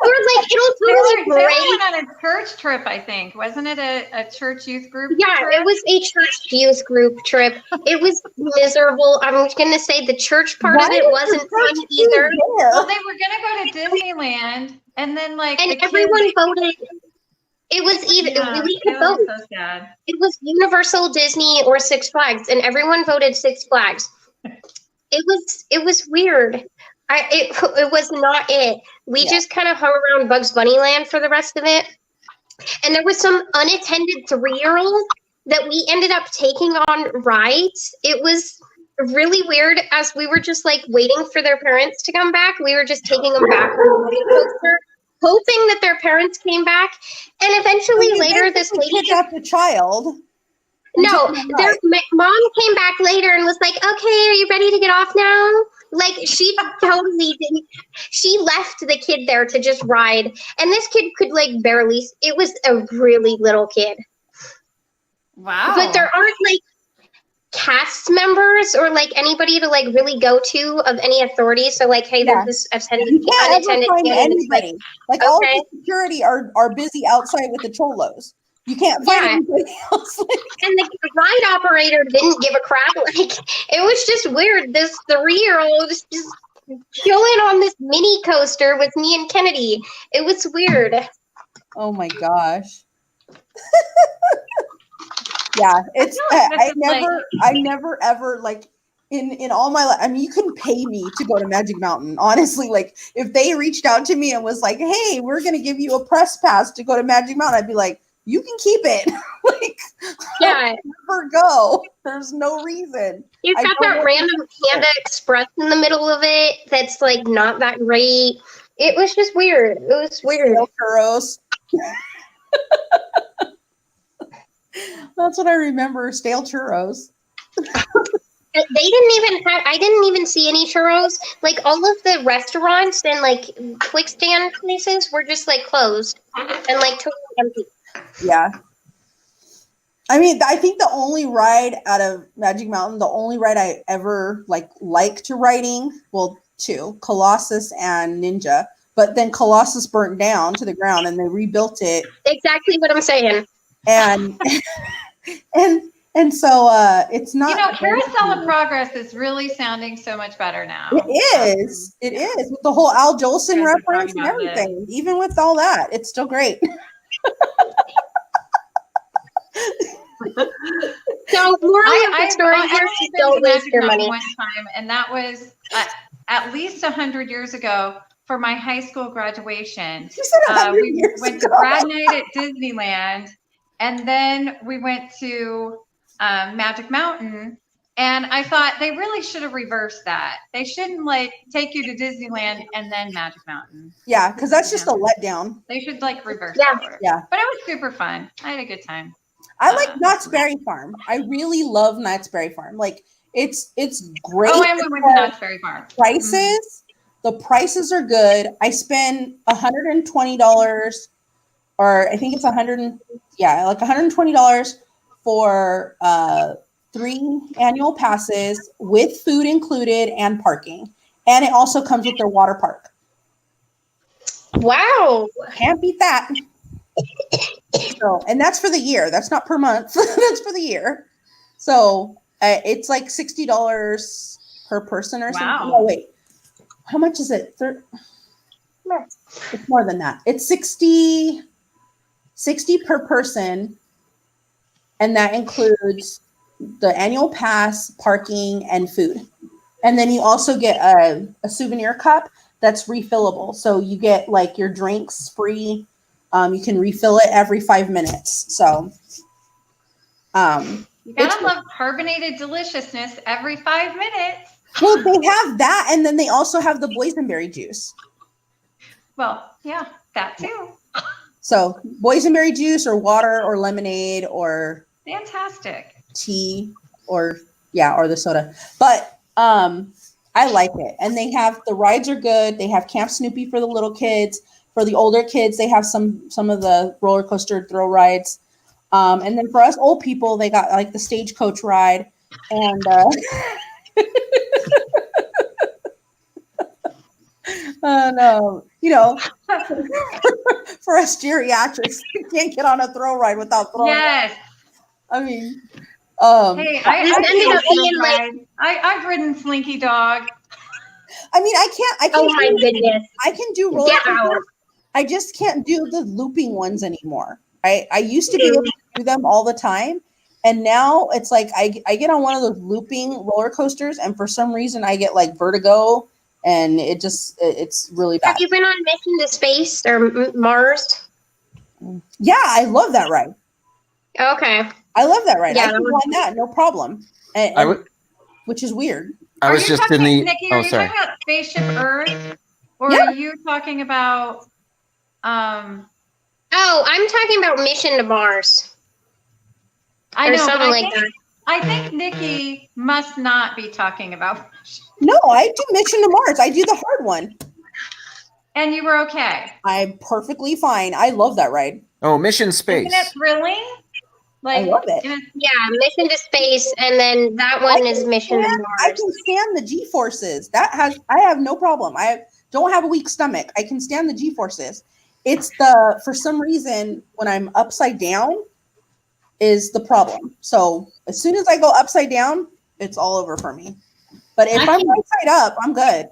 Or like it'll totally break. They went on a church trip, I think. Wasn't it a church youth group? Yeah, trip? it was a church youth group trip. It was miserable. I'm going to say the church part of it wasn't fun either. Well, they were going to go to Disneyland, and then like and everyone voted. It was even Yeah, we it could vote. was so sad. It was Universal, Disney, or Six Flags, and everyone voted Six Flags. It was weird. It was not it. We just kind of hung around Bugs Bunny Land for the rest of it. And there was some unattended 3-year-old that we ended up taking on rides. It was really weird as we were just like waiting for their parents to come back. We were just taking them back on the roller coaster, hoping that their parents came back. And eventually later, this lady kidnapped a child. No, their mom came back later and was like, "Okay, are you ready to get off now?" Like, she totally didn't. She left the kid there to just ride, and this kid could like barely. It was a really little kid. Wow. But there aren't like cast members or like anybody to like really go to of any authority. So like, hey, there's this unattended find kid. anybody. Like all the security are busy outside with the cholos. You can't find anybody else. And the ride operator didn't give a crap. Like, it was just weird. This 3-year-old just chilling on this mini coaster with me and Kennedy. It was weird. Oh my gosh. Yeah, it's I never ever like in all my life. I mean, you couldn't pay me to go to Magic Mountain. Honestly, like if they reached out to me and was like, "Hey, we're gonna give you a press pass to go to Magic Mountain," I'd be like, "You can keep it." Like, yeah, never go. There's no reason. You've got that random Panda Express in the middle of it. That's like not that great. It was just weird. It was weird. Churros. That's what I remember. Stale churros. They didn't even have. I didn't even see any churros. Like all of the restaurants and like quick stand places were just like closed and like totally empty. Yeah. I mean, I think the only ride out of Magic Mountain, the only ride I ever liked riding, well, 2, Colossus and Ninja, but then Colossus burnt down to the ground and they rebuilt it. Exactly what I'm saying. And so it's not. You know, Carousel of Progress is really sounding so much better now. It is. It is with the whole Al Jolson reference and everything. Even with all that, it's still great. So, moral of the story here is don't waste your money. One time, and that was at least 100 years ago for my high school graduation. We went to grad night at Disneyland, and then we went to Magic Mountain. And I thought they really should have reversed that. They shouldn't take you to Disneyland and then Magic Mountain. Yeah, because that's just a letdown. They should reverse that order. Yeah. But it was super fun. I had a good time. I like Knott's Berry Farm. I really love Knott's Berry Farm. Like it's great. Oh, and we went to Knott's Berry Farm. Prices, the prices are good. I spend $120, or I think it's $120 for 3 annual passes with food included and parking. And it also comes with their water park. Wow. Can't beat that. So, and that's for the year. That's not per month. That's for the year. So it's like $60 per person or something. Oh, wait. How much is it? It's more than that. It's $60 per person. And that includes the annual pass, parking, and food. And then you also get a souvenir cup that's refillable. So you get your drinks free. You can refill it every 5 minutes. So you gotta love carbonated deliciousness every 5 minutes. Well, they have that, and then they also have the boysenberry juice. Well, yeah, that too. So boysenberry juice or water or lemonade or fantastic tea or the soda. But I like it. And they have the rides are good. They have Camp Snoopy for the little kids. For the older kids, they have some of the roller coaster thrill rides. And then for us old people, they got the stagecoach ride. And no, for us geriatrics, you can't get on a thrill ride without throwing. Yes. I mean, hey, I've ridden Slinky Dog. I mean, I can. Oh my goodness! I can do roller coasters. I just can't do the looping ones anymore. I used to be able to do them all the time. And now it's like I get on one of those looping roller coasters, and for some reason I get like vertigo, and it's really bad. Have you been on Mission to Space or Mars? Yeah, I love that ride. Okay. I love that ride. Yeah, I can go on that, no problem. Which is weird. I was just in the. Nikki, Oh, are you sorry. talking about Spaceship Earth, or Yeah. are you talking about? Oh, I'm talking about Mission to Mars. I Or know, but something like that. I think Nikki must not be talking about. No, I do Mission to Mars. I do the hard one. And you were okay. I'm perfectly fine. I love that ride. Oh, Mission Space. Isn't it thrilling? I love it. Yeah, Mission to Space, and then that one is Mission to I Mars. can stand the G-forces. I have no problem. I don't have a weak stomach. I can stand the G-forces. It's for some reason, when I'm upside down is the problem. So as soon as I go upside down, it's all over for me. But if I'm right side up, I'm good.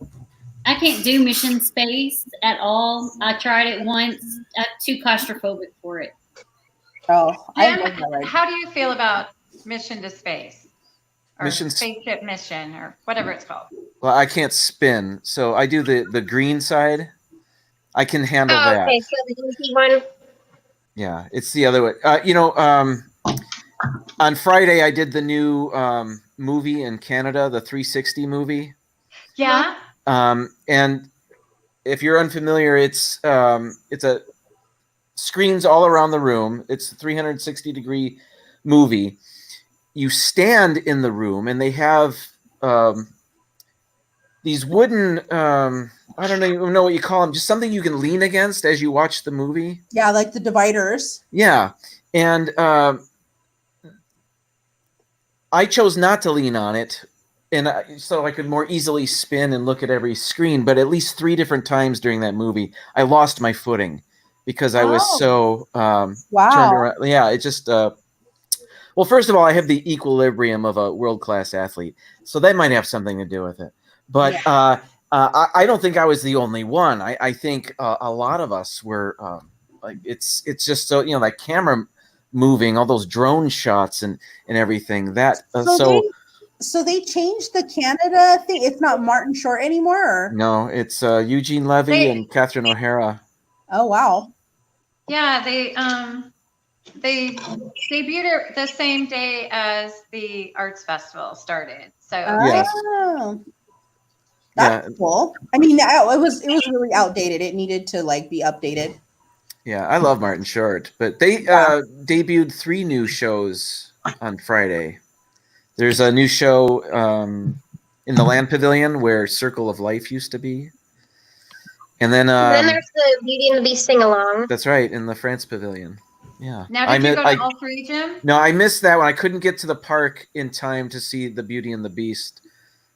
I can't do Mission Space at all. I tried it once. I'm too claustrophobic for it. Oh, I Jen, love that ride. how do you feel about Mission to Space? Or Mission- Spaceship Mission, or whatever it's called. Well, I can't spin, so I do the green side. I can handle that. Okay, so the easy one. Yeah, it's the other way. On Friday, I did the new movie in Canada, the 360 movie. Yeah. And if you're unfamiliar, it's a screens all around the room. It's a 360-degree movie. You stand in the room, and they have these wooden, I don't even know what you call them, just something you can lean against as you watch the movie. Yeah, like the dividers. Yeah. And I chose not to lean on it, and so I could more easily spin and look at every screen. But at least 3 different times during that movie, I lost my footing because I was so turned around. Yeah, it just well, first of all, I have the equilibrium of a world-class athlete, so that might have something to do with it. But I don't think I was the only one. I think a lot of us were like it's just so, you know, that camera moving, all those drone shots and everything. That so they changed the Canada thing. It's not Martin Short anymore. Or? No, it's Eugene Levy and Catherine O'Hara. Oh wow! Yeah, they debuted it the same day as the arts festival started. So Yes. That's cool. I mean, it was really outdated. It needed to like be updated. Yeah, I love Martin Short, but they debuted 3 new shows on Friday. There's a new show in the Land Pavilion where Circle of Life used to be. And then there's the Beauty and the Beast sing-along. That's right, in the France Pavilion. Yeah. Now, did you go to all 3, Jim? No, I missed that one. I couldn't get to the park in time to see the Beauty and the Beast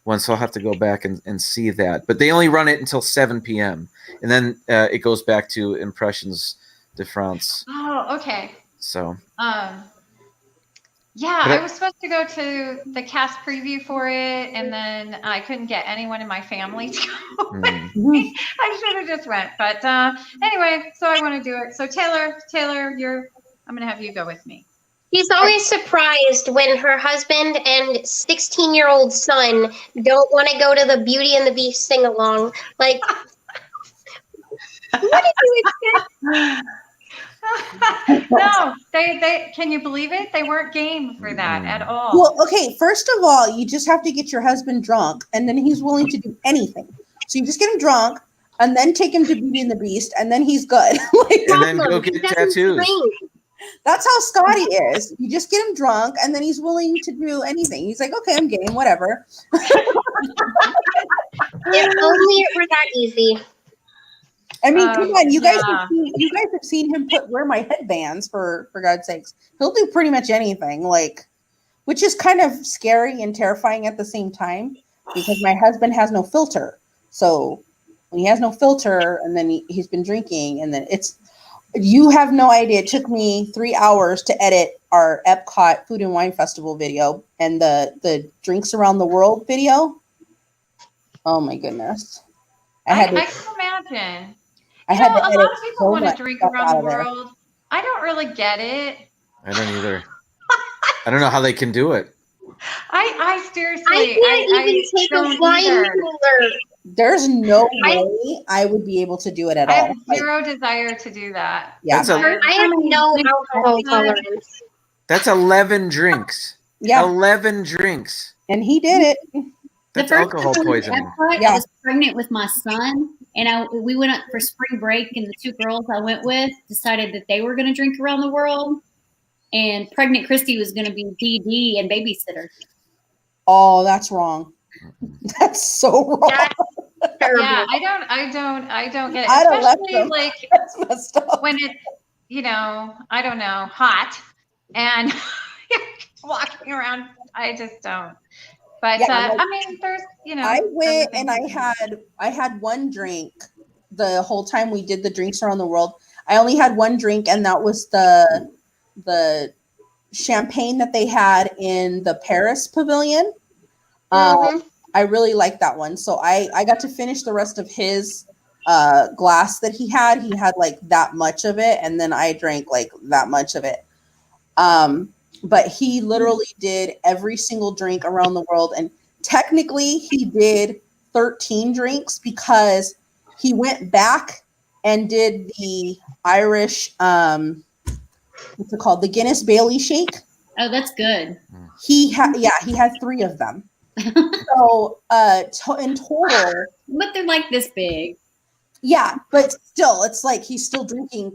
one, so I'll have to go back and see that. But they only run it until 7 p.m. And then it goes back to Impressions de France. Oh, okay. So. Yeah, I was supposed to go to the cast preview for it, and then I couldn't get anyone in my family to go with me. I should have just went, but anyway, so I want to do it. So Taylor, I'm gonna have you go with me. She's always surprised when her husband and 16-year-old son don't want to go to the Beauty and the Beast sing-along. Like, what did you expect? No, they can you believe it? They weren't game for that at all. Well, okay, first of all, you just have to get your husband drunk, and then he's willing to do anything. So you just get him drunk, and then take him to Beauty and the Beast, and then he's good. And then go get tattoos. That's how Scotty is. You just get him drunk, and then he's willing to do anything. He's like, okay, I'm game, whatever. If only it were that easy. I mean, come on, you guys have seen him wear my headbands for God's sakes. He'll do pretty much anything, like, which is kind of scary and terrifying at the same time because my husband has no filter. So when he has no filter, and then he's been drinking, and then you have no idea. It took me 3 hours to edit our Epcot Food and Wine Festival video and the Drinks Around the World video. Oh my goodness! I can imagine. A lot of people want to drink around the world. I don't really get it. I don't either. I don't know how they can do it. I seriously, I can't even take a don't wine either. cooler. There's no way I would be able to do it at I all. have zero desire to do that. Yeah. That's a- I have no alcohol tolerance. That's 11 drinks. Yeah, 11 drinks. and he did it. That's the first alcohol time I went to poisoning. Epcot, Yeah. I was pregnant with my son, and we went up for spring break, and the two girls I went with decided that they were going to drink around the world, and pregnant Christy was going to be DD and babysitter. Oh, that's wrong. That's so wrong. That's terrible. Yeah, I don't get it. I'd have left Especially them. like That's messed up. when it's, I don't know, hot and you're walking around. I just don't. But Yeah, like, I mean, there's, I went other and I things. had one drink the whole time we did the drinks around the world. I only had one drink, and that was the champagne that they had in the Paris pavilion. Mhm. I really liked that one. So I got to finish the rest of his glass that he had. He had like that much of it, and then I drank like that much of it. But he literally did every single drink around the world. And technically he did 13 drinks because he went back and did the Irish, what's it called? The Guinness Bailey shake. Oh, that's good. He had 3 of them. So in total, But they're like this big. yeah, but still, it's like he's still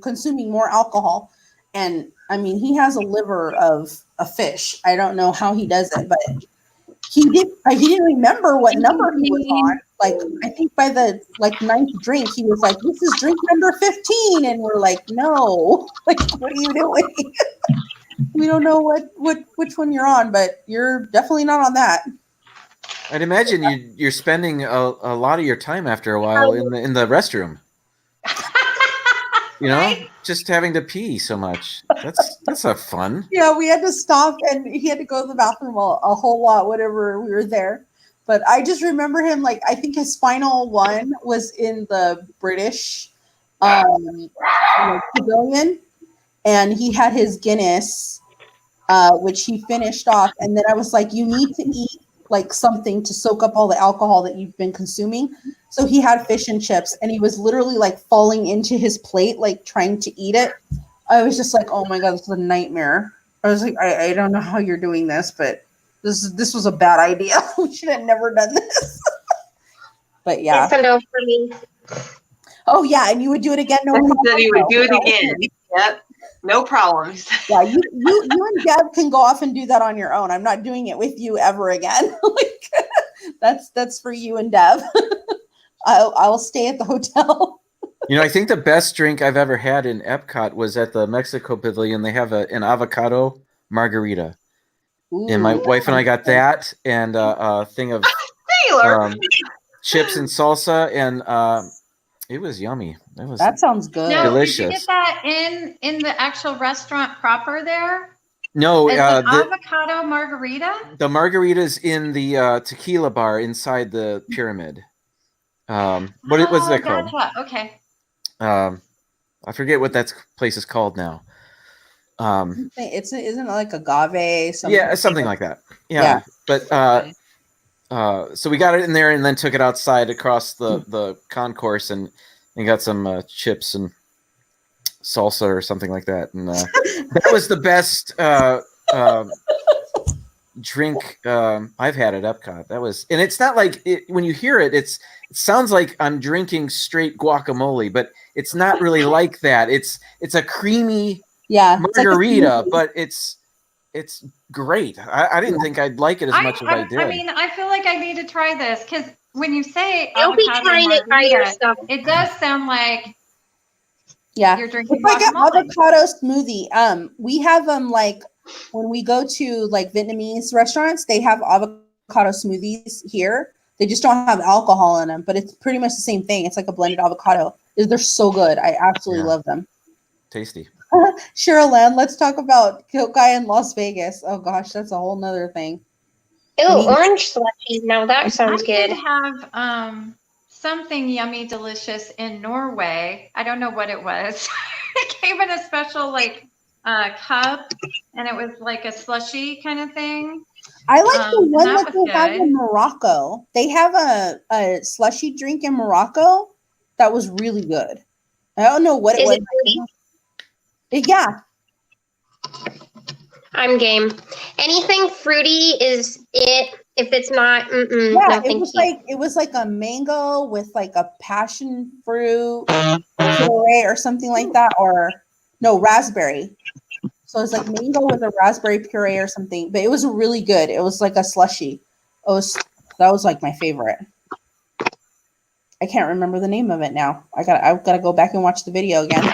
consuming more alcohol. And I mean, he has a liver of a fish. I don't know how he does it, but he didn't remember what number he was on. Like, I think by the 9th drink, he was like, "This is drink number 15." And we're like, "No, like, what are you doing?" We don't know which one you're on, but you're definitely not on that. I'd imagine you're spending a lot of your time after a while in the restroom. Right? Just having to pee so much. That's not fun. Yeah, we had to stop, and he had to go to the bathroom a whole lot whenever we were there. But I just remember him, like, I think his final one was in the British pavilion, and he had his Guinness, which he finished off. And then I was like, you need to eat like something to soak up all the alcohol that you've been consuming. So he had fish and chips, and he was literally like falling into his plate, like trying to eat it. I was just like, oh my God, this is a nightmare. I was like, I don't know how you're doing this, but this was a bad idea. We should have never done this. But yeah. It's a no for me. Oh yeah, and you would do it again. No He problem. said he would do it again. Yep. No problems. Yeah, you and Deb can go off and do that on your own. I'm not doing it with you ever again. Like, that's for you and Deb. I'll stay at the hotel. I think the best drink I've ever had in Epcot was at the Mexico Pavilion. They have an avocado margarita. And my wife and I got that and a thing of Taylor. chips and salsa, and it was yummy. That sounds good. No, delicious. did you get that in the actual restaurant proper there? No, It's an avocado margarita? the margarita's in the tequila bar inside the pyramid. What was that called? Gotcha. Okay. I forget what that place is called now. Isn't it like agave? Something? Yeah, something like that. Yeah. But so we got it in there and then took it outside across the concourse and got some chips and salsa or something like that. And that was the best drink I've had at Epcot. That was, and it's not like when you hear it, it sounds like I'm drinking straight guacamole, but it's not really like that. It's a creamy margarita, but it's great. I didn't think I'd like it as much as I did. I mean, I feel like I need to try this because when you say You'll be avocado trying it by margarita, yourself. it does sound like you're drinking it's like an guacamole. avocado smoothie. We have them like when we go to like Vietnamese restaurants, they have avocado smoothies here. They just don't have alcohol in them, but it's pretty much the same thing. It's like a blended avocado. They're so good. I absolutely love them. Tasty. Cheryl Ann, let's talk about Kokai in Las Vegas. Oh gosh, that's a whole nother thing. Ooh, orange slushy. Now that sounds I good. did have something yummy delicious in Norway. I don't know what it was. It came in a special like cup, and it was like a slushy kind of thing. I like the one that that was they have good. in Morocco. They have a slushy drink in Morocco that was really good. I don't know what it Is was. it fruity? Yeah. I'm game. Anything fruity is it. If it's not, Yeah, no, it thank was you. like a mango with like a passion fruit puree or something like that, or no, raspberry. So it's like mango with a raspberry puree or something, but it was really good. It was like a slushy. That was like my favorite. I can't remember the name of it now. I've got to go back and watch the video again.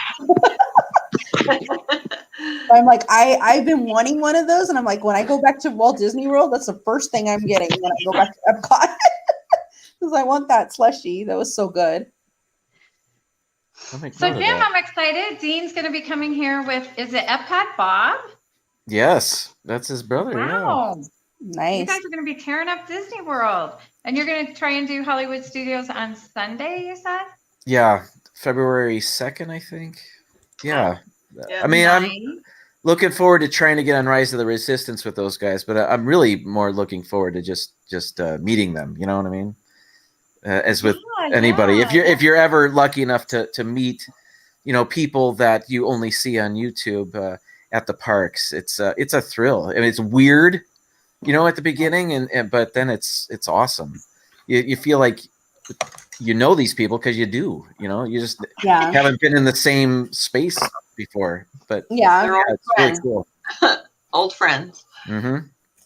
I'm like, I've been wanting one of those, and I'm like, when I go back to Walt Disney World, that's the first thing I'm getting when I go back to Epcot. Because I want that slushy. That was so good. So Jim, I'm excited. Dean's going to be coming here with, is it Epcot Bob? Yes, that's his brother. Wow. Yeah. Nice. You guys are going to be tearing up Disney World. And you're going to try and do Hollywood Studios on Sunday, you said? Yeah, February 2nd, I think. Yeah. Yeah. I mean, Nice. I'm looking forward to trying to get on Rise of the Resistance with those guys, but I'm really more looking forward to just meeting them. You know what I mean? As with anybody, yeah, if you're ever lucky enough to meet, people that you only see on YouTube at the parks, it's a thrill. I mean, it's weird, at the beginning, but then it's awesome. You feel like these people because you do. You just haven't been in the same space before, but They're old it's friends. really cool. Old friends. Mm-hmm.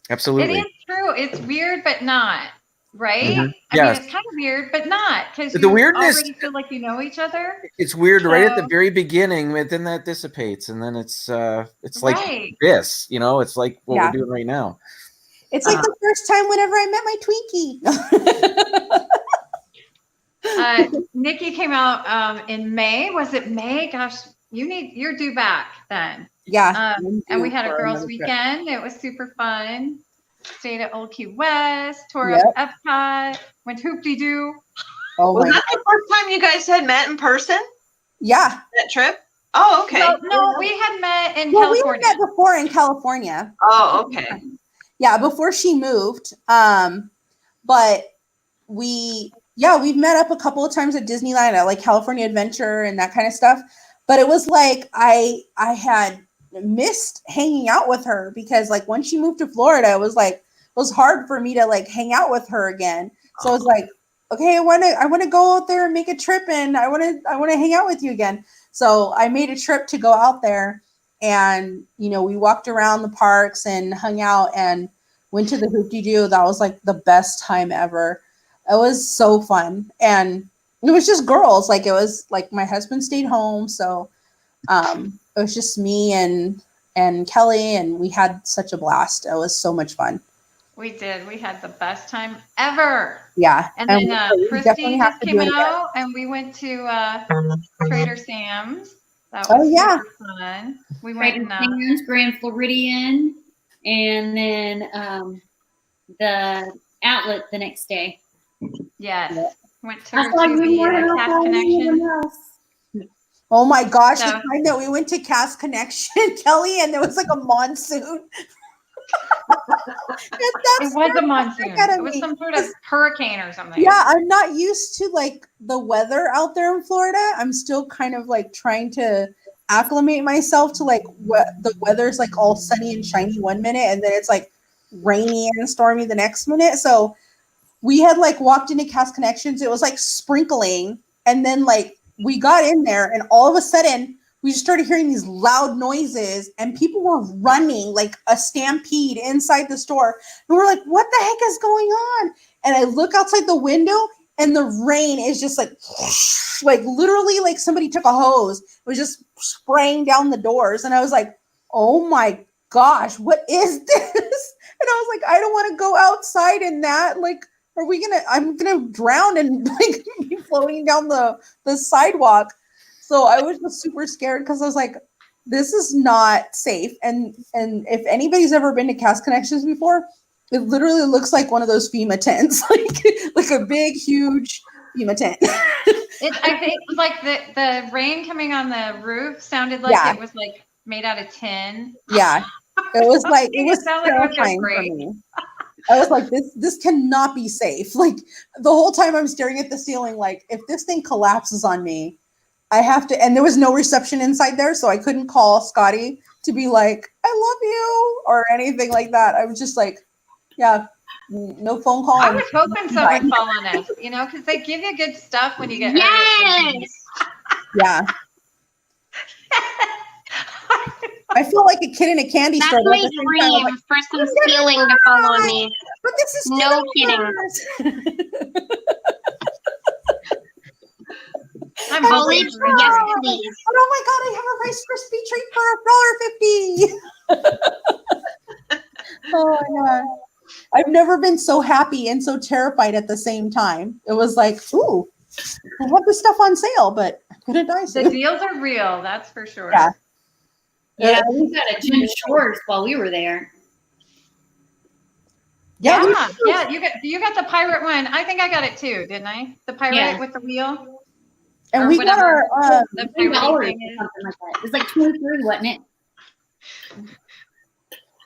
Absolutely. It is true. It's weird, but not. Right? Mm-hmm. I mean, it's kind of weird, but not, because The you weirdness, already feel like you know each other. It's weird right at the very beginning, but then that dissipates, and then it's like this, it's like what we're doing right now. It's like the first time whenever I met my Twinkie. Nikki came out in May. Was it May? Gosh, you're due back then. Yeah. And we had a girls' weekend. It was super fun. Stayed at Old Key West, toured Epcot, went hoop-de-doo. Oh was that the first time you guys had met in person? Yeah. That trip? Oh, okay. No, we had met in California. We had met before in California. Oh, okay. Yeah, before she moved. But we've met up a couple of times at Disneyland at like California Adventure and that kind of stuff. But it was like I had missed hanging out with her because like when she moved to Florida, it was hard for me to like hang out with her again. So I was like, okay, I want to go out there and make a trip, and I want to hang out with you again. So I made a trip to go out there, and we walked around the parks and hung out and went to the hoop-de-doo. That was like the best time ever. It was so fun, and it was just girls. Like it was like my husband stayed home, so it was just me and Kelly, and we had such a blast. It was so much fun. We did. We had the best time ever. Yeah. And then Christy just came out, and we went to Trader Sam's. That was super fun. We went Trader Sam's, Grand Floridian, and then the outlet the next day. Yes. Went to the Cash Connection. Oh my gosh, the time that we went to Cast Connection, Kelly, and there was like a monsoon. It was a monsoon. It was some sort of hurricane or something. Yeah, I'm not used to like the weather out there in Florida. I'm still kind of like trying to acclimate myself to like the weather's like all sunny and shiny one minute, and then it's like rainy and stormy the next minute. So we had like walked into Cast Connections. It was like sprinkling, and then like we got in there, and all of a sudden we just started hearing these loud noises, and people were running like a stampede inside the store. And we're like, what the heck is going on? And I look outside the window, and the rain is just like literally like somebody took a hose. It was just spraying down the doors. And I was like, oh my gosh, what is this? And I was like, I don't want to go outside in that. Like, I'm gonna drown and like be floating down the sidewalk. So I was just super scared because I was like, this is not safe. And if anybody's ever been to Cast Connections before, it literally looks like one of those FEMA tents, like a big, huge FEMA tent. I think like the rain coming on the roof sounded like it was like made out of tin. Yeah. It was like, it was sounded like it was gonna terrifying for break. me. I was like, this cannot be safe. Like the whole time I'm staring at the ceiling, like if this thing collapses on me, I have to, and there was no reception inside there. So I couldn't call Scotty to be like, I love you or anything like that. I was just like, yeah, no phone call. I was hoping some would fall on us, you know, because they give you good stuff when you get hurt. Yeah. I feel like a kid in a candy That's store. my dream for some ceiling to fall on me. But this is No kidding. I'm Holy hoping yes, please. Oh my god, I have a Rice Krispie treat for $1.50. Oh my god. I've never been so happy and so terrified at the same time. It was like, ooh, I have this stuff on sale, but I couldn't die the soon. deals are real, that's for sure. Yeah. Yeah, we got a Jim Shores while we were there. Yeah. Yeah, you got the pirate one. I think I got it too, didn't I? The pirate with the wheel. And or we got whatever our the $3 pirate or thing is. something like that. It was like 23, wasn't it?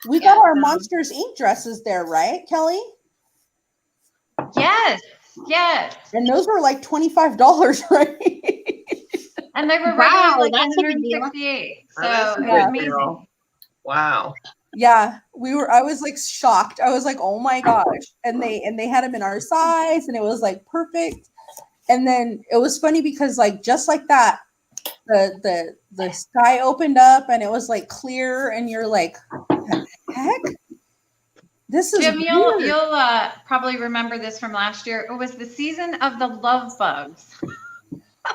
we got our Monsters Inc. dresses there, right, Kelly? Yes. And those were like $25, right? And they were Wow, regular like that's a good deal. $168. So That's a it's good amazing. deal. Wow. Yeah, I was like shocked. I was like, oh my gosh. And they had them in our size and it was like perfect. And then it was funny because like just like that, the sky opened up and it was like clear and you're like, what the heck? This is Jim, weird. you'll probably remember this from last year. It was the season of the love bugs.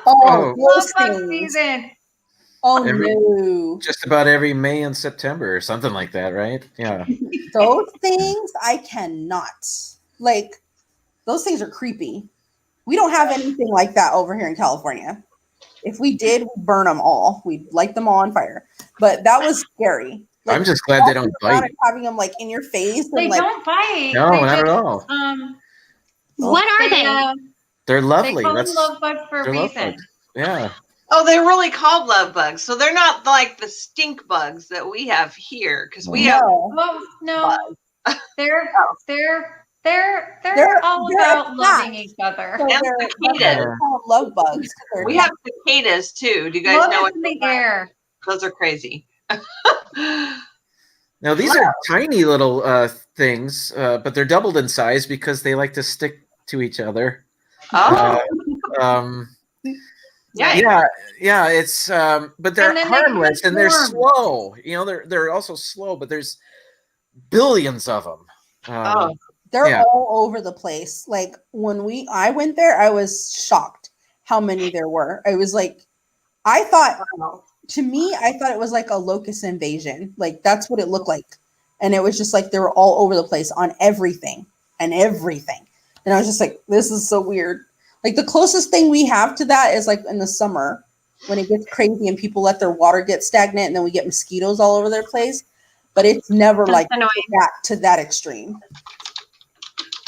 Oh, Love those bug things. season. Oh Every- no. Just about every May and September or something like that, right? Yeah. Those things I cannot. Like, those things are creepy. We don't have anything like that over here in California. If we did, we'd burn them all. We'd light them all on fire. But that was scary. Like, I'm just glad they don't around bite. and having them like in your face. They and, like, don't bite. No, They not at just, all. What are they? They're They lovely. call them That's love bugs for a they're love reason. bugs. Yeah. Oh, they're really called love bugs. So they're not like the stink bugs that we have here. Because we have no. Oh no, they're They're all about loving each other. So And they're cicadas. called love bugs. They're we have cicadas too. Do you guys Love know is what in the air. those are crazy? Now these are tiny little things, but they're doubled in size because they like to stick to each other. Oh, Yeah. It's but they're And then they harmless and they're transform. slow. You know, they're also slow, but there's billions of them. oh, They're Yeah. all over the place. Like when I went there, I was shocked how many there were. I was like, I thought it was like a locust invasion. Like that's what it looked like. And it was just like they were all over the place on everything. And I was just like, this is so weird. Like the closest thing we have to that is like in the summer when it gets crazy and people let their water get stagnant and then we get mosquitoes all over their place. But it's never That's like annoying. to that extreme.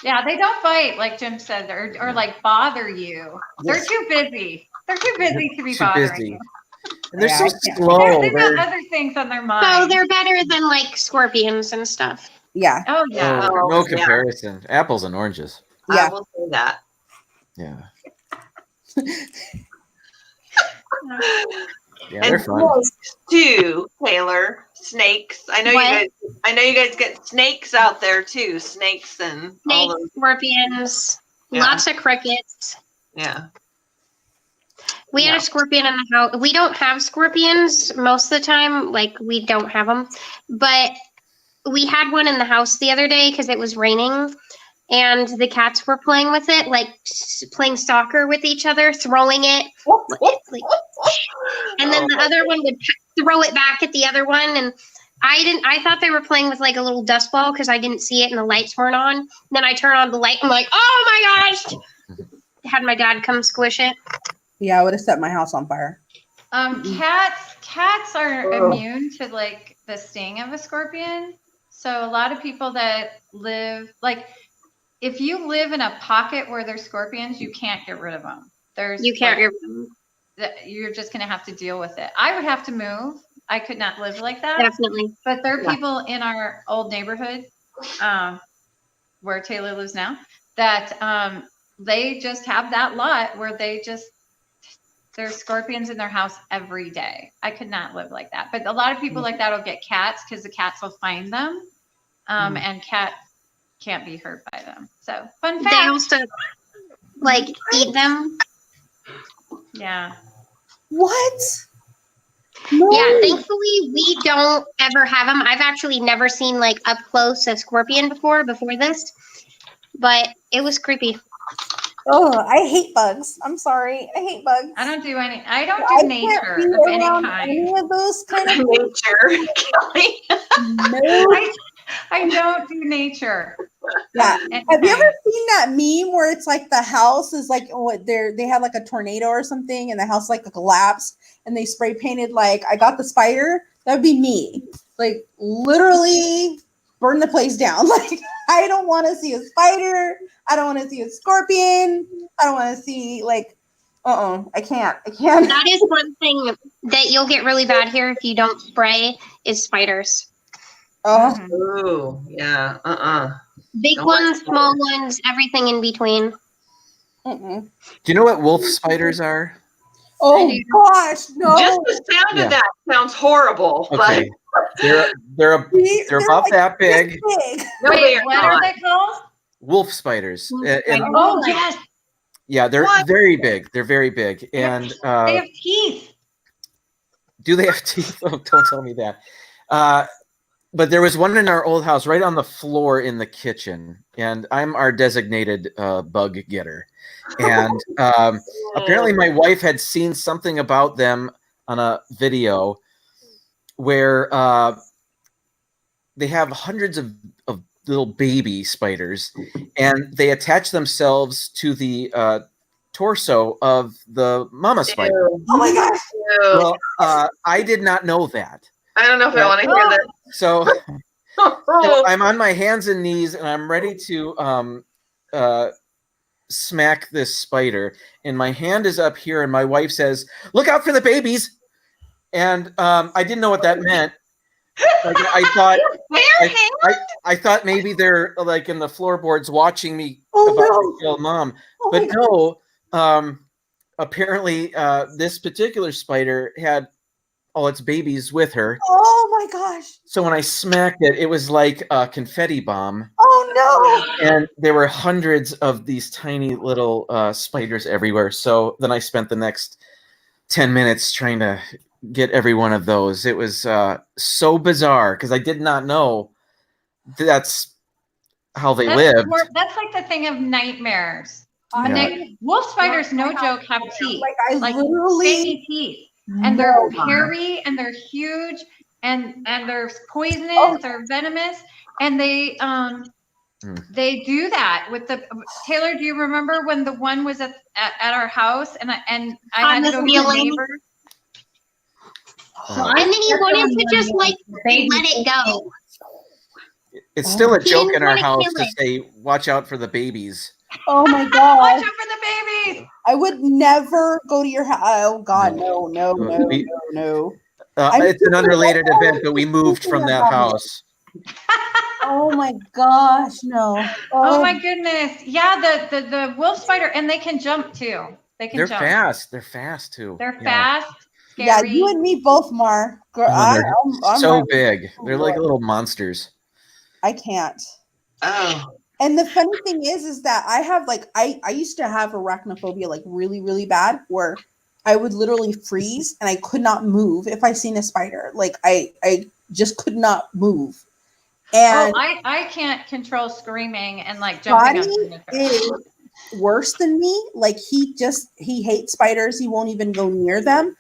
Yeah, they don't bite like Jim said, or like bother you. They're too busy. They're too busy to be Too bothering busy. you. And they're Yeah, so I can't- slow. They've They're, got other things on their So mind. they're better than like scorpions and stuff. Yeah. Oh yeah. oh, no yeah. comparison. Apples and oranges. Yeah. I will say that. Yeah. Yeah. Yeah, they're And fun. snakes too, Taylor. Snakes. I know you guys get snakes out there too. Snakes and all Snakes, those. scorpions, Yeah. lots of crickets. Yeah. We had a scorpion in the house. We don't have scorpions most of the time. Like we don't have them, but we had one in the house the other day because it was raining, and the cats were playing with it, like playing soccer with each other, throwing it, like, and then the other one would throw it back at the other one, and I thought they were playing with like a little dust ball because I didn't see it and the lights weren't on. And then I turn on the light and I'm like, oh my gosh! Had my dad come squish it. Yeah, I would have set my house on fire. Cats are immune to like the sting of a scorpion. So a lot of people that live like if you live in a pocket where there's scorpions, you can't get rid of them. You can't. You're just going to have to deal with it. I would have to move. I could not live like that. Definitely. But there are people in our old neighborhood where Taylor lives now that they just have that lot where there's scorpions in their house every day. I could not live like that. But a lot of people like that will get cats because the cats will find them. And cats can't be hurt by them. So fun fact. They also like eat them. Yeah. What? No. Yeah, thankfully we don't ever have them. I've actually never seen like up close a scorpion before this, but it was creepy. Oh, I hate bugs. I'm sorry. I hate bugs. I don't do nature can't of be any around kind. any of those kind of Nature, Kelly. no. I don't do nature. Yeah. Anything. Have you ever seen that meme where it's like the house is like they had like a tornado or something and the house like collapsed and they spray painted like I got the spider? That would be me. Like literally burn the place down. Like I don't want to see a spider. I don't want to see a scorpion. I don't want to see like I can't. That is one thing that you'll get really bad here if you don't spray is spiders. Oh. Ooh, yeah. Big Don't ones, like small ones, everything in between. Mm-mm. Do you know what wolf spiders are? Oh gosh, no. Just the sound of that sounds horrible. Okay. They're about like that big. big. But no, they Wait, are what are not. they called? Wolf spiders. And Oh, yes. yeah, they're What? very big. They're very big. And They have teeth. do they have teeth? Oh, don't tell me that. But there was one in our old house right on the floor in the kitchen. And I'm our designated bug getter. And apparently my wife had seen something about them on a video where they have hundreds of little baby spiders, and they attach themselves to the torso of the mama spider. Ew. Oh my gosh. Ew. Well, I did not know that. I don't know if I want to hear that. So I'm on my hands and knees, and I'm ready to smack this spider. And my hand is up here, and my wife says, "Look out for the babies." And I didn't know what that meant. Like, I thought maybe they're like in the floorboards watching me about to kill mom. But no, apparently this particular spider had all its babies with her. Oh my gosh. So when I smacked it, it was like a confetti bomb. Oh no. And there were hundreds of these tiny little spiders everywhere. So then I spent the next 10 minutes trying to get every one of those. It was so bizarre because I did not know that's how they lived. That's like the thing of nightmares. Yeah. Wolf spiders, no joke, have teeth. Like I Like literally baby teeth. And they're hairy and they're huge and they're poisonous, they're venomous, and they do that with the Taylor. Do you remember when the one was at our house and I had to go get a neighbor? And then he wanted to just like let it go. It's still a He joke didn't in our wanna house kill to it. say, "Watch out for the babies." Oh my Watch god. out for the babies. I would never go to your house. Oh god, no. It's an unrelated event, but we moved from that house. Oh my gosh, no. Oh my goodness. Yeah, the wolf spider, and they can jump too. They're jump. Fast. They're fast too. They're Yeah. fast. Yeah, Scary. you and me both, Mar. Girl, They're I'm so right. big. They're like little monsters. I can't. Oh. And the funny thing is that I have like I used to have arachnophobia like really, really bad where I would literally freeze and I could not move if I seen a spider. Like I just could not move. And I can't control screaming and like jumping up. Johnny is worse than me. Like he hates spiders. He won't even go near them.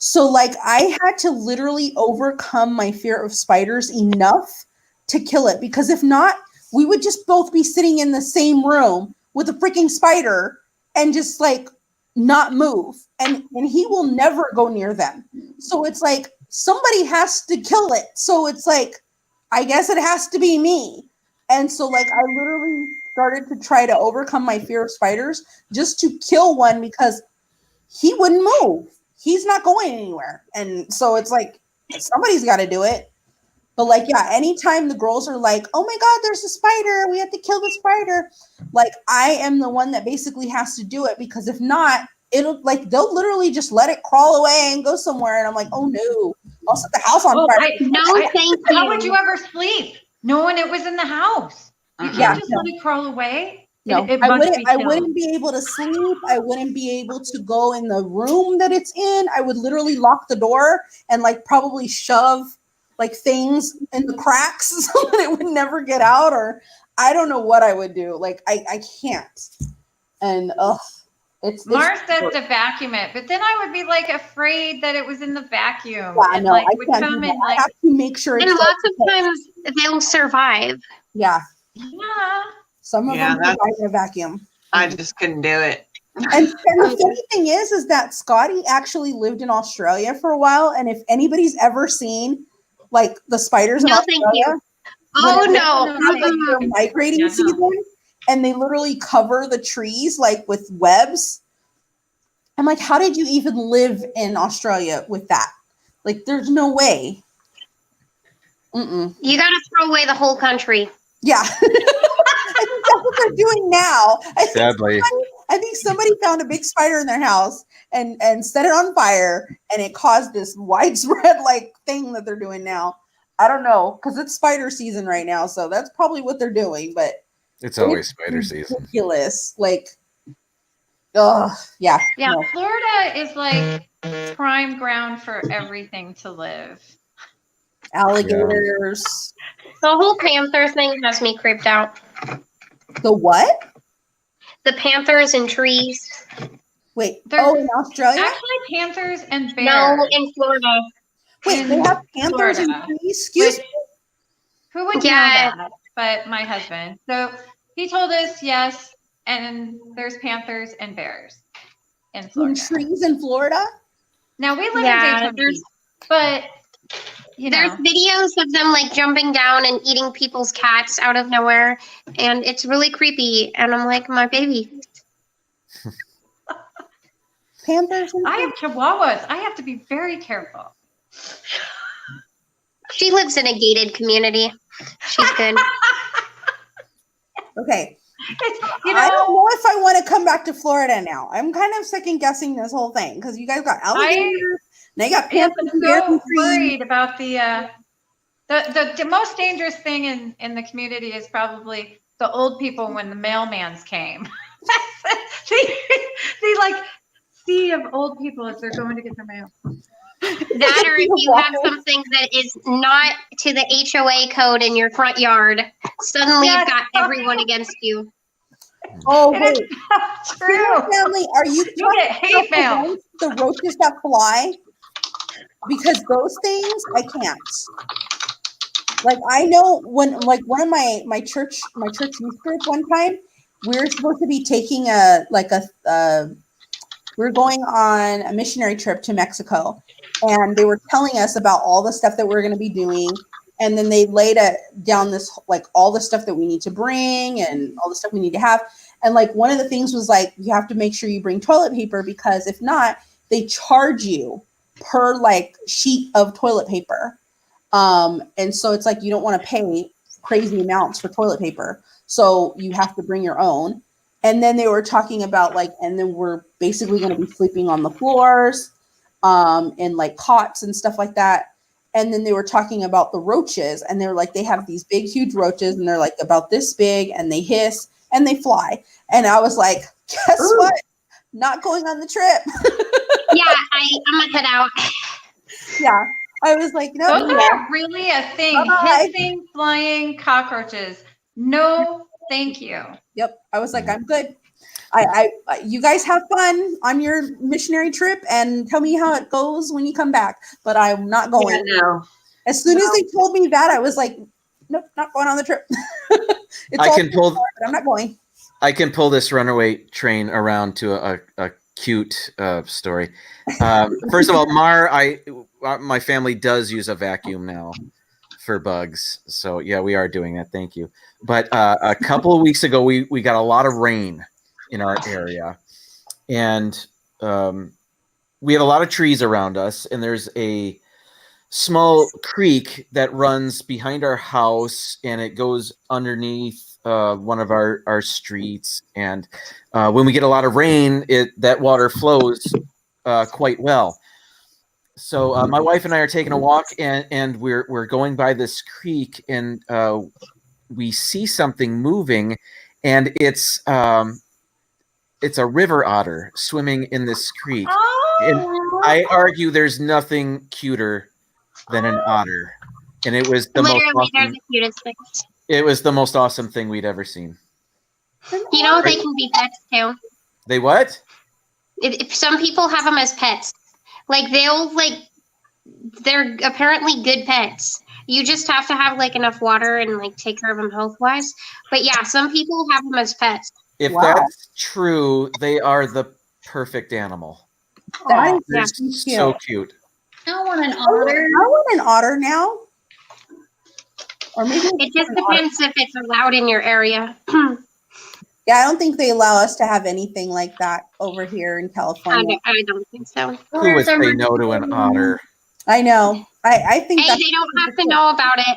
So like I had to literally overcome my fear of spiders enough to kill it, because if not, we would just both be sitting in the same room with a freaking spider and just like not move. And he will never go near them. So it's like somebody has to kill it. So it's like, I guess it has to be me. And so like I literally started to try to overcome my fear of spiders just to kill one because he wouldn't move. He's not going anywhere. And so it's like, somebody's got to do it. But like, yeah, anytime the girls are like, oh my God, there's a spider, we have to kill the spider. Like, I am the one that basically has to do it, because if not, it'll like, they'll literally just let it crawl away and go somewhere. And I'm like, oh no, I'll set the house on fire. Thank you. How would you ever sleep knowing it was in the house? You can't just let it crawl away. No, It I must wouldn't. be I killed. wouldn't be able to sleep. I wouldn't be able to go in the room that it's in. I would literally lock the door and like probably shove like things in the cracks so that it would never get out. Or I don't know what I would do. Like I can't. And Mars says to vacuum it, but then I would be like afraid that it was in the vacuum. Yeah, and no, like I would can't come do and that. I like have to make sure. And It's lots of times they'll survive. yeah. yeah. Some of them survive in a vacuum. I just couldn't do it. And the funny thing is that Scotty actually lived in Australia for a while. And if anybody's ever seen like the spiders in No, thank Australia, you. Oh when no. they have, like, their migrating Yeah, no. season, and they literally cover the trees like with webs. I'm like, how did you even live in Australia with that? Like, there's no way. You got to throw away the whole country. Yeah. I think that's what they're doing now. Sadly. I think somebody found a big spider in their house and set it on fire, and it caused this widespread like thing that they're doing now. I don't know, because it's spider season right now, so that's probably what they're doing. But It's always spider season. ridiculous. Like, oh yeah. Yeah. No. Florida is like prime ground for everything to live. Alligators. The whole panther thing has me creeped out. The what? The panthers and trees. Wait. There's in Australia? Actually, panthers and bears. No, in Florida. Wait, they in have panthers and Florida. trees? Excuse Which- me? Who would Yeah. know that? But my husband. So he told us yes, and there's panthers and bears in In Florida. trees in Florida? Now we live Yeah, in Daytona there's- Beach, but you There's know, videos of them like jumping down and eating people's cats out of nowhere, and it's really creepy. And I'm like, my baby. Panthers and I have chihuahuas. I have to be very careful. She lives in a gated community. She's good. Okay. You I don't know, know if I want to come back to Florida now. I'm kind of second guessing this whole thing because you guys got alligators, and they got I am panthers and bears so and trees. worried about the most dangerous thing in the community is probably the old people when the mailmans came. they like sea of old people as they're going to get their mail. That, or if you have something that is not to the HOA code in your front yard, suddenly Yes. you've got everyone against you. Oh, It wait. is not true. Family, are you You get hate talking mail. about the roaches that fly? Because those things, I can't. Like, I know when, like, one of my church youth group one time, we were supposed to be taking we were going on a missionary trip to Mexico, and they were telling us about all the stuff that we we're going to be doing. And then they laid down this, like, all the stuff that we need to bring and all the stuff we need to have. And like, one of the things was like, you have to make sure you bring toilet paper, because if not, they charge you per like sheet of toilet paper. And so it's like, you don't want to pay crazy amounts for toilet paper. So you have to bring your own. And then they were talking about like, and then we're basically going to be sleeping on the floors, and like cots and stuff like that. And then they were talking about the roaches, and they're like, they have these big, huge roaches, and they're like about this big, and they hiss and they fly. And I was like, guess what? Not going on the trip. Yeah, I'm gonna head out. Yeah. I was like, no. Those are really a thing. Bye-bye. Hissing, flying cockroaches. No, thank you. Yep. I was like, I'm good. You guys have fun on your missionary trip and tell me how it goes when you come back. But I'm not going. Yeah, no. As soon as they told me that, I was like, nope, not going on the trip. I can pull. But I'm not going. I can pull this runaway train around to a cute story. First of all, my family does use a vacuum now for bugs. So yeah, we are doing that. Thank you. But a couple of weeks ago, we got a lot of rain in our area, and we have a lot of trees around us, and there's a small creek that runs behind our house, and it goes underneath one of our streets. And when we get a lot of rain, that water flows quite well. So my wife and I are taking a walk, and we're going by this creek, and we see something moving, and it's a river otter swimming in this creek. And I argue there's nothing cuter than an otter, and it was the Literally, most they're awesome, the cutest things. it was the most awesome thing we'd ever seen. You know, they can be pets too. They what? If some people have them as pets. Like they're apparently good pets. You just have to have like enough water and like take care of them health wise. But yeah, some people have them as pets. If Wow. that's true, they are the perfect animal. That is They're cute. so cute. I want an I otter. want an otter now. Or maybe It just depends if it's allowed in your area. Yeah, I don't think they allow us to have anything like that over here in California. I don't think so. Who would say no to an otter? I know. I think Hey, that's they don't have to know about it.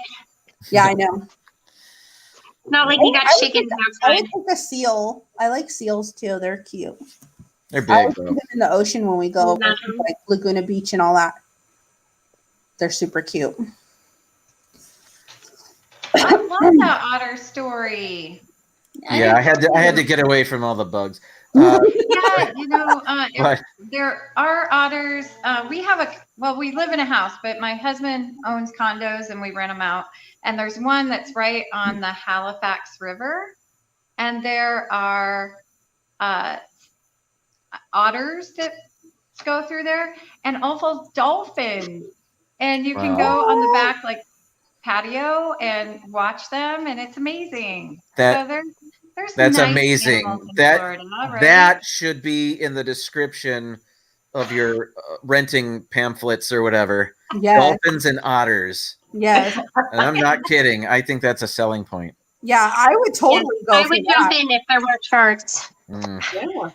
Yeah, I know. Not like you got I would chickens I outside. would take a seal. I like seals too. They're cute. They're I big, see though. them in the ocean when we go over No. to, like Laguna Beach and all that. They're super cute. I love that otter story. Yeah, I had to get away from all the bugs. Yeah, But there are otters. We live in a house, but my husband owns condos and we rent them out. And there's one that's right on the Halifax River. And there are otters that go through there and also dolphins. And you can go on the back like patio and watch them, and it's amazing. That- so there's that's nice amazing. animals in That- Florida, right? that should be in the description of your renting pamphlets or whatever. Yes. Dolphins and otters. Yes. And I'm not kidding. I think that's a selling point. Yeah, I would totally go I for would jump that. in if there were sharks. Mm. Yeah.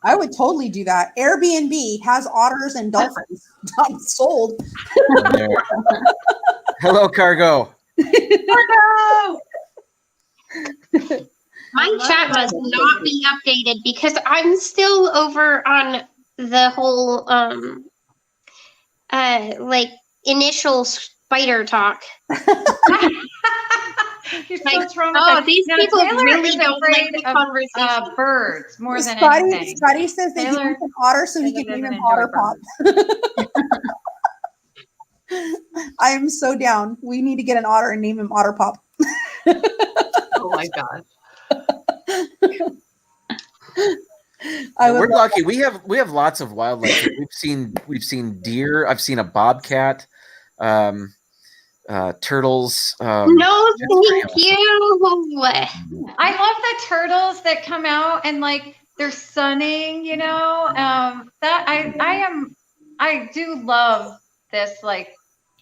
I would totally do that. Airbnb has otters and dolphins. I'm sold. There. Hello, cargo. My chat must not be updated because I'm still over on the whole like initial spider talk. You're so Like, traumatized. these No, people Taylor really is don't like afraid the of conversation. birds more than Scotty, anything. Scotty says that he Taylor wants an otter so he Taylor can name doesn't him enjoy Otter Pop. I am so down. We need to get an otter and name him Otter Pop. Oh my god. We're lucky. We have lots of wildlife. We've seen deer. I've seen a bobcat, turtles. No, it's thank you. I love the turtles that come out and like they're sunning, you know. That I do love this like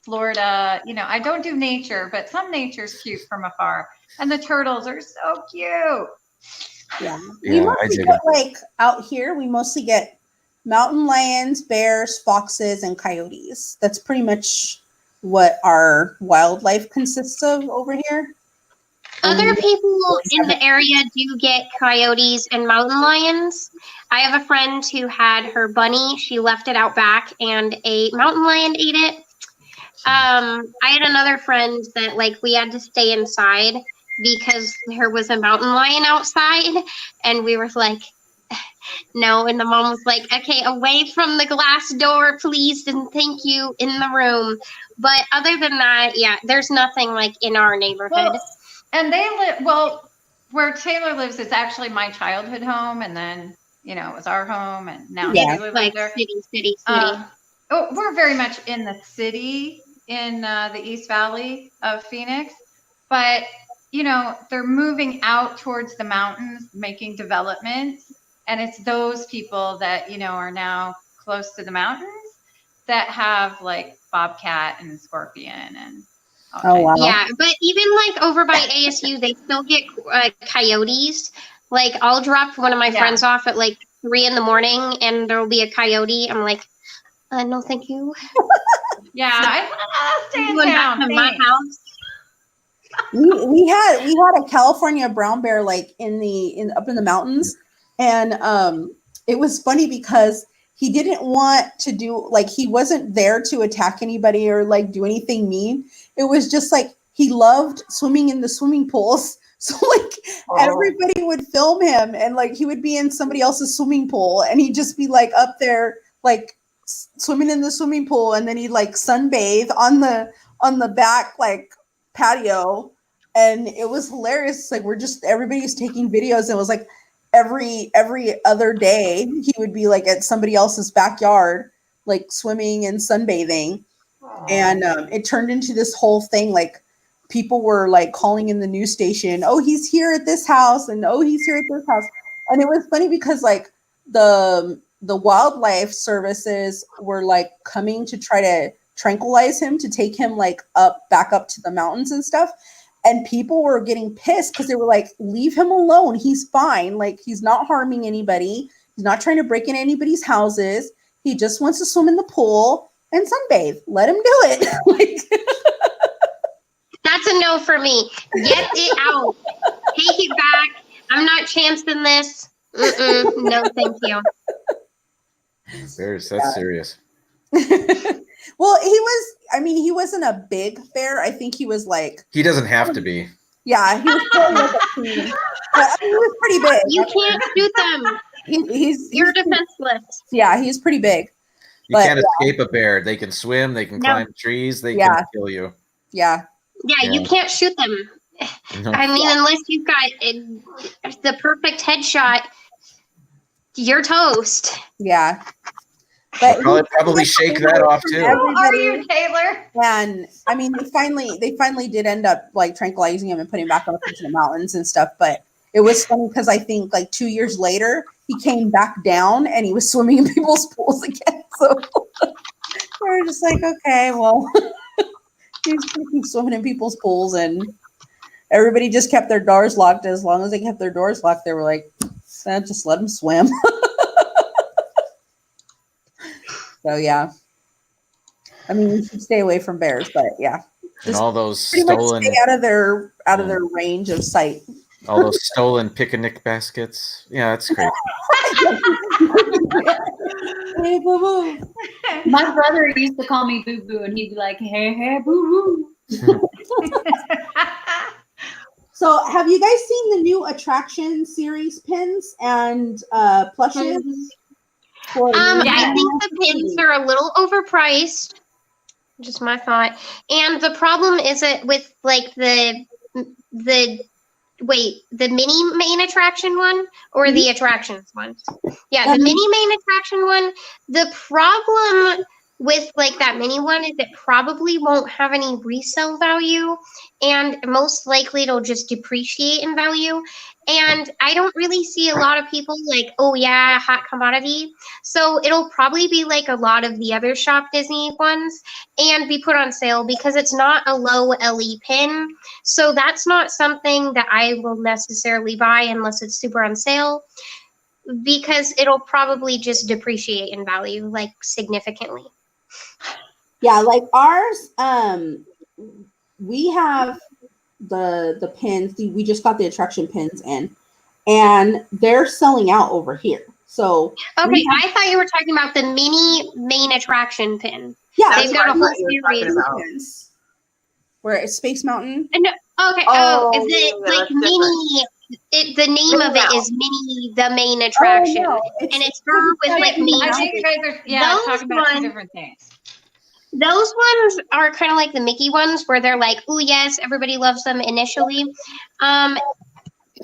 Florida, you know. I don't do nature, but some nature's cute from afar. And the turtles are so cute. Yeah. Yeah, We I mostly dig get like out here, we mostly get mountain lions, bears, foxes, and coyotes. That's pretty much what our wildlife consists of over here. Other people in the area do get coyotes and mountain lions. I have a friend who had her bunny. She left it out back and a mountain lion ate it. I had another friend that like we had to stay inside because there was a mountain lion outside and we were like, no. And the mom was like, okay, away from the glass door, please. And thank you in the room. But other than that, yeah, there's nothing like in our neighborhood. And they live where Taylor lives is actually my childhood home, and then you know it was our home, and now Yeah. she lives Like there. city. We're very much in the city in the East Valley of Phoenix, but you know they're moving out towards the mountains, making developments, and it's those people that you know are now close to the mountains that have like bobcat and scorpion and Oh wow. Yeah, but even like over by ASU, they still get coyotes. Like I'll drop one of my friends off at like 3 in the morning, and there will be a coyote. I'm like, no, thank you. Yeah, I stay in Going back town. to my house. We had a California brown bear like up in the mountains, and it was funny because he didn't want to do like he wasn't there to attack anybody or like do anything mean. It was just like he loved swimming in the swimming pools. So like everybody would film him, and like he would be in somebody else's swimming pool, and he'd just be like up there like swimming in the swimming pool, and then he'd like sunbathe on the back like patio, and it was hilarious. Like everybody's taking videos, and it was like every other day he would be like at somebody else's backyard like swimming and sunbathing. And it turned into this whole thing. Like people were like calling in the news station, oh, he's here at this house, and oh, he's here at this house. And it was funny because like the wildlife services were like coming to try to tranquilize him, to take him like back up to the mountains and stuff. And people were getting pissed because they were like, leave him alone. He's fine. Like he's not harming anybody. He's not trying to break into anybody's houses. He just wants to swim in the pool and sunbathe. Let him do it. That's a no for me. Get it out. Take it back. I'm not chancing this. No, thank you. Bears, that's serious. Well, he wasn't a big bear. I think he was like. He doesn't have to be. Yeah, he was probably like a teen. But he was pretty big. You can't shoot them. You're defenseless. Yeah, he's pretty big. You can't escape a bear. They can swim. They can climb trees. They can kill you. Yeah. Yeah, you can't shoot them. No. I mean, unless you've got the perfect headshot, you're toast. Yeah. But probably shake that off too. Are you, Taylor? And I mean, they finally did end up like tranquilizing him and putting him back up into the mountains and stuff. But it was funny because I think like 2 years later he came back down and he was swimming in people's pools again. So we were just like, okay, well, he's gonna keep swimming in people's pools, and everybody just kept their doors locked. As long as they kept their doors locked, they were like, just let him swim. So yeah, I mean, you should stay away from bears, but yeah, and all those pretty stolen much stay out of their range of sight. All those stolen picnic baskets. Yeah, that's great. Hey, boo boo. My brother used to call me Boo Boo, and he'd be like, "Hey, hey, Boo Boo." So, have you guys seen the new attraction series pins and plushes? I think the pins are a little overpriced. Just my thought. And the problem is that with like the mini main attraction one or the attractions one? Yeah, the mini main attraction one. The problem with like that mini one is it probably won't have any resale value, and most likely it'll just depreciate in value. And I don't really see a lot of people like, oh yeah, hot commodity. So it'll probably be like a lot of the other Shop Disney ones and be put on sale because it's not a low LE pin. So that's not something that I will necessarily buy unless it's super on sale, because it'll probably just depreciate in value like significantly. Yeah, like ours, we have the pins. We just got the attraction pins in, and they're selling out over here. So okay, I thought you were talking about the mini main attraction pin. Yeah, they've got a whole series pins. Where it's Space Mountain. No, okay. Is it like mini? The name of it is Mini the Main Attraction, and it's her with like me. I think you guys are talking about two different things. Those ones are kind of like the Mickey ones, where they're like, "Oh yes, everybody loves them." Initially,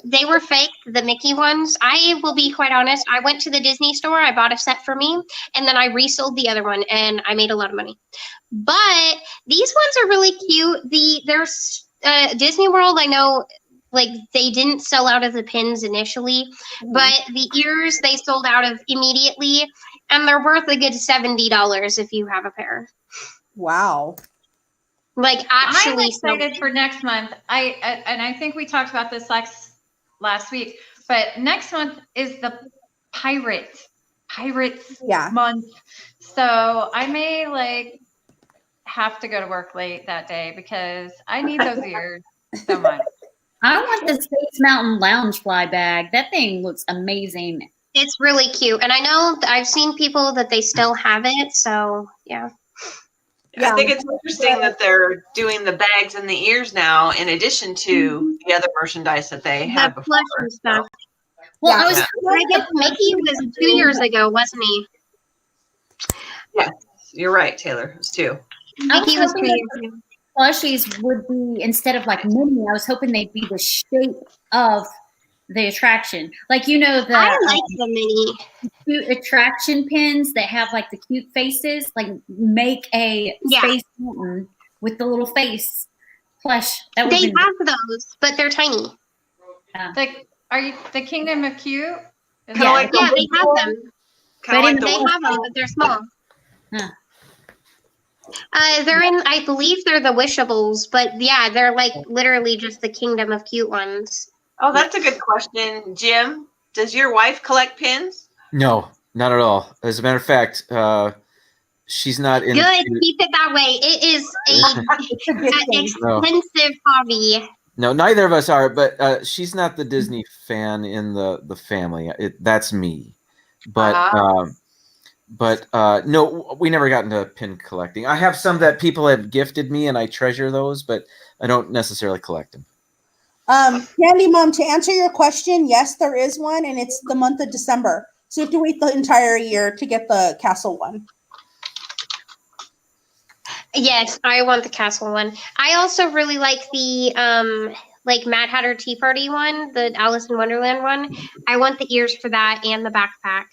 they were fake. The Mickey ones. I will be quite honest. I went to the Disney store. I bought a set for me, and then I resold the other one, and I made a lot of money. But these ones are really cute. There's Disney World. I know. Like they didn't sell out of the pins initially, but the ears they sold out of immediately, and they're worth a good $70 if you have a pair. Wow. Like actually, I'm excited for next month. I think we talked about this last week, but next month is the Pirates month. So I may like have to go to work late that day because I need those ears so much. I want the Space Mountain Loungefly bag. That thing looks amazing. It's really cute, and I know I've seen people that they still have it. So yeah. I think it's interesting that they're doing the bags and the ears now, in addition to the other merchandise that they had The before. plush and stuff. Well, Yeah. I I guess Mickey was 2 years ago, wasn't he? Yes, you're right, Taylor. It's 2. Mickey was 2 hoping years that ago. plushies would be, instead of like mini, I was hoping they'd be the shape of the attraction. Like, you know, the I like the mini. cute attraction pins that have like the cute faces, like make a Yeah. Space Mountain with the little face plush. That would They be have those, but they're tiny. Are you the Kingdom of Cute? Is Kinda Yeah. like Yeah, the they have them. Kind of like They the have them, but they're small. Huh. They're in. I believe they're the Wishables, but yeah, they're like literally just the Kingdom of Cute ones. Oh, that's a good question, Jim. Does your wife collect pins? No, not at all. As a matter of fact, she's not in. Good, keep it that way. It is It's a good thing. No. expensive hobby. No, neither of us are. But she's not the Disney fan in the family. That's me. But no, we never got into pin collecting. I have some that people have gifted me, and I treasure those, but I don't necessarily collect them. Candy Mom, to answer your question, yes, there is one, and it's the month of December. So you have to wait the entire year to get the castle one. Yes, I want the castle one. I also really like the like Mad Hatter Tea Party one, the Alice in Wonderland one. I want the ears for that and the backpack.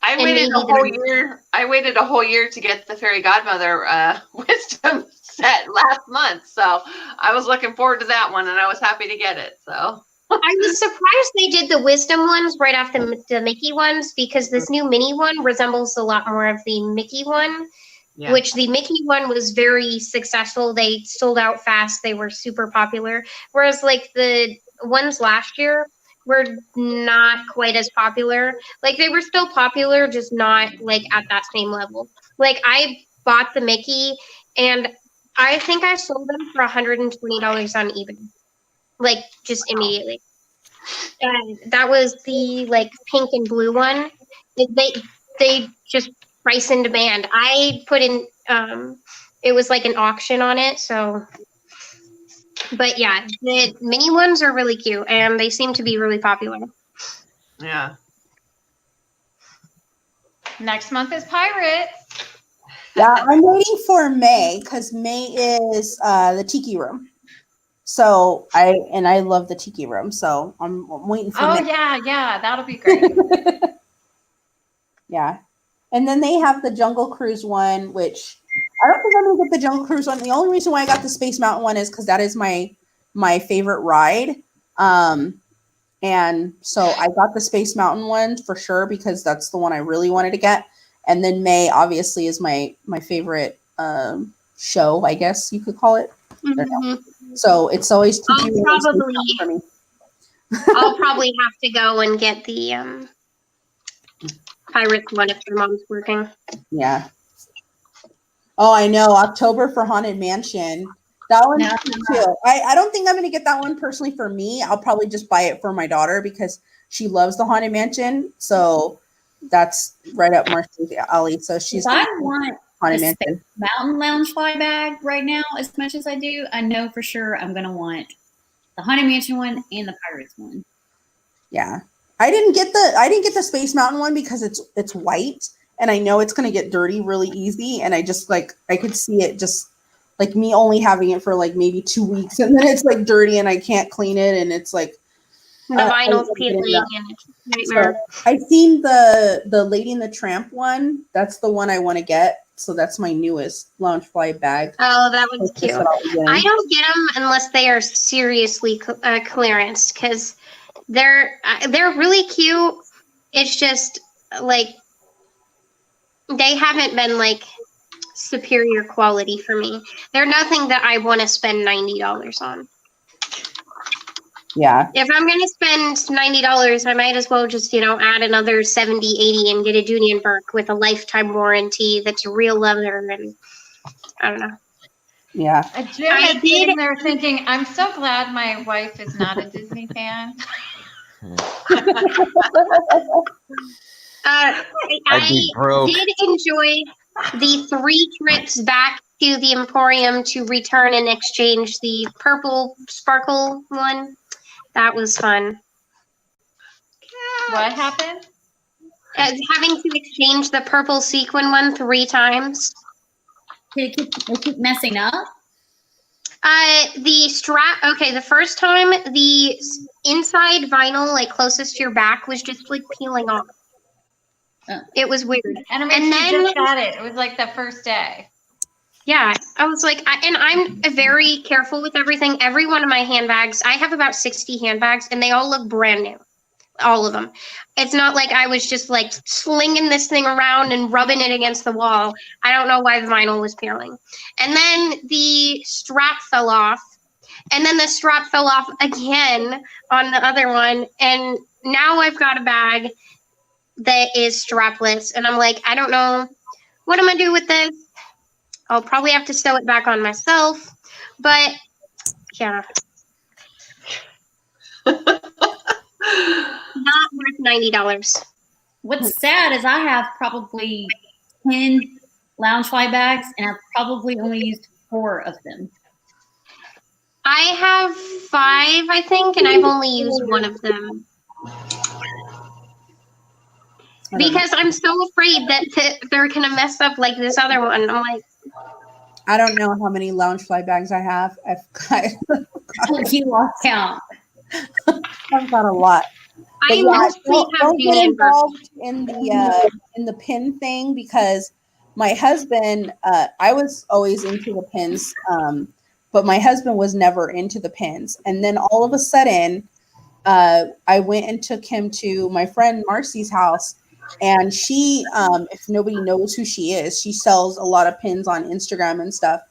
I And waited a maybe whole the- year. I waited a whole year to get the Fairy Godmother wisdom set last month, so I was looking forward to that one, and I was happy to get it. So I was surprised they did the wisdom ones right after the Mickey ones because this new mini one resembles a lot more of the Mickey one, yeah. which the Mickey one was very successful. They sold out fast. They were super popular. Whereas like the ones last year were not quite as popular. Like they were still popular, just not like at that same level. Like I bought the Mickey and I think I sold them for $120 on eBay. Like just immediately. And that was the like pink and blue one. They just price and demand. I put in it was like an auction on it, so but yeah, the mini ones are really cute and they seem to be really popular. Yeah. Next month is Pirates. Yeah, I'm waiting for May because May is the Tiki Room. So I love the Tiki Room, so I'm waiting for Oh May. yeah, that'll be great. Yeah. And then they have the Jungle Cruise one, which I don't think I'm gonna get the Jungle Cruise one. The only reason why I got the Space Mountain one is because that is my favorite ride. And so I got the Space Mountain one for sure because that's the one I really wanted to get. And then May obviously is my favorite show, I guess you could call it. Mhm. So it's always I'll Tiki Room and Space Mountain for me. I'll probably have to go and get the Pirates one if your mom's working. Yeah. Oh, I know. October for Haunted Mansion. That one's No, cute too. I don't think I'm going to get that one personally for me. I'll probably just buy it for my daughter because she loves the Haunted Mansion. So that's right up Marcy's alley. So she's If I want Haunted the Mansion. Mountain Loungefly bag right now as much as I do, I know for sure I'm gonna want the Haunted Mansion one and the Pirates one. Yeah. I didn't get the Space Mountain one because it's white and I know it's going to get dirty really easy. And I just I could see it just like me only having it for like maybe 2 weeks and then it's like dirty and I can't clean it. And it's like, The vinyl's I peeling didn't and it's a nightmare. I've seen the Lady and the Tramp one. That's the one I want to get. So that's my newest Loungefly bag. Oh, that one's That's cute. what I'll be getting. I don't get them unless they are seriously clearance because they're really cute. It's just like they haven't been like superior quality for me. They're nothing that I want to spend $90 on. Yeah. If I'm going to spend $90, I might as well just, add another 70, 80 and get a Dooney & Burke with a lifetime warranty that's real leather, and I don't know. Yeah. Jim is sitting there thinking, I'm so glad my wife is not a Disney fan. I'd be broke. did enjoy the 3 trips back to the Emporium to return and exchange the purple sparkle one. That was fun. What happened? Having to exchange the purple sequin one 3 times. They keep messing up. The strap. Okay, the first time the inside vinyl, like closest to your back, was just like peeling off. It was weird. And then just got it. It was like the first day. Yeah, I was like, and I'm very careful with everything. Every one of my handbags, I have about 60 handbags, and they all look brand new. All of them. It's not like I was just like slinging this thing around and rubbing it against the wall. I don't know why the vinyl was peeling. And then the strap fell off. And then the strap fell off again on the other one. And now I've got a bag that is strapless. And I'm like, I don't know. What am I do with this? I'll probably have to sew it back on myself. But yeah. Not worth $90. What's sad is I have probably 10 Loungefly bags, and I've probably only used 4 of them. I have 5, I think, and I've only used 1 of them. Because I'm so afraid that they're going to mess up like this other one. I'm like, I don't know how many Loungefly bags I have. You lost count. I've got a lot. I mostly have don't get involved in the pin thing, because my husband, I was always into the pins, but my husband was never into the pins. And then all of a sudden, I went and took him to my friend Marcy's house, and she, if nobody knows who she is, she sells a lot of pins on Instagram and stuff.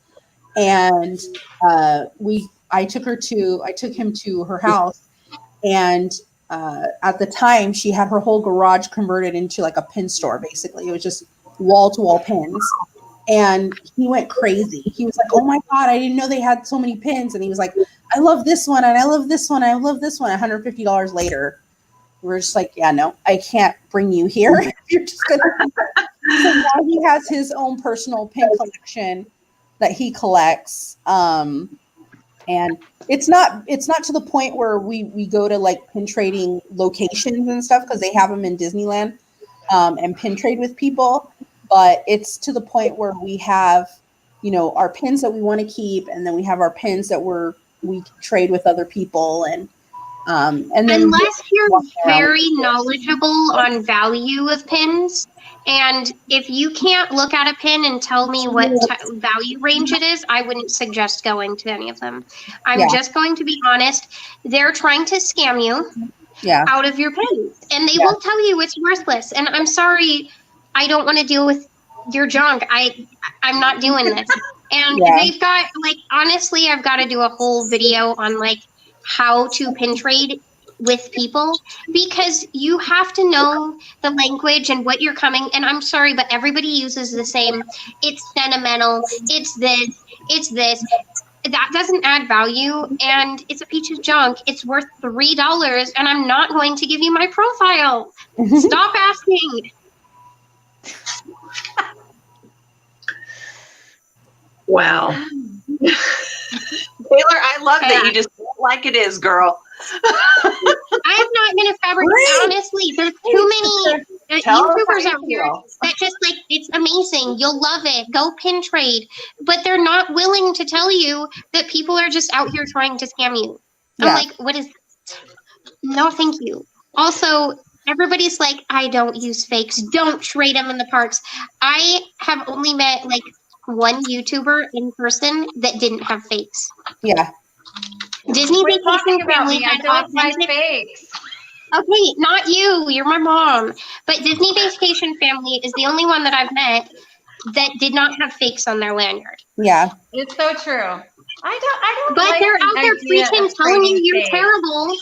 And I took him to her house, and at the time she had her whole garage converted into like a pin store. Basically, it was just wall to wall pins, and he went crazy. He was like, "Oh my God, I didn't know they had so many pins." And he was like, "I love this one, and I love this one, and I love this one." $150 later, we're just like, "Yeah, no, I can't bring you here. You're just gonna." So now he has his own personal pin collection that he collects. And it's not to the point where we go to like pin trading locations and stuff, because they have them in Disneyland, and pin trade with people. But it's to the point where we have, our pins that we want to keep, and then we have our pins that we trade with other people, and then unless you're very knowledgeable on value of pins. And if you can't look at a pin and tell me what value range it is, I wouldn't suggest going to any of them. I'm just going to be honest. They're trying to scam you out of your pins. And they will tell you it's worthless. And I'm sorry, I don't want to deal with your junk. I'm not doing this. And they've got, honestly, I've got to do a whole video on, how to pin trade with people, because you have to know the language and what you're coming. And I'm sorry, but everybody uses the same. It's sentimental. It's this. That doesn't add value, and it's a piece of junk. It's worth $3, and I'm not going to give you my profile. Stop asking. Wow. Taylor, I love that you just like it is, girl. I'm not going to fabricate. Honestly, there's too many YouTubers out here that just it's amazing. You'll love it. Go pin trade. But they're not willing to tell you that people are just out here trying to scam you. I'm like, what is this? No, thank you. Also, everybody's like, I don't use fakes. Don't trade them in the parks. I have only met one YouTuber in person that didn't have fakes. Yeah. Disney Vacation Family had authentic fakes. Okay, not you. You're my mom. But Disney Vacation Family is the only one that I've met that did not have fakes on their lanyard. Yeah. It's so true. I don't But like they're the out there idea preaching, of telling you trading you're fakes. terrible.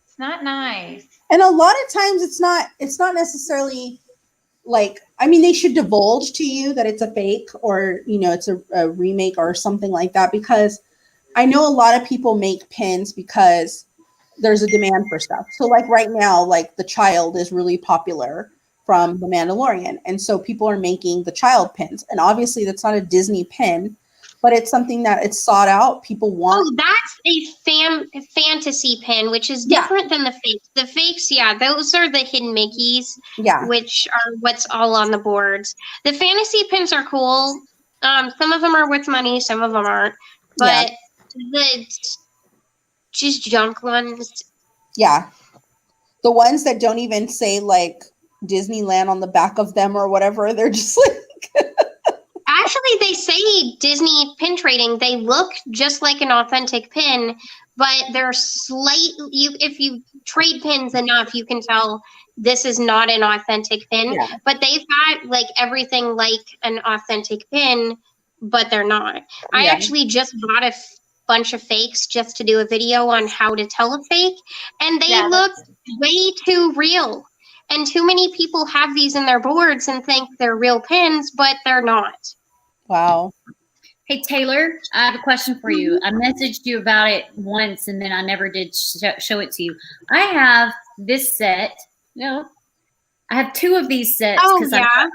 It's not nice. And a lot of times it's not necessarily like, I mean, they should divulge to you that it's a fake or, you know, it's a remake or something like that, because I know a lot of people make pins because there's a demand for stuff. So like right now, like the Child is really popular from The Mandalorian. And so people are making the Child pins. And obviously that's not a Disney pin, but it's something that it's sought out. People want. Oh, that's a fantasy pin, which is Yeah. different than the fakes. The fakes, yeah, those are the hidden Mickeys, Yeah. which are what's all on the boards. The fantasy pins are cool. Some of them are worth money, some of them aren't. But the just junk ones. Yeah. The ones that don't even say like Disneyland on the back of them or whatever, they're just like. Actually, they say Disney pin trading. They look just like an authentic pin, but they're if you trade pins enough, you can tell this is not an authentic pin. Yeah. But they've got like everything like an authentic pin, but they're not. I Yeah. actually just bought a bunch of fakes just to do a video on how to tell a fake, and they look way too real. And too many people have these in their boards and think they're real pins, but they're not. Wow. Hey, Taylor, I have a question for you. I messaged you about it once, and then I never did show it to you. I have this set. No, I have two of these sets. Oh, yeah?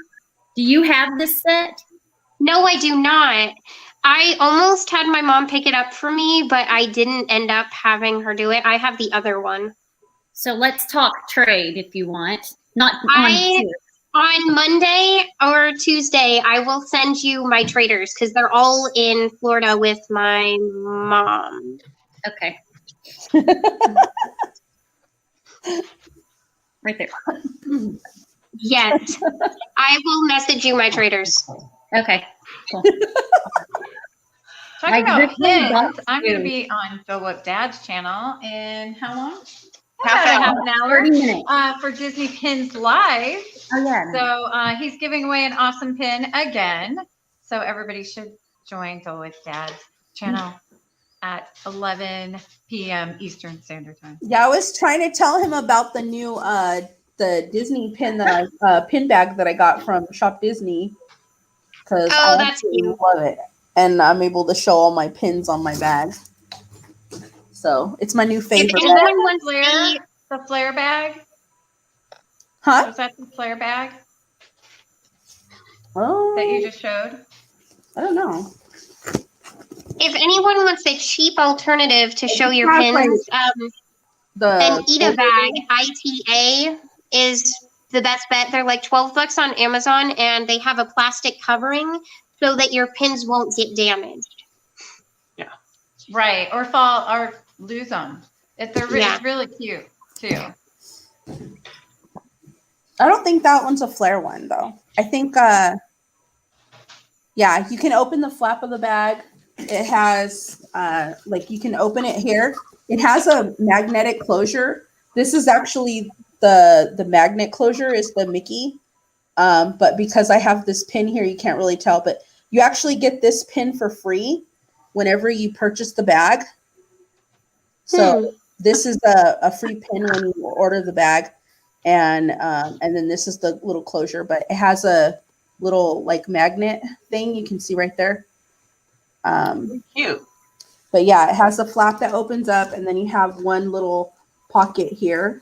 Do you have this set? No, I do not. I almost had my mom pick it up for me, but I didn't end up having her do it. I have the other one. So let's talk trade if you want. Not on Monday or Tuesday, I will send you my traders because they're all in Florida with my mom. Okay. Right there. Yes. I will message you my traders. Okay. Cool. Talking Like, about this one pins, got I'm going to you. be on Philip Dad's channel in how long? Half an About hour. an hour 30 minutes. for Disney Pins Live. Oh, yeah. So he's giving away an awesome pin again. So everybody should join Philip Dad's channel at 11 p.m. Eastern Standard Time. Yeah, I was trying to tell him about the new the Disney pin that pin bag that I got from Shop Disney, because Oh, I that's absolutely cute. love it, and I'm able to show all my pins on my bag. So it's my new favorite. anyone bag. wants The flare bag? Huh? Was that the flare bag Oh, that you just showed? I don't know. If anyone wants a cheap alternative to show your Exactly. pins, an The Ita bag, ITA, is the best bet. They're like $12 on Amazon, and they have a plastic covering so that your pins won't get damaged. Right, or fall or lose them. It's really cute too. I don't think that one's a flare one though. I think yeah, you can open the flap of the bag. It has like you can open it here. It has a magnetic closure. This is actually the magnet closure is the Mickey. But because I have this pin here, you can't really tell, but you actually get this pin for free whenever you purchase the bag. So this is a free pin when you order the bag. And then this is the little closure, but it has a little like magnet thing you can see right there. Cute. But yeah, it has a flap that opens up, and then you have one little pocket here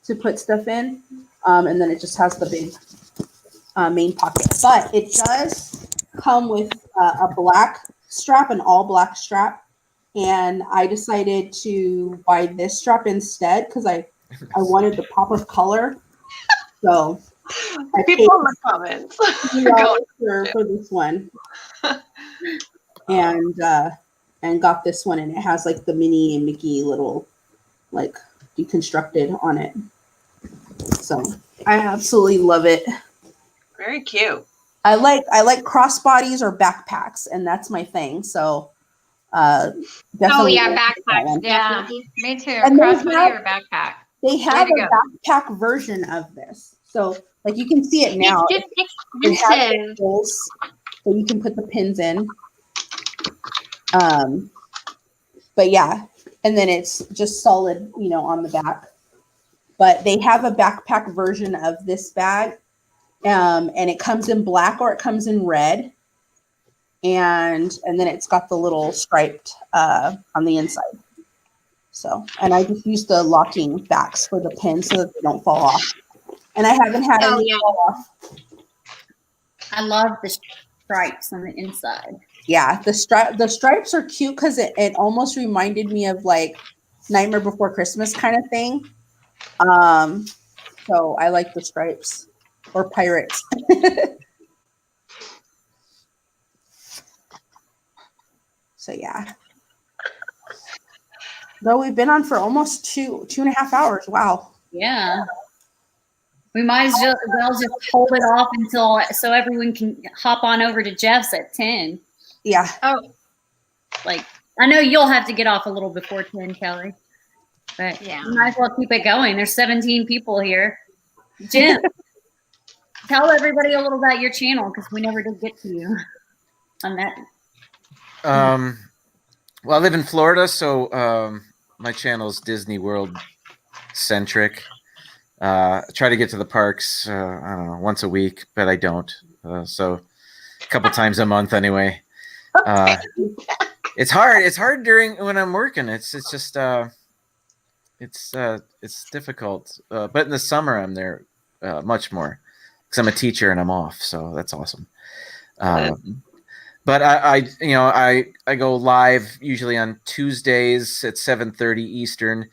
to put stuff in. And then it just has the big main pocket. But it does come with a black strap, an all black strap. And I decided to buy this strap instead because I wanted the pop of color. So I paid People in the comments. $2 for this one. And got this one, and it has like the Minnie and Mickey little like deconstructed on it. So I absolutely love it. Very cute. I like crossbodies or backpacks, and that's my thing. So definitely. Oh yeah, that backpacks. one. Yeah, Definitely. me too. And they Crossbody have- or backpack. They have to a backpack version of this. So Like you can see it now. It's just It has expensive. holes so you can put the pins in. But yeah, and then it's just solid, you know, on the back. But they have a backpack version of this bag, and it comes in black or it comes in red, and then it's got the little striped on the inside. So, and I just use the locking backs for the pins so that they don't fall off. And I haven't had any fall off. I love the stripes on the inside. Yeah, the stripes are cute because it almost reminded me of like Nightmare Before Christmas kind of thing. So I like the stripes or pirates. So yeah. Though we've been on for almost two and a half hours. Wow. Yeah. We might as well just hold it off until so everyone can hop on over to Jeff's at 10. Yeah. Oh, Like, I know you'll have to get off a little before 10, Kelly. But Yeah. you might as well keep it going. There's 17 people here. Jim, tell everybody a little about your channel because we never did get to you on that. Well, I live in Florida, so my channel is Disney World centric. I try to get to the parks, I don't know, once a week, but I don't. So a couple times a month anyway. It's hard. It's hard when I'm working. It's just it's difficult. But in the summer I'm there much more because I'm a teacher and I'm off, so that's awesome. But I go live usually on Tuesdays at 7:30 Eastern.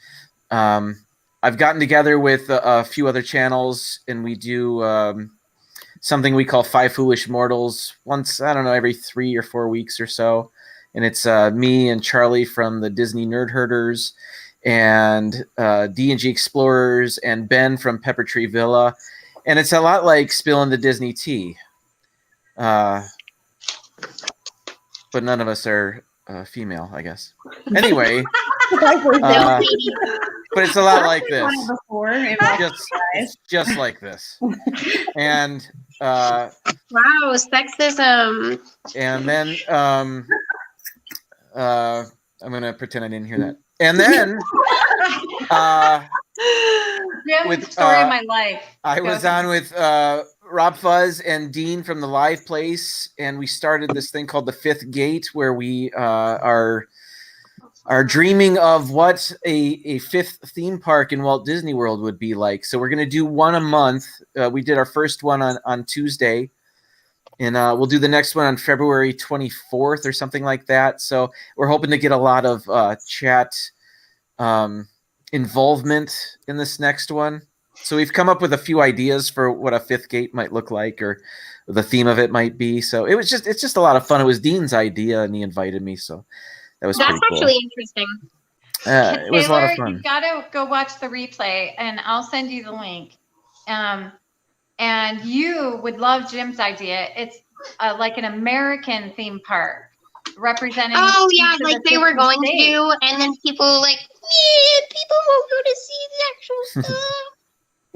I've gotten together with a few other channels, and we do something we call Five Foolish Mortals once, I don't know, every 3 or 4 weeks or so. And it's me and Charlie from the Disney Nerd Herders and D&G Explorers and Ben from Pepper Tree Villa. And it's a lot like Spillin The Disney Tea. But none of us are female, I guess. Anyway, but it's a lot like this. Just like this. And Wow, sexism. and then I'm gonna pretend I didn't hear that. And then Jim's story of my life. I was on with Rob Fuzz and Dean from the Live Place, and we started this thing called the Fifth Gate, where we are dreaming of what a fifth theme park in Walt Disney World would be like. So we're going to do one a month. We did our first one on Tuesday, and we'll do the next one on February 24th or something like that. So we're hoping to get a lot of chat involvement in this next one. So we've come up with a few ideas for what a fifth gate might look like, or the theme of it might be. So it's just a lot of fun. It was Dean's idea, and he invited me. So that was pretty cool. Actually interesting. It was a lot of fun. You've got to go watch the replay, and I'll send you the link. And you would love Jim's idea. It's like an American theme park representing. Oh yeah, each of like the they were 50 going states. to, and then people were like, yeah, people won't go to see the actual stuff.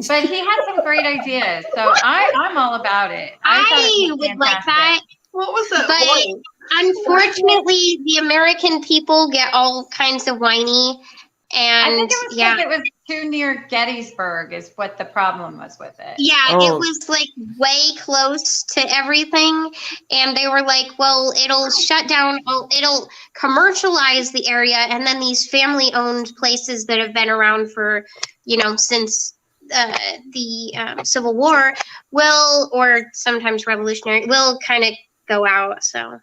But he had some great ideas, so I'm all about it. I thought it was would like fantastic. that. What was that? But voice? unfortunately, the American people get all kinds of whiny, I and think it was yeah. because it was too near Gettysburg is what the problem was with it. Yeah, Oh. it was like way close to everything. And they were like, well, it'll shut down, it'll commercialize the area. And then these family owned places that have been around for, since the Civil War will, or sometimes Revolutionary, will kind of go out. So,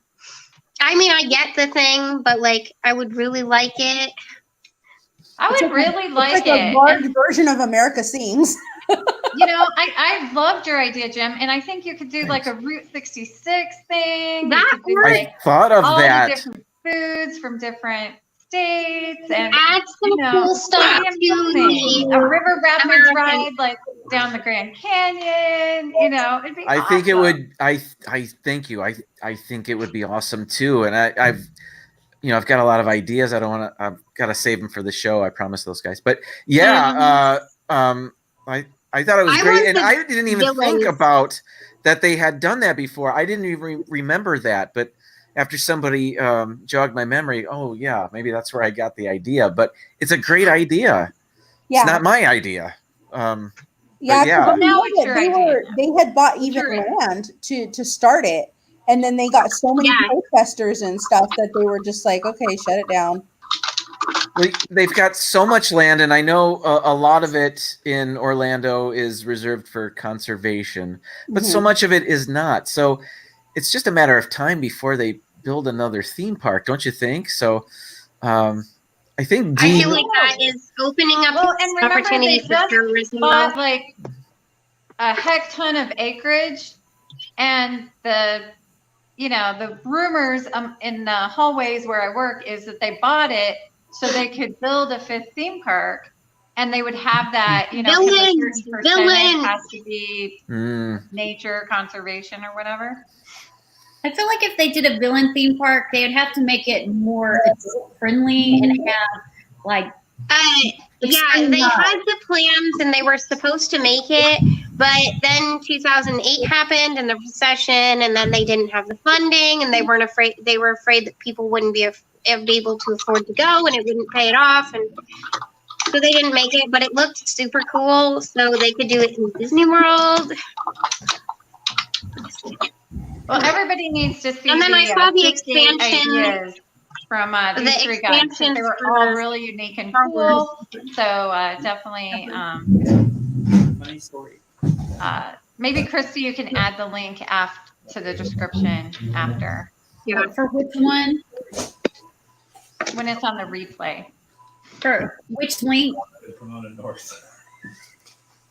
I mean, I get the thing, but like, I would really like it. I would really like It's like it. a large version of America Sings. I loved your idea, Jim, and I think you could do like a Route 66 thing. That You could do, works. like, I thought of all that. the different foods from different states, and Add some cool stuff it'd be amazing. to A river rapids American. ride, like down the Grand Canyon. It'd be. I think it awesome. would. I thank you. I think it would be awesome too. And I've got a lot of ideas. I've got to save them for the show. I promise those guys. But yeah, I thought it was I great, want and the I didn't even think villains. about that they had done that before. I didn't even remember that, but after somebody jogged my memory, oh yeah, maybe that's where I got the idea. But it's a great idea. Yeah. It's not my idea. Yeah, yeah. because Now it's your idea. they had bought It's even your land to start it, and then they got so many Yeah. protesters and stuff that they were just like, okay, shut it down. Well, they've got so much land, and I know a lot of it in Orlando is reserved for conservation, but so Mhm. much of it is not. So it's just a matter of time before they build another theme park, don't you think? So I think I Dean. feel like that is opening up Well, and remember, they opportunities for just tourism. bought like a heck ton of acreage, and the rumors in the hallways where I work is that they bought it so they could build a fifth theme park, and they would have that, 'cause a certain percentage has to be nature conservation or whatever. I feel like if they did a villain theme park, they would have to make it more adult friendly and have like Yeah, they had the plans and they were supposed to make it, but then 2008 happened and the recession, and then they didn't have the funding, and they were afraid that people wouldn't be able to afford to go, and it wouldn't pay it off, and so they didn't make it. But it looked super cool, so they could do it in Disney World. Well, everybody needs to see. And then I saw the 58 expansion ideas from these three guys. expansion They were for all really unique and cool. So definitely, Funny story. maybe Christy, you can add the link to the description after Yeah. for which one? when it's on the replay. For which link? Pomona North.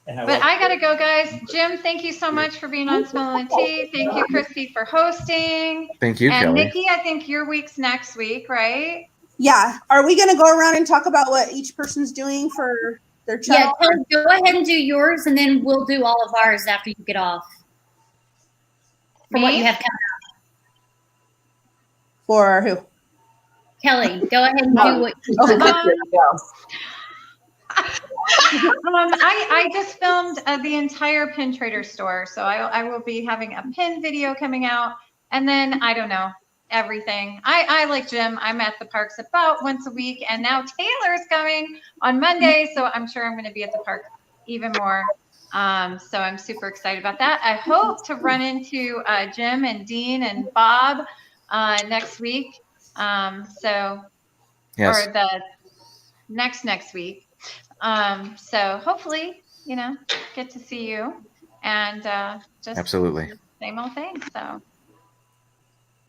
But I gotta go, guys. Jim, thank you so much for being on Spillin The Tea. Thank you, Christy, for hosting. Thank you, And Kelly. Micky, I think your week's next week, right? Yeah. Are we going to go around and talk about what each person's doing for their Yeah, channel? Kelly, go ahead and do yours, and then we'll do all of ours after you get off. For what Me? you have coming up. For who? Kelly, go ahead and do what you I just filmed the entire Pin Trader store, so I will be having a pin video coming out, and then I don't know, everything. I like Jim. I'm at the parks about once a week, and now Taylor's coming on Monday, so I'm sure I'm going to be at the park even more. So I'm super excited about that. I hope to run into Jim and Dean and Bob next week. Yes. Or the next week. So hopefully, get to see you, and just Absolutely. same old thing. So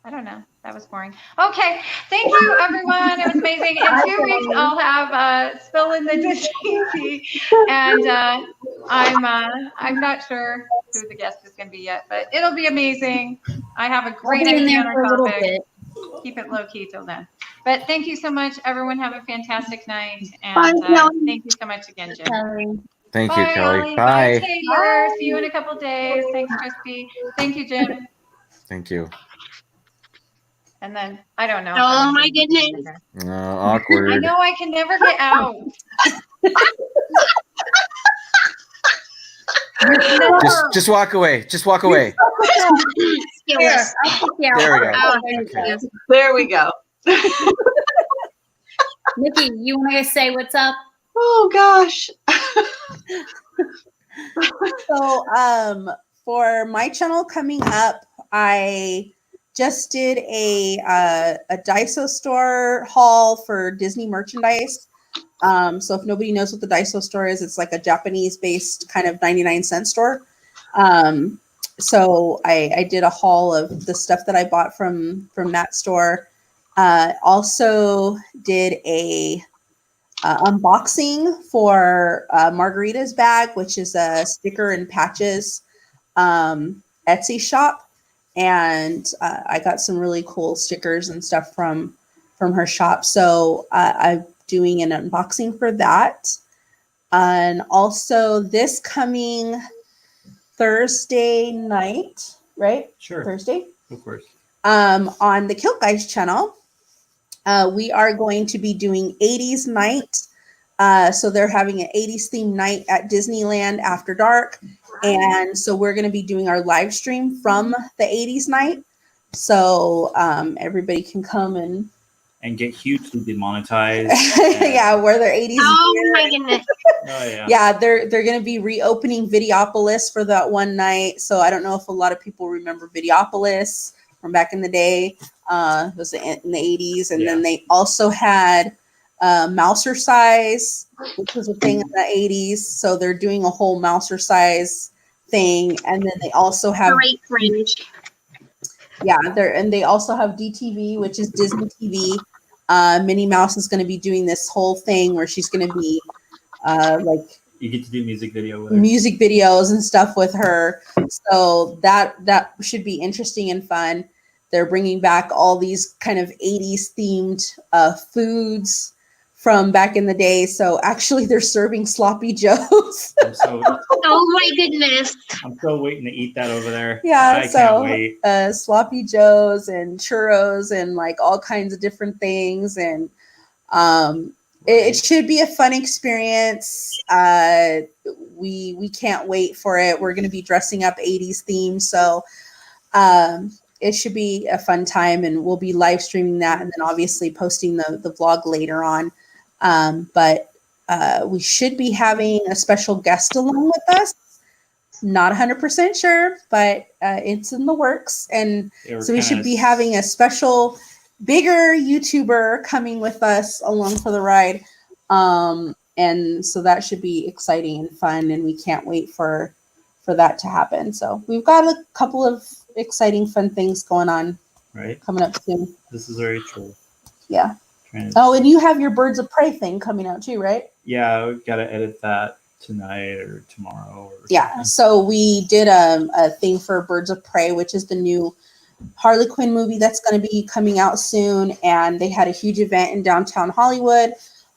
I don't know. That was boring. Okay. Thank you, everyone. It was amazing. In 2 weeks, I'll have Spillin The Disney Tea, and I'm not sure who the guest is going to be yet, but it'll be amazing. I have a great in idea there on for a our little topic. bit. Keep it low key till then. But thank you so much, everyone. Have a fantastic night, and thank you so much again, Jim. Kelly. Thank Bye, you, Kelly. Allie. Bye. Taylor. See you in a couple days. Thanks, Christy. Thank you, Jim. Thank you. And then I don't know. Oh my goodness. Awkward. I know I can never get out. Just walk away. Just walk away. Here, I'll take you out. There we go. Oh, Okay. There we go. Micky, you want to say what's up? Oh gosh. So for my channel coming up, I just did a Daiso store haul for Disney merchandise. So if nobody knows what the Daiso store is, it's like a Japanese-based kind of 99-cent store. So I did a haul of the stuff that I bought from that store. Also did a unboxing for Margarita's bag, which is a sticker and patches Etsy shop, and I got some really cool stickers and stuff from her shop. So I'm doing an unboxing for that, and also this coming Thursday night, right? Sure. Thursday. Of course. On the Kilt Guys channel, we are going to be doing 80s night So they're having an 80s themed night at Disneyland after dark. And so we're going to be doing our live stream from the 80s night. So everybody can come and get hugely demonetized. yeah, wear their 80s Oh gear. my goodness. Oh yeah. Yeah, they're going to be reopening Videopolis for that one night. So I don't know if a lot of people remember Videopolis from back in the day. It was in the 80s. And then they also had Mouser Size, which was a thing in the 80s. So they're doing a whole Mouser Size thing. And then they also have Great fringe. yeah, they also have DTV, which is Disney TV. Minnie Mouse is going to be doing this whole thing where she's going to be like You get to do music video with her. music videos and stuff with her. So that should be interesting and fun. They're bringing back all these kind of 80s themed foods from back in the day. So actually they're serving sloppy joes. Oh my goodness. I'm still waiting to eat that over there. Yeah, I so can't wait. sloppy joes and churros and like all kinds of different things. And it should be a fun experience. We can't wait for it. We're going to be dressing up 80s themes. So it should be a fun time, and we'll be live streaming that and then obviously posting the vlog later on. But we should be having a special guest along with us. Not 100% sure, but it's in the works. And so we should be having a special, bigger YouTuber coming with us along for the ride. And so that should be exciting and fun, and we can't wait for that to happen. So we've got a couple of exciting, fun things going on coming up soon. This is very true. Yeah. Oh, and you have your Birds of Prey thing coming out too, right? Yeah, we've got to edit that tonight or tomorrow. Or yeah. So we did a thing for Birds of Prey, which is the new Harley Quinn movie that's going to be coming out soon. And they had a huge event in downtown Hollywood.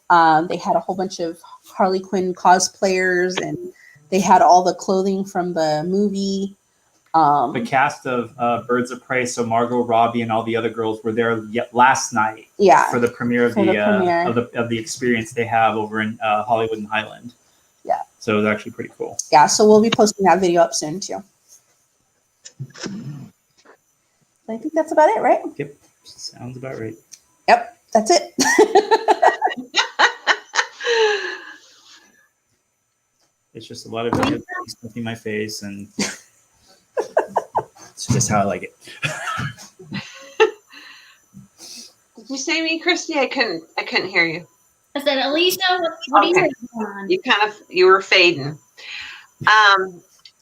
They had a whole bunch of Harley Quinn cosplayers, and they had all the clothing from the movie. The cast of Birds of Prey, so Margot Robbie and all the other girls were there last night. Yeah, for the premiere of the experience they have over in Hollywood and Highland. Yeah, so it was actually pretty cool. Yeah, so we'll be posting that video up soon too. I think that's about it, right? Yep, sounds about right. Yep, that's it. It's just a lot of videos stuffing my face, and it's just how I like it. Did you say me, Christy? I couldn't hear you. I said, Alicia, what are you working on? You were fading.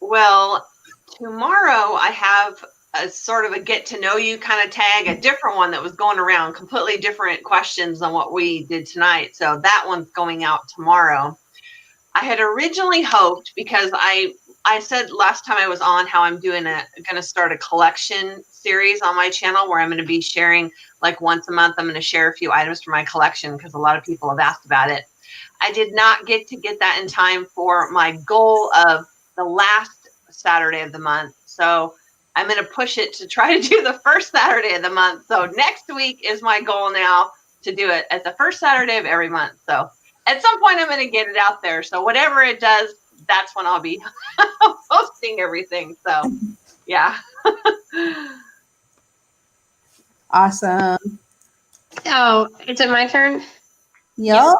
Well, tomorrow I have a sort of a get to know you kind of tag, a different one that was going around, completely different questions than what we did tonight. So that one's going out tomorrow. I had originally hoped, because I said last time I was on how I'm going to start a collection series on my channel where I'm going to be sharing, like once a month, I'm going to share a few items from my collection because a lot of people have asked about it. I did not get that in time for my goal of the last Saturday of the month. So I'm going to push it to try to do the first Saturday of the month. So next week is my goal now, to do it at the first Saturday of every month. So at some point I'm going to get it out there. So whatever it does, that's when I'll be posting everything. So yeah. Awesome. Oh, is it my turn? Yep.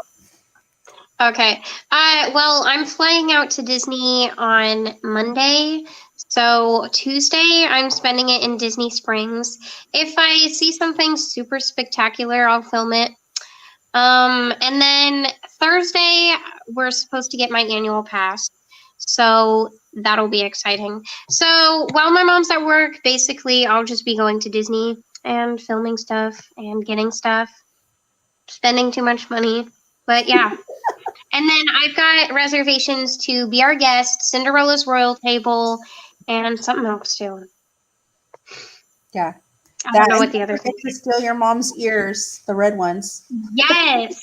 Okay. Well, I'm flying out to Disney on Monday. So Tuesday, I'm spending it in Disney Springs. If I see something super spectacular, I'll film it. And then Thursday, we're supposed to get my annual pass. So that'll be exciting. So while my mom's at work, basically, I'll just be going to Disney and filming stuff and getting stuff, spending too much money. But yeah. And then I've got reservations to be our guest, Cinderella's Royal Table, and something else too. Yeah. I don't know what the other thing is. Steal your mom's ears, the red ones. Yes.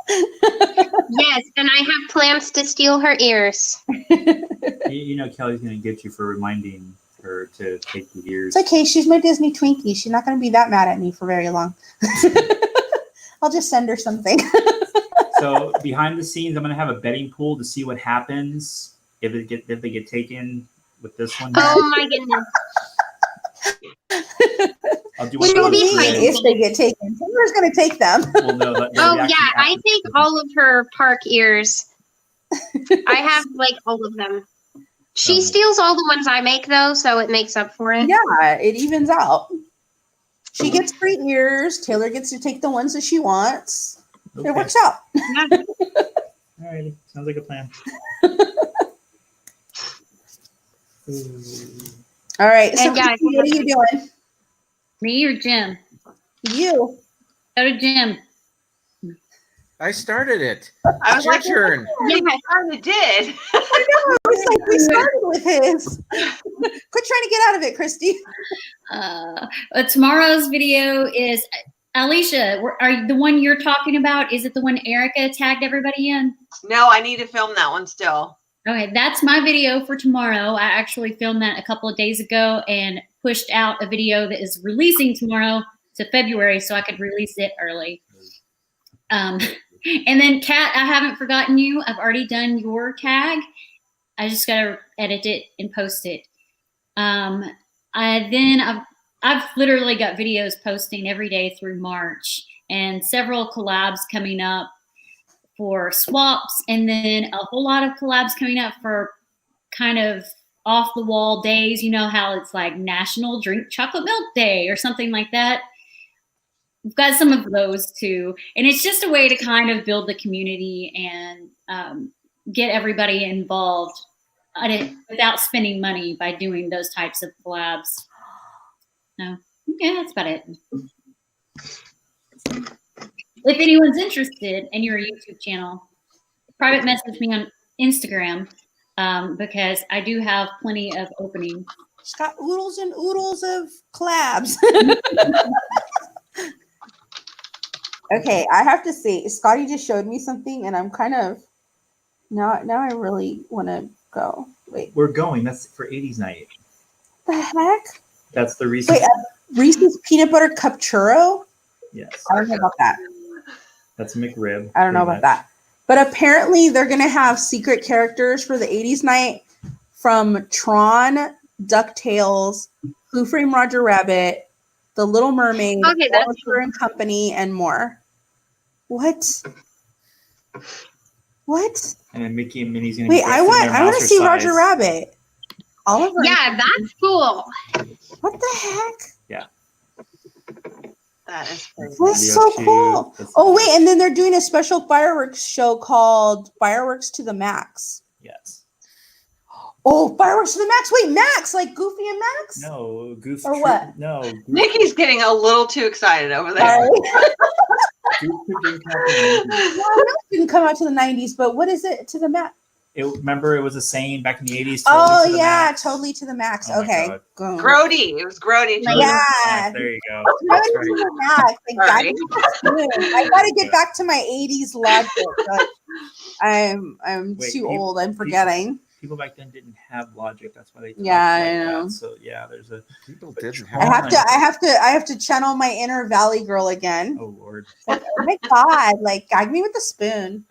Yes, and I have plans to steal her ears. You know Kelly's going to get you for reminding her to take the ears. It's okay. She's my Disney Twinkie. She's not going to be that mad at me for very long. I'll just send her something. So behind the scenes, I'm gonna have a betting pool to see what happens if they get taken with this one. Oh my goodness. I'll do What one do for you the mean grid. if they get taken? Taylor's going to take them. We'll know that their Oh reaction yeah, I after take the- all of her park ears. I have like all of them. She steals all the ones I make though, so it makes up for it. Yeah, it evens out. She gets free ears. Taylor gets to take the ones that she wants. Okay. It works out. Alrighty, sounds like a plan. All right. So And guys, what are you doing? Me or Jim? You. Go to Jim. I started it. I It's was your like, turn. Yeah. I kind of did. It's like we started with his. Quit trying to get out of it, Christy. Tomorrow's video is Alicia. Are the one you're talking about? Is it the one Erica tagged everybody in? No, I need to film that one still. Okay, that's my video for tomorrow. I actually filmed that a couple of days ago and pushed out a video that is releasing tomorrow to February so I could release it early. And then Kat, I haven't forgotten you. I've already done your tag. I just gotta edit it and post it. I've literally got videos posting every day through March and several collabs coming up for swaps, and then a whole lot of collabs coming up for kind of off the wall days. You know how it's like National Drink Chocolate Milk Day or something like that. We've got some of those too. And it's just a way to kind of build the community and get everybody involved without spending money by doing those types of collabs. No, yeah, that's about it. If anyone's interested in your YouTube channel, private message me on Instagram because I do have plenty of openings. She's got oodles and oodles of collabs. Okay, I have to say, Scotty just showed me something, and I'm kind of now I really want to go. Wait, We're going. That's for 80s night. the heck? That's the Reese's. Wait, Reese's peanut butter cup churro? Yes, I don't know about that. that's McRib. I don't know about that. But apparently, they're gonna have secret characters for the 80s night from Tron, DuckTales, Who Framed Roger Rabbit, The Little Mermaid, Okay, that's Oliver and Company, and more. What? What? And then Mickey and Minnie's gonna. Wait, be I dressed in want their to Mouser see size. Roger Rabbit. Oliver. Yeah, that's cool. What the heck? That is crazy. That's Video so shoot. cool. That's- Oh wait, and then they're doing a special fireworks show called Fireworks to the Max. Yes. Oh, Fireworks to the Max. Wait, Max, like Goofy and Max? No, Goof. Or what? No. Goof, Nikki's getting a little too excited over there. Sorry. Goof didn't come out in the 90s. Well, I know it didn't come out to the 90s, but what is it to the max? Remember, it was a saying back in the 80s. Oh, to the yeah, max. totally to the max. Oh my okay. God. Go. Grody. It was Grody. Like, Yeah. There you go. Totally to the max. Like, Sorry. I gotta get back to my 80s logic. Like, I'm Wait, too people- old. I'm forgetting. People back then didn't have logic. That's why they talked Yeah, like I know. that. So yeah, there's a. People didn't I have have to channel my inner Valley girl again. Oh Lord. Like, oh my God, like gag me with a spoon.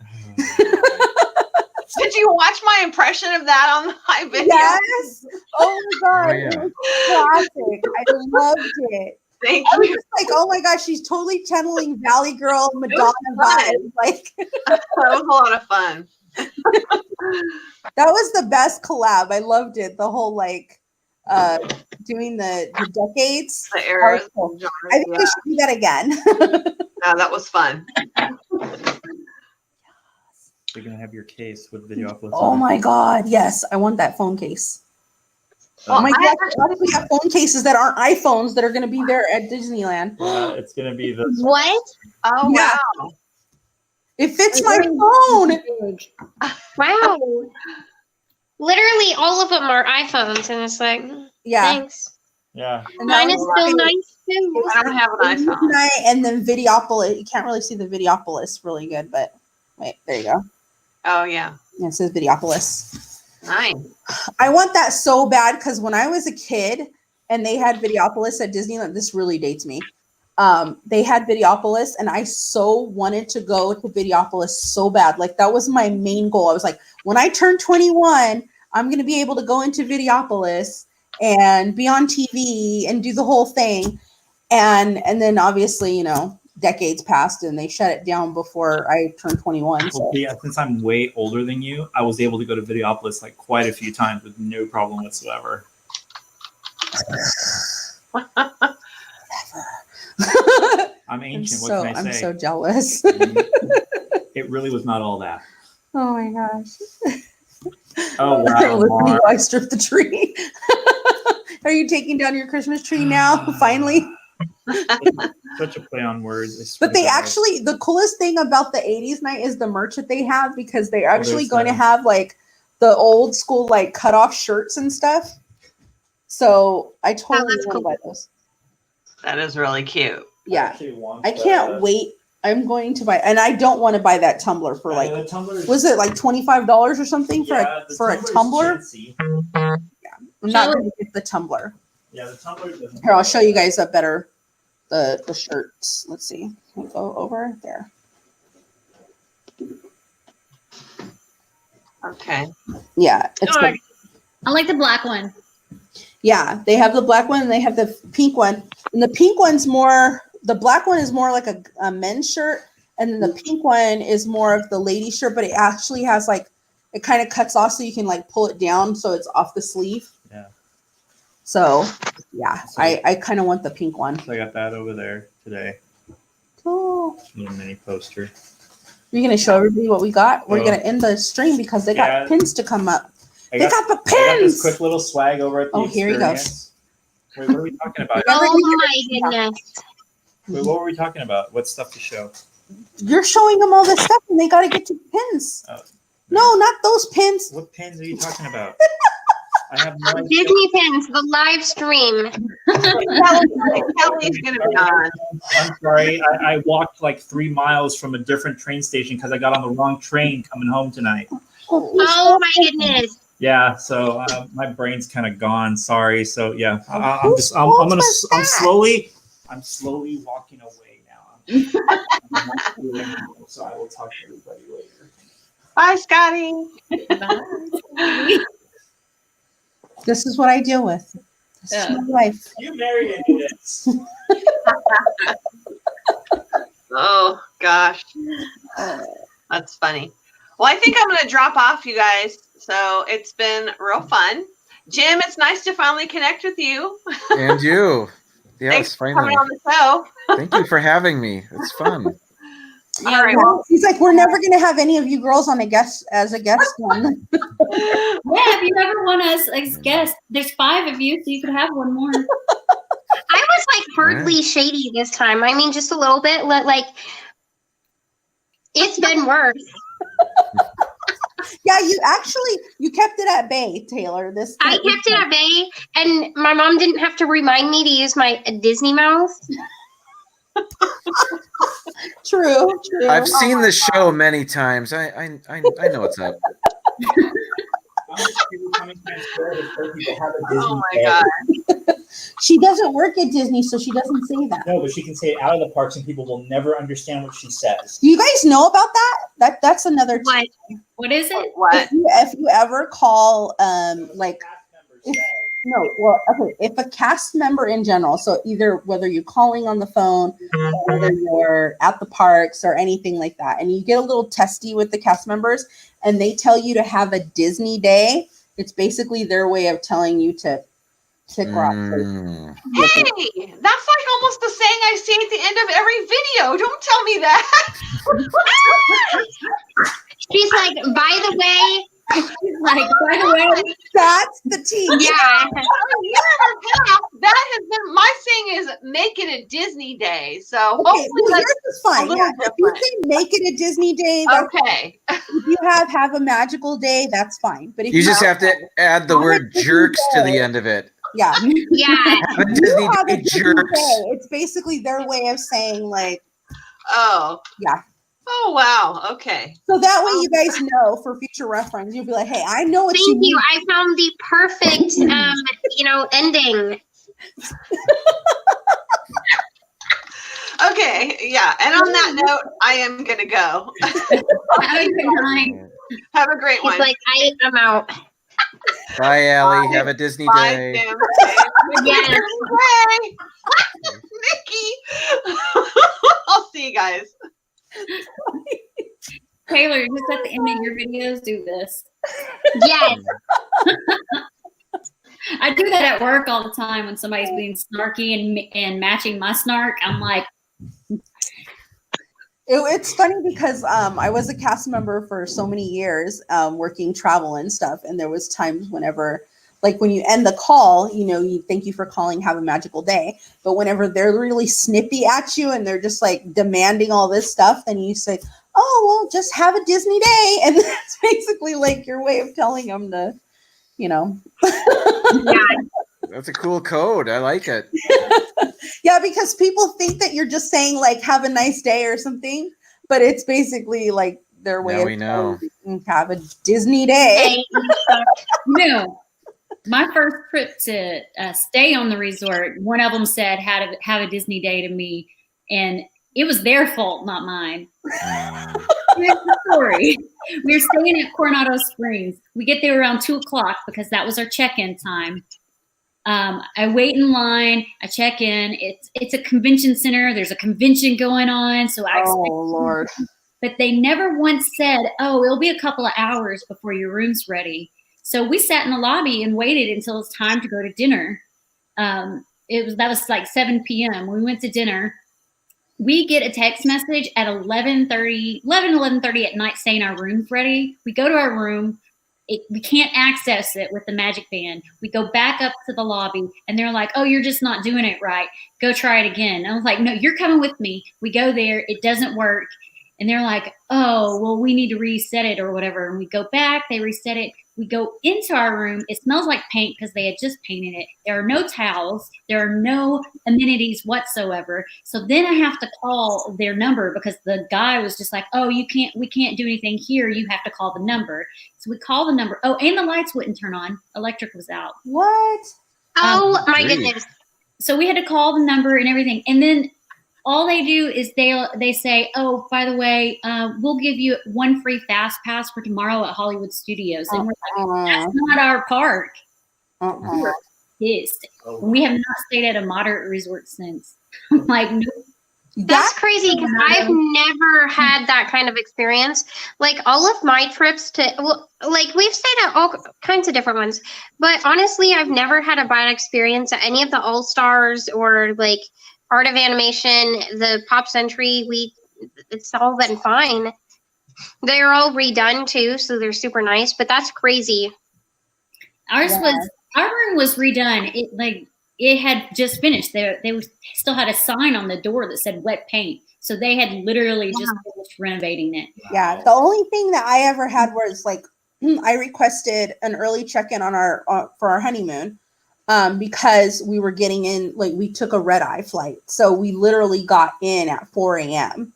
Did you watch my impression of that on my video? Yes. Oh my God, Oh, yeah. it was classic. I loved it. Thank I was you. just like, oh my gosh, she's totally channeling Valley Girl Madonna fun. vibes. Like That was a lot of fun. that was the best collab. I loved it. The whole like doing the decades. The eras. That was cool. genres, I think yeah. we should do that again. No, that was fun. You're gonna have your case with Videopolis. Oh my God, yes, I want that phone case. Well, Oh my I God, we have phone cases that aren't iPhones that are going to be there at Disneyland. It's gonna be the. What? Oh, Yeah. wow. It fits my phone. Wow. Literally all of them are iPhones, and it's like, Yeah. thanks. Yeah. And that Mine is was still great. nice too. I don't have an iPhone. Night and then Videopolis. You can't really see the Videopolis really good, but wait, there you go. Oh, yeah. Yeah, it says Videopolis. Nice. I want that so bad because when I was a kid and they had Videopolis at Disneyland, this really dates me. they had Videopolis, and I so wanted to go to Videopolis so bad. Like that was my main goal. I was like, when I turn 21, I'm going to be able to go into Videopolis and be on TV and do the whole thing. And then obviously, you know, decades passed and they shut it down before I turned 21. So. Well, yeah, since I'm way older than you, I was able to go to Videopolis like quite a few times with no problem whatsoever. I'm ancient. What can I say? I'm so jealous. It really was not all that. Oh my gosh. Oh wow. I stripped the tree. Are you taking down your Christmas tree now? Finally. Such a play on words. But they actually, the coolest thing about the 80s night is the merch that they have, because they're actually going to have like the old school like cut off shirts and stuff. So I totally want to buy those. That is really cute. Yeah. I can't wait. I'm going to buy, and I don't want to buy that tumbler for like, was it like $25 or something for a tumbler? Yeah, I'm not going to get the tumbler. Yeah, the tumbler doesn't. Here, I'll show you guys a better the shirts. Let's see. We'll go over there. Okay. Yeah, it's I like the black one. Yeah, they have the black one and they have the pink one. And the pink one's more, the black one is more like a men's shirt, and then the pink one is more of the lady shirt, but it actually has like, it kind of cuts off so you can like pull it down so it's off the sleeve. Yeah. So yeah, I kind of want the pink one. So I got that over there today. Cool. Little mini poster. You're gonna show everybody what we got. We're gonna end the stream because they got pins to come up. They got the pins. I got this quick little swag over at the Here you go. Wait, what are we talking about? Oh my goodness. Wait, what were we talking about? What stuff to show? You're showing them all this stuff, and they got to get to the pins. Oh, no, not those pins. What pins are you talking about? I have no idea. Disney pins, the live stream. Kelly's gonna be on. I'm sorry. I walked like 3 miles from a different train station because I got on the wrong train coming home tonight. Oh my goodness. Yeah, so my brain's kind of gone. Sorry. So yeah, I'm slowly walking away now. So I will talk to everybody later. Bye, Scotty. This is what I deal with. This is my life. You married into this. Oh gosh, that's funny. Well, I think I'm going to drop off, you guys. So it's been real fun. Jim, it's nice to finally connect with you. And you. Yes, Thanks for finally. coming on the show. Thank you for having me. It's fun. All right. Well, He's like, we're never going to have any of you girls on as a guest one. Yeah, if you ever want us as guests, there's 5 of you, so you could have one more. I was like hardly shady this time. I mean, just a little bit. Like, it's been worse. Yeah, you kept it at bay, Taylor. I kept it at bay, and my mom didn't have to remind me to use my Disney mouth. True. I've seen the show many times. I know what's up. oh my God. She doesn't work at Disney, so she doesn't say that. No, but she can say it out of the parks, and people will never understand what she says. Do you guys know about that? That's another. What is it? What? If you ever call if a cast member in general, so either whether you're calling on the phone or whether you're at the parks or anything like that, and you get a little testy with the cast members and they tell you to have a Disney day, it's basically their way of telling you to kick rock. Hey, that's like almost the saying I see at the end of every video. Don't tell me that. She's like, by the way, that's the tea. Yeah. That has been my thing is make it a Disney day. So hopefully yours is fine. Yeah. If you can make it a Disney day, okay. If you have a magical day, that's fine. But if You just have to add the word jerks to the end of it. Yeah. Yeah. Have a Disney day jerks. It's basically their way of saying like, oh. Yeah. Oh, wow. Okay. So that way you guys know for future reference. You'll be like, hey, I know what you Thank mean. you. I found the perfect, ending. Okay, yeah. And on that note, I am gonna go. Have a good night. Have a great He's one. like, I'm out. Bye, Allie. Have a Disney Bye, day. Tim. Yes. Hey, Mickey. I'll see you guys. Taylor, just at the end of your videos, do this. Yes. I do that at work all the time when somebody's being snarky and matching my snark. I'm like, It's funny because I was a cast member for so many years, working travel and stuff, and there was times whenever, like when you end the call, you know, you thank you for calling, have a magical day. But whenever they're really snippy at you and they're just like demanding all this stuff, then you say, "Oh, well, just have a Disney day," and that's basically like your way of telling them to, you know. Yeah. That's a cool code. I like it. Yeah, because people think that you're just saying like "have a nice day" or something, but it's basically like their way Now of we know. telling, have a Disney day. Hey, you suck. no. My first trip to stay on the resort, one of them said, have a Disney day to me. And it was their fault, not mine. Here's the story. We were staying at Coronado Springs. We get there around 2 o'clock because that was our check-in time. I wait in line. I check in. It's a convention center. There's a convention going on. So I expect Lord. but they never once said, "Oh, it'll be a couple of hours before your room's ready." So we sat in the lobby and waited until it's time to go to dinner. That was like 7 p.m. We went to dinner. We get a text message at 11:30 at night saying our room's ready. We go to our room. We can't access it with the magic band. We go back up to the lobby and they're like, "Oh, you're just not doing it right. Go try it again." And I was like, "No, you're coming with me." We go there. It doesn't work. And they're like, "Oh, well, we need to reset it or whatever." And we go back, they reset it. We go into our room. It smells like paint because they had just painted it. There are no towels. There are no amenities whatsoever. So then I have to call their number because the guy was just like, "Oh, we can't do anything here. You have to call the number." So we call the number. Oh, and the lights wouldn't turn on. Electric was out. What? Oh my Great. goodness. So we had to call the number and everything. And then all they do is they say, "Oh, by the way, we'll give you one free fast pass for tomorrow at Hollywood Studios." And we're like, "That's not our park." We're pissed. And we have not stayed at a moderate resort since. I'm like, nope. That's crazy because I've never had that kind of experience. Like all of my trips like we've stayed at all kinds of different ones, but honestly, I've never had a bad experience at any of the All Stars or like Art of Animation, the Pop Century. It's all been fine. They're all redone too, so they're super nice. But that's crazy. Our room was redone. It had just finished. They still had a sign on the door that said wet paint. So they had literally just finished renovating it. Yeah. The only thing that I ever had was like I requested an early check-in on for our honeymoon. Because we were getting in, like we took a red-eye flight. So we literally got in at 4 a.m.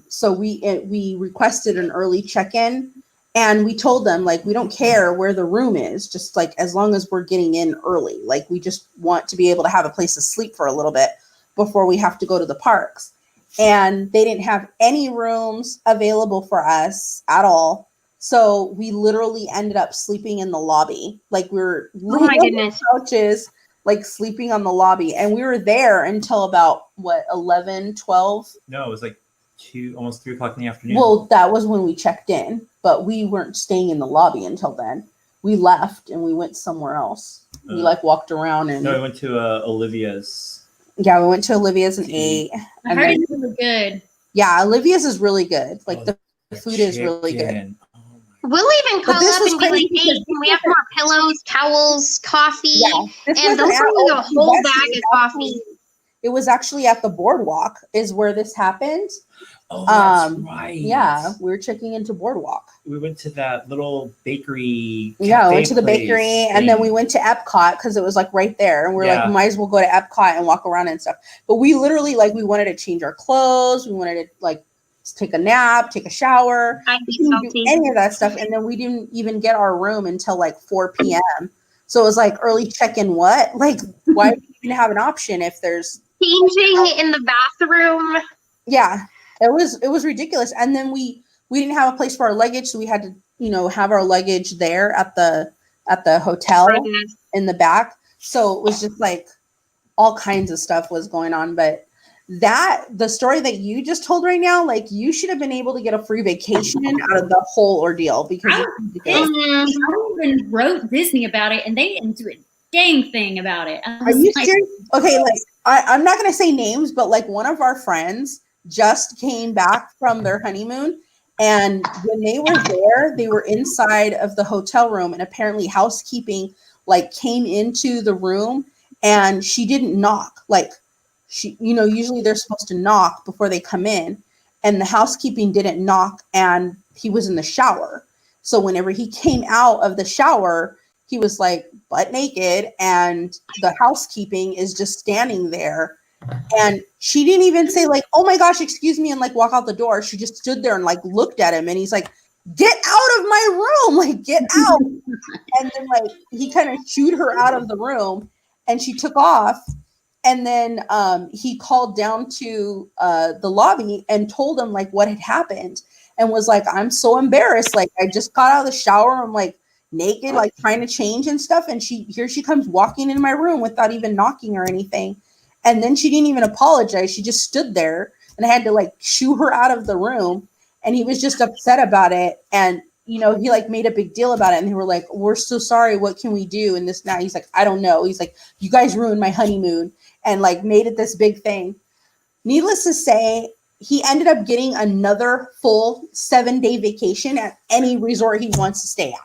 So we requested an early check-in and we told them like, we don't care where the room is, just like, as long as we're getting in early, like we just want to be able to have a place to sleep for a little bit before we have to go to the parks. And they didn't have any rooms available for us at all. So we literally ended up sleeping in the lobby. Like we were Oh my goodness. couches, like sleeping on the lobby. And we were there until about 11, 12. No, it was like almost 3 o'clock in the afternoon. Well, that was when we checked in, but we weren't staying in the lobby until then. We left and we went somewhere else. We like walked around and no, we went to Olivia's. Yeah, we went to Olivia's and ate. I heard it's really good. Yeah, Olivia's is really good. Like the food is really good. We'll even call up and be like, "Hey, can we have more pillows, towels, coffee?" Yeah, and they'll send you a whole bag of coffee. It was actually at the boardwalk is where this happened. Oh, that's right. Yeah, we were checking into boardwalk. We went to that little bakery. Yeah, we went to the bakery and then we went to Epcot because it was like right there. And we're like, we might as well go to Epcot and walk around and stuff. But we literally we wanted to change our clothes. We wanted to take a nap, take a shower. I'd be salty. Do any of that stuff. And then we didn't even get our room until 4 p.m. So it was like early check-in. What? Like, why do you even have an option if there's changing in the bathroom. Yeah, it was ridiculous. And then we didn't have a place for our luggage, so we had to, have our luggage there at the hotel in the back. So it was just like all kinds of stuff was going on. But the story that you just told right now, like, you should have been able to get a free vacation out of the whole ordeal, because I even wrote Disney about it, and they didn't do a dang thing about it. Are you serious? Okay, like, I'm not going to say names, but like, one of our friends just came back from their honeymoon, and when they were there, they were inside of the hotel room, and apparently housekeeping like came into the room, and she didn't knock. Like, she, usually they're supposed to knock before they come in, and the housekeeping didn't knock, and he was in the shower. So whenever he came out of the shower, he was like butt naked, and the housekeeping is just standing there. And she didn't even say like, "Oh my gosh, excuse me," and like walk out the door. She just stood there and like looked at him, and he's like, "Get out of my room, like, get out." And then like he kind of shooed her out of the room, and she took off. And then he called down to the lobby and told him like what had happened, and was like, "I'm so embarrassed. Like, I just got out of the shower. I'm like naked, like trying to change and stuff. And here she comes walking in my room without even knocking or anything." And then she didn't even apologize. She just stood there, and I had to like shoo her out of the room. And he was just upset about it. And, he like made a big deal about it. And they were like, "We're so sorry. What can we do?" And this now he's like, "I don't know." He's like, "You guys ruined my honeymoon," and like made it this big thing. Needless to say, he ended up getting another full 7-day vacation at any resort he wants to stay at.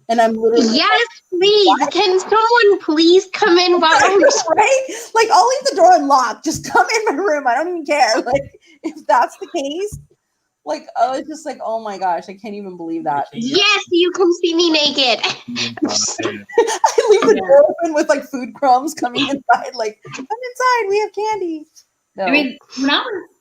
And I'm literally yes, please. What? Can someone please come in while I'm right? Like, I'll leave the door unlocked. Just come in my room. I don't even care. Like, if that's the case, like, oh, it's just like, oh my gosh, I can't even believe that. Yes, you can see me naked. I leave the door open with like food crumbs coming inside. Like, come inside. We have candy. No. I mean,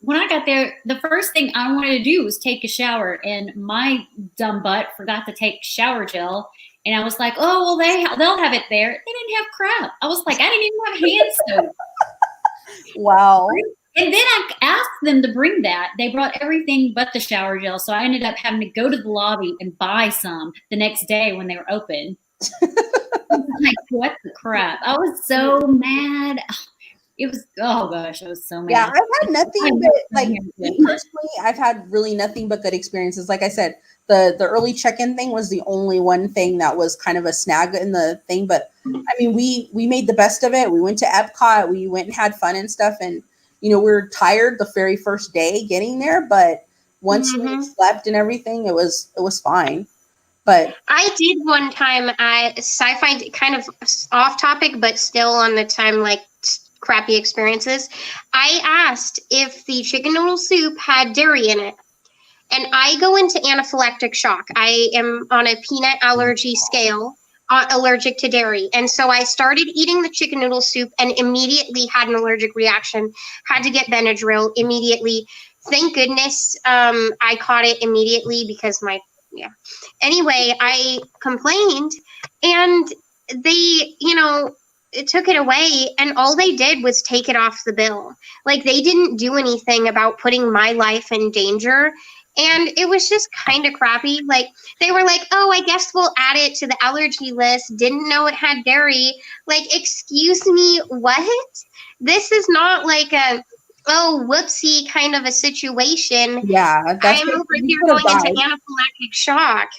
when I got there, the first thing I wanted to do was take a shower, and my dumb butt forgot to take shower gel. And I was like, "Oh, well, they'll have it there." They didn't have crap. I was like, I didn't even have hand soap. Wow. And then I asked them to bring that. They brought everything but the shower gel. So I ended up having to go to the lobby and buy some the next day when they were open. Like, what the crap? I was so mad. It was, oh gosh, I was so mad. Yeah, I've had nothing but, like, me personally, I've had really nothing but good experiences. Like I said, the early check-in thing was the only one thing that was kind of a snag in the thing. But I mean, we made the best of it. We went to Epcot. We went and had fun and stuff. And, we were tired the very first day getting there. But once we slept and everything, it was fine. But I did one time, sci-fi, kind of off topic, but still on the time, like, crappy experiences. I asked if the chicken noodle soup had dairy in it, and I go into anaphylactic shock. I am on a peanut allergy scale, allergic to dairy, and so I started eating the chicken noodle soup and immediately had an allergic reaction. Had to get Benadryl immediately. Thank goodness I caught it immediately, because anyway, I complained, and they it took it away, and all they did was take it off the bill. Like, they didn't do anything about putting my life in danger. And it was just kind of crappy. Like, they were like, "Oh, I guess we'll add it to the allergy list. Didn't know it had dairy." Like, excuse me, what? This is not like a, oh, whoopsie kind of a situation. Yeah. I'm over here going into anaphylactic shock.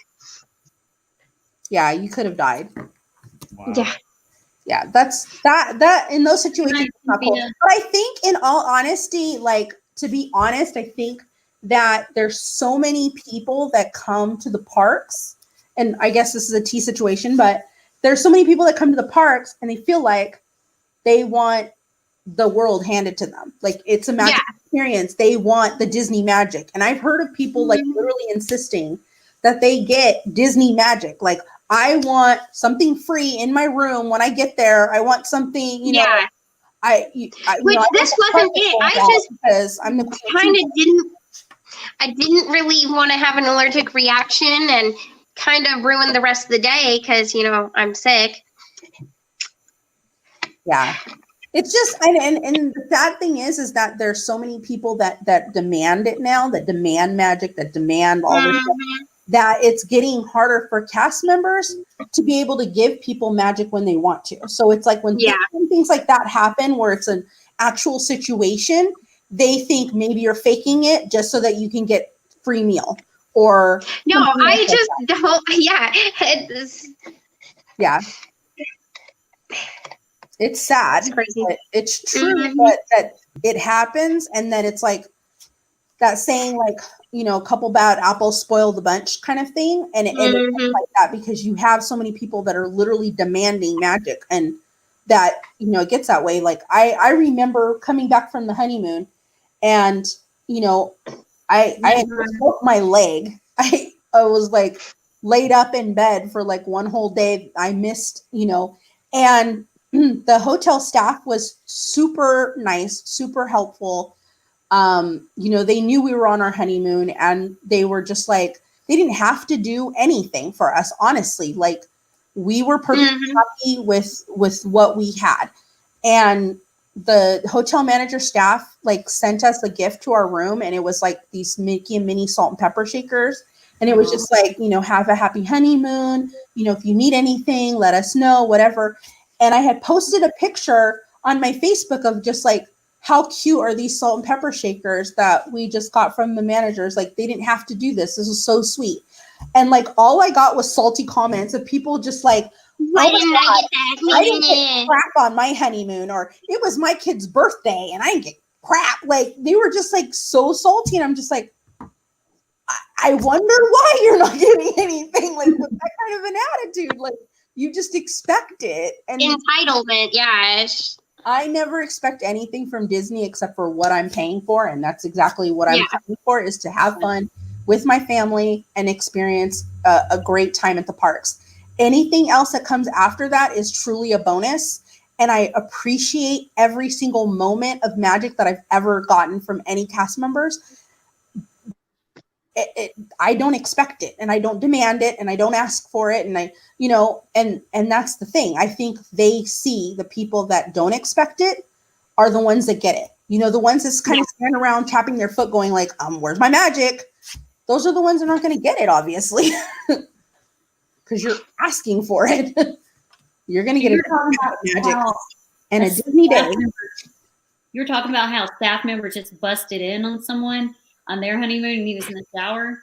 Yeah, you could have died. Wow. Yeah. Yeah, that in those situations, not cool. But I think, in all honesty, like, to be honest, I think that there's so many people that come to the parks, and I guess this is a tea situation, but there's so many people that come to the parks and they feel like they want the world handed to them. Like, it's a magic experience. They want the Disney magic. And I've heard of people like literally insisting that they get Disney magic. Like, I want something free in my room when I get there. I want something, Which this wasn't it. I just because I'm the kind of I didn't really want to have an allergic reaction and kind of ruin the rest of the day because, I'm sick. Yeah. It's just, and the sad thing is that there's so many people that demand it now, that demand magic, that demand all this stuff, that it's getting harder for cast members to be able to give people magic when they want to. So it's like when things like that happen, where it's an actual situation, they think maybe you're faking it just so that you can get free meal or no. I just don't. Yeah, it's sad. It's crazy. But it's true that it happens, and then it's like that saying, like, you know, a couple bad apples spoil the bunch kind of thing. And it's like that because you have so many people that are literally demanding magic, and that, you know, it gets that way. Like I remember coming back from the honeymoon, and, you know, I broke my leg. I was like laid up in bed for like one whole day. I missed, you know, and the hotel staff was super nice, super helpful. You know, they knew we were on our honeymoon, and they were just like, they didn't have to do anything for us, honestly. Like, we were perfectly happy with what we had. And the hotel manager staff like sent us a gift to our room, and it was like these Mickey and Minnie salt and pepper shakers. And it was just like, you know, have a happy honeymoon. You know, if you need anything, let us know, whatever. And I had posted a picture on my Facebook of just like, how cute are these salt and pepper shakers that we just got from the managers? Like, they didn't have to do this. This was so sweet. And like, all I got was salty comments of people just like, I didn't get crap on my honeymoon, or it was my kid's birthday and I didn't get crap. Like, they were just like so salty. And I'm just like, I wonder why you're not getting anything, like, with that kind of an attitude. Like, you just expect it. And entitlement, yeah. I never expect anything from Disney except for what I'm paying for. And that's exactly what I'm paying for, is to have fun with my family and experience a great time at the parks. Anything else that comes after that is truly a bonus. And I appreciate every single moment of magic that I've ever gotten from any cast members. I don't expect it, and I don't demand it, and I don't ask for it. And I, you know, and that's the thing. I think they see the people that don't expect it are the ones that get it. You know, the ones that's kind of standing around tapping their foot going like, where's my magic? Those are the ones that aren't going to get it, obviously, because you're asking for it. You're going to get magic and a Disney day. You're talking about how staff members just busted in on someone on their honeymoon and he was in the shower.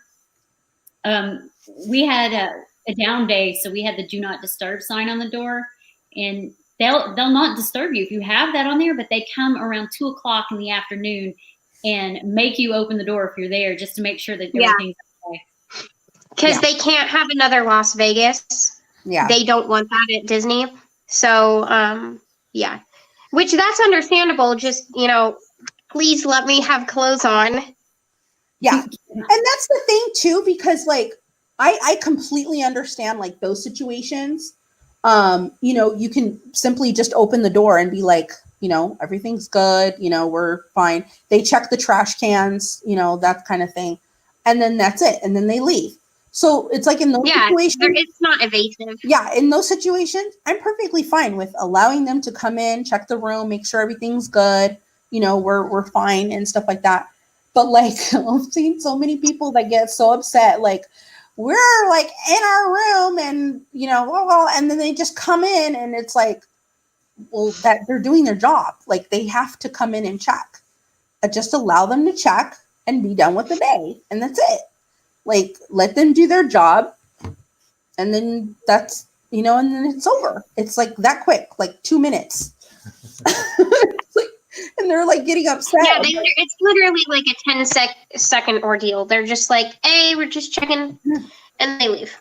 We had a down day, so we had the do not disturb sign on the door, and they'll not disturb you if you have that on there, but they come around 2:00 in the afternoon and make you open the door if you're there, just to make sure that everything's okay. Because they can't have another Las Vegas. Yeah. They don't want that at Disney. So, yeah. Which, that's understandable. Just, you know, please let me have clothes on. Yeah. And that's the thing too, because like, I completely understand like those situations. You know, you can simply just open the door and be like, you know, everything's good. You know, we're fine. They check the trash cans, you know, that kind of thing. And then that's it. And then they leave. So it's like in those situations, it's not evasive. Yeah. In those situations, I'm perfectly fine with allowing them to come in, check the room, make sure everything's good. You know, we're fine and stuff like that. But like, I've seen so many people that get so upset, like, we're like in our room and, you know, well, and then they just come in and it's like, well, that they're doing their job. Like, they have to come in and check. Just allow them to check and be done with the day. And that's it. Like, let them do their job. And then that's, you know, and then it's over. It's like that quick, like 2 minutes. It's like, and they're like getting upset. Yeah, it's literally like a 10-second ordeal. They're just like, hey, we're just checking, and they leave.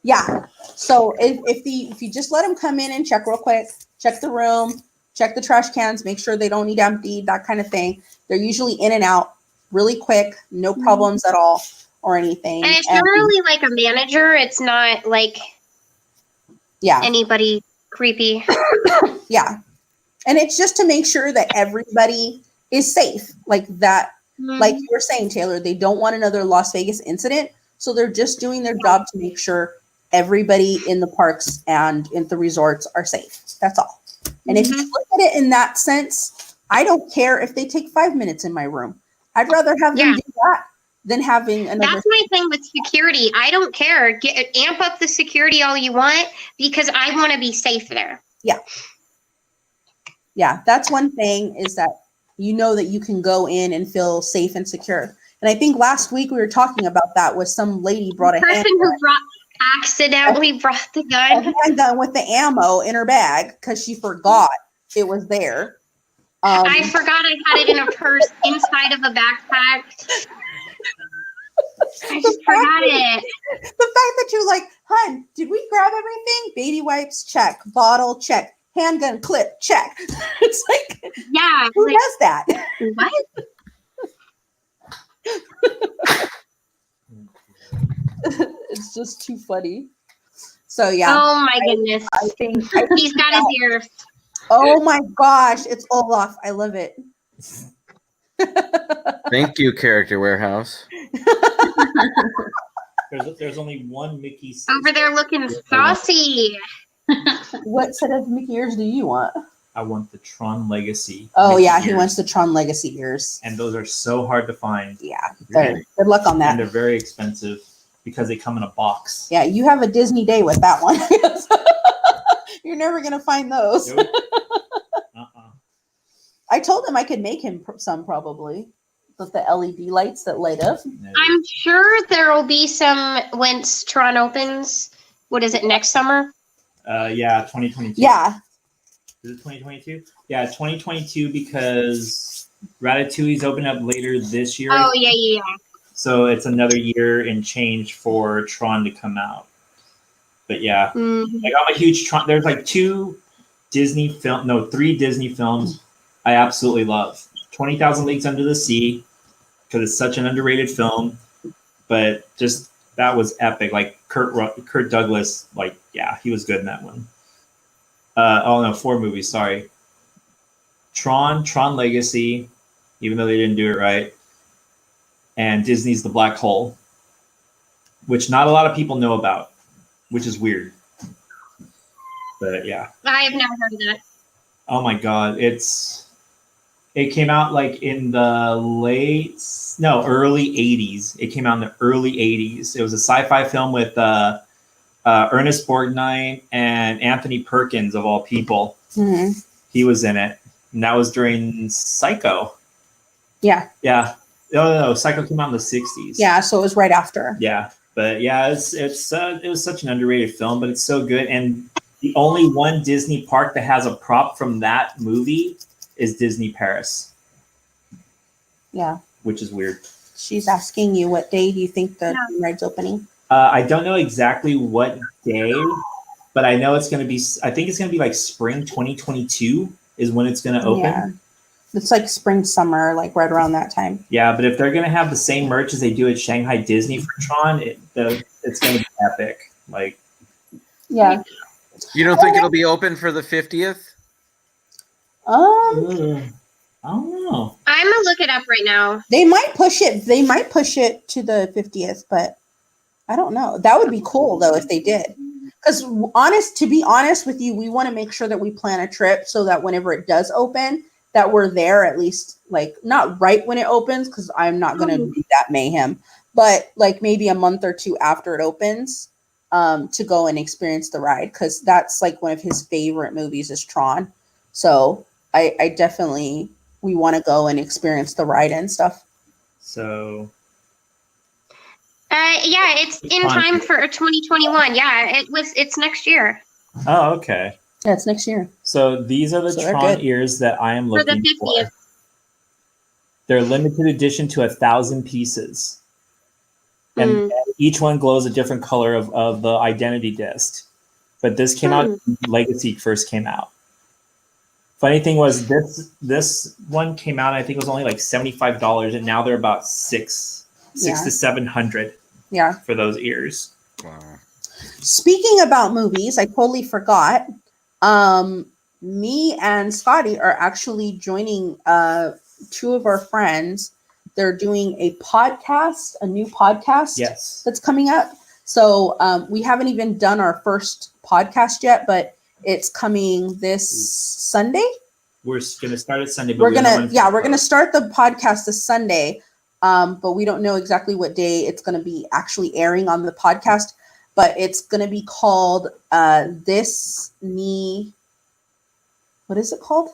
Yeah. So if you just let them come in and check real quick, check the room, check the trash cans, make sure they don't need emptied, that kind of thing. They're usually in and out really quick, no problems at all or anything. And it's generally like a manager. It's not like anybody creepy. Yeah. And it's just to make sure that everybody is safe. Like that, like you were saying, Taylor, they don't want another Las Vegas incident. So they're just doing their job to make sure everybody in the parks and in the resorts are safe. That's all. And if you look at it in that sense, I don't care if they take 5 minutes in my room. I'd rather have them do that than having another. That's my thing with security. I don't care. Amp up the security all you want because I want to be safe there. Yeah. Yeah, that's one thing is that you know that you can go in and feel safe and secure. And I think last week we were talking about that with some lady brought a person who accidentally brought the gun. A handgun with the ammo in her bag because she forgot it was there. I forgot I had it in a purse inside of a backpack. I just forgot it. The fact that you're like, hun, did we grab everything? Baby wipes, check. Bottle, check. Handgun clip, check. It's like, yeah, who does that? What? It's just too funny. So yeah. Oh my goodness. I think he's got his ears. Oh my gosh, it's Olaf. I love it. Thank you, Character Warehouse. There's only one Mickey. Over there looking saucy. What set of Mickey ears do you want? I want the Tron Legacy. Oh Mickey yeah, ears. he wants the Tron Legacy ears. And those are so hard to find. Yeah, good luck on that. And they're very expensive because they come in a box. Yeah, you have a Disney day with that one. You're never gonna find those. Nope. I told him I could make him some probably with the LED lights that light up. I'm sure there will be some once Tron opens. What is it, next summer? Yeah, 2022. Yeah. Is it 2022? Yeah, 2022 because Ratatouille's opening up later this year. Oh, yeah. So it's another year and change for Tron to come out. But yeah, like I'm a huge Tron. There's like three Disney films I absolutely love. 20,000 Leagues Under the Sea, because it's such an underrated film. But just that was epic. Like Kurt Douglas, like yeah, he was good in that one. 4 movies. Sorry. Tron Legacy, even though they didn't do it right, and Disney's The Black Hole, which not a lot of people know about, which is weird. But yeah, I have never heard of that. Oh my god, it came out like in the early 80s. It came out in the early 80s. It was a sci-fi film with Ernest Borgnine and Anthony Perkins, of all people. Mm-hmm. He was in it. And that was during Psycho. Yeah. Yeah. No, Psycho came out in the 60s. Yeah, so it was right after. Yeah. But yeah, it was such an underrated film, but it's so good. And the only one Disney park that has a prop from that movie is Disney Paris. Yeah. Which is weird. She's asking you what day do you think the ride's opening? I don't know exactly what day, but I know I think it's going to be like spring 2022 is when it's going to open. Yeah. It's like spring, summer, like right around that time. Yeah, but if they're going to have the same merch as they do at Shanghai Disney for Tron, it's going to be epic. Like, yeah. You don't think it'll be open for the 50th? I don't know. I'm gonna look it up right now. They might push it. They might push it to the 50th, but I don't know. That would be cool though if they did. Because to be honest with you, we want to make sure that we plan a trip so that whenever it does open, that we're there at least, like not right when it opens, because I'm not going to do that mayhem, but like maybe a month or two after it opens, to go and experience the ride, because that's like one of his favorite movies is Tron. So I definitely, we want to go and experience the ride and stuff. So yeah, it's in time for 2021. Yeah, it's next year. Oh, okay. Yeah, it's next year. So these are the Tron ears that I am looking for. The 50th. For. They're limited edition to 1,000 pieces. And each one glows a different color of the identity disc. But this came out when Legacy first came out. Funny thing was this one came out, I think it was only like $75, and now they're about $600 to $700 for those ears. Wow. Speaking about movies, I totally forgot. Me and Scotty are actually joining two of our friends. They're doing a podcast, a new podcast that's coming up. So we haven't even done our first podcast yet, but It's coming this Sunday. We're going to start it Sunday. But We're gonna start the podcast this Sunday, but we don't know exactly what day it's gonna be actually airing on the podcast. But it's gonna be called This Knee. What is it called?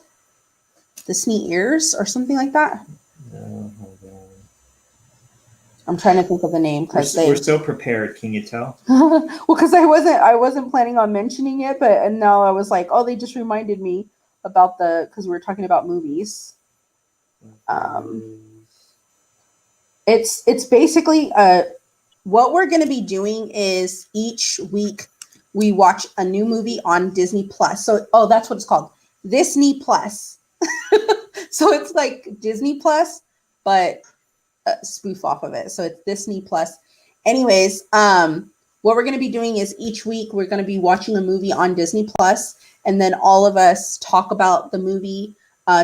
This Knee Ears or something like that. Hold on. I'm trying to think of the name because We're so prepared. Can you tell? well, because I wasn't planning on mentioning it, and now I was like, oh, they just reminded me about because we were talking about movies. It's basically what we're going to be doing is each week we watch a new movie on Disney Plus. So that's what it's called, This Knee Plus. So it's like Disney Plus, but spoof off of it. So it's Disney Plus. Anyways, what we're going to be doing is each week we're going to be watching a movie on Disney Plus, and then all of us talk about the movie,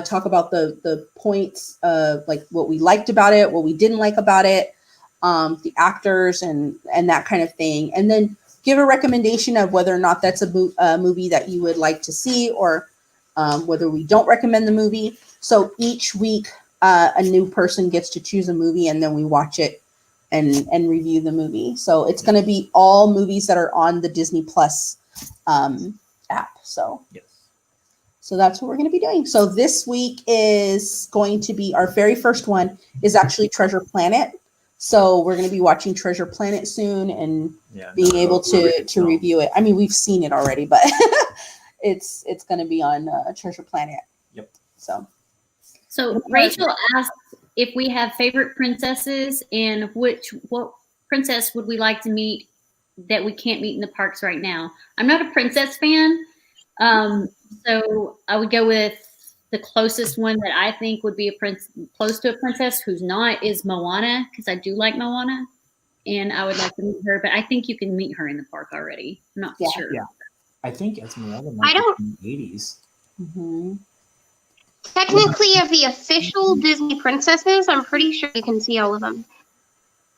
talk about the points of like what we liked about it, what we didn't like about it, the actors and that kind of thing, and then give a recommendation of whether or not that's a movie that you would like to see, or whether we don't recommend the movie. So each week a new person gets to choose a movie, and then we watch it and review the movie. So it's going to be all movies that are on the Disney Plus app. So yes. So that's what we're going to be doing. So this week is going to be our very first one is actually Treasure Planet. So we're going to be watching Treasure Planet soon and being able to review it. I mean, we've seen it already, but it's going to be on Treasure Planet. Yep. So Rachel asked if we have favorite princesses and what princess would we like to meet that we can't meet in the parks right now. I'm not a princess fan, so I would go with the closest one that I think would be close to a princess who's not is Moana, because I do like Moana, and I would like to meet her. But I think you can meet her in the park already. I'm not sure. Yeah, I think Esmeralda might be in the 80s. Mm-hmm. Technically, of the official Disney princesses, I'm pretty sure you can see all of them.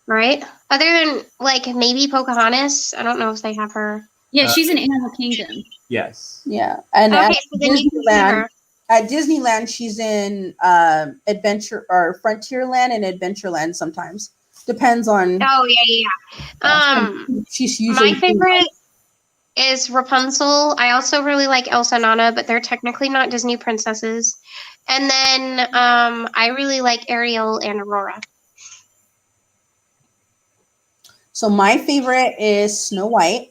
Right? Other than, like, maybe Pocahontas. I don't know if they have her. Yeah, she's in Animal Kingdom. Yes. Yeah. And okay, so then you can see her. At Disneyland, she's in Adventure or Frontierland and Adventureland sometimes. Depends on. Oh, yeah. She's usually. My favorite is Rapunzel. I also really like Elsa and Anna, but they're technically not Disney princesses. And then I really like Ariel and Aurora. So my favorite is Snow White.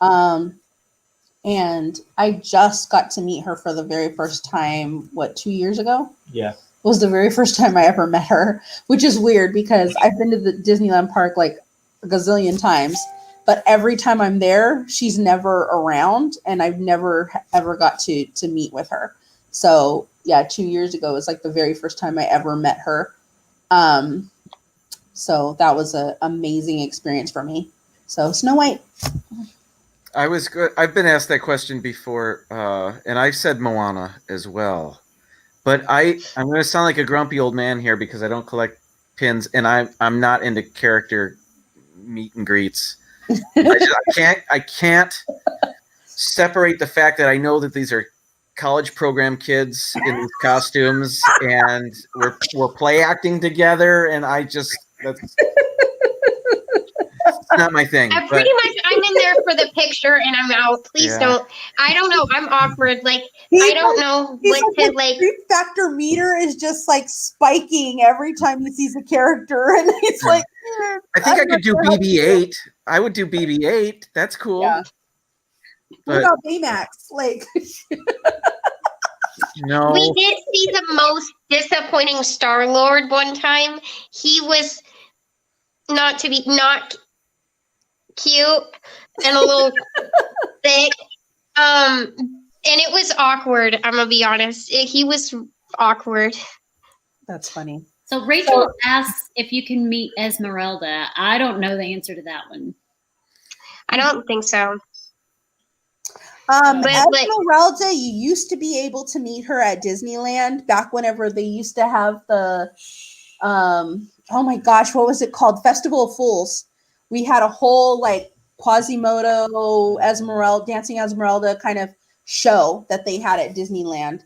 And I just got to meet her for the very first time, 2 years ago? Yeah. Was the very first time I ever met her, which is weird because I've been to the Disneyland park like a gazillion times, but every time I'm there, she's never around, and I've never ever got to meet with her. So yeah, 2 years ago was like the very first time I ever met her. So that was an amazing experience for me. So Snow White. I was good. I've been asked that question before, and I've said Moana as well. But I'm going to sound like a grumpy old man here because I don't collect pins, and I'm not into character meet and greets. I can't separate the fact that I know that these are college program kids in these costumes, and we're play acting together, and that's not my thing. I'm in there for the picture and I'm out. Please don't. I don't know. I'm awkward. Like, I don't know what to like. Creep factor meter is just like spiking every time he sees a character, and he's like, I think I could do BB-8. I would do BB-8. That's cool. Yeah. What about Baymax? Like, no. We did see the most disappointing Star-Lord one time. He was not cute and a little thick. And it was awkward. I'm gonna be honest. He was awkward. That's funny. So Rachel asks if you can meet Esmeralda. I don't know the answer to that one. I don't think so. Esmeralda, you used to be able to meet her at Disneyland back whenever they used to have the oh my gosh, what was it called? Festival of Fools. We had a whole like Quasimodo, Esmeralda, Dancing Esmeralda kind of show that they had at Disneyland.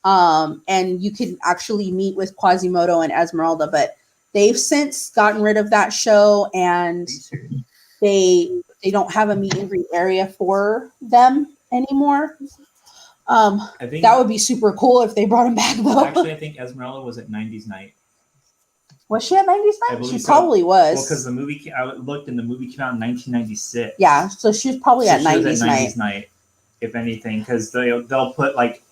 And you could actually meet with Quasimodo and Esmeralda, but they've since gotten rid of that show, and they don't have a meet and greet area for them anymore. I think That would be super cool if they brought him back, though. actually, I think Esmeralda was at 90s night. Was she at 90s I night? believe She so. probably was. Well, because the movie, I looked and the movie came out in 1996. Yeah, so she was probably So at she was 90s night. night, if anything, because they'll put like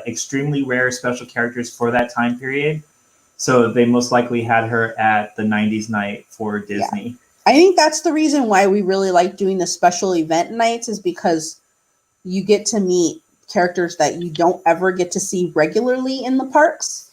extremely rare special characters for that time period. So they most likely had her at the 90s night for Disney. I think that's the reason why we really like doing the special event nights, is because you get to meet characters that you don't ever get to see regularly in the parks.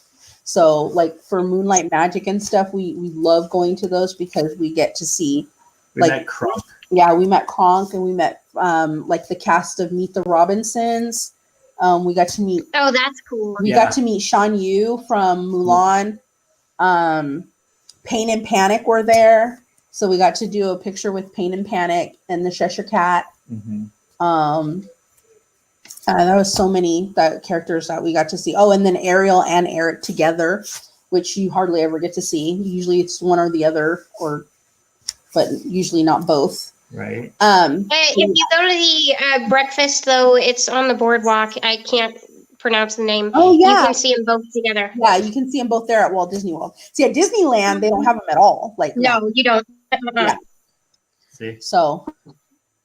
So like for Moonlight Magic and stuff, we love going to those because we get to see We met Kronk. Yeah, we met Kronk, and we met like the cast of Meet the Robinsons. We got to meet Oh, that's cool. We got to meet Shan Yu from Mulan. Pain and Panic were there, so we got to do a picture with Pain and Panic and the Cheshire Cat. Mm-hmm. There was so many characters that we got to see. Oh, and then Ariel and Eric together, which you hardly ever get to see. Usually it's one or the other, but usually not both. Right. If you go to the breakfast, though, it's on the boardwalk. I can't pronounce the name. Oh, yeah. You can see them both together. Yeah, you can see them both there at Walt Disney World. See, at Disneyland, they don't have them at all. Like No, you don't. Yeah. See? So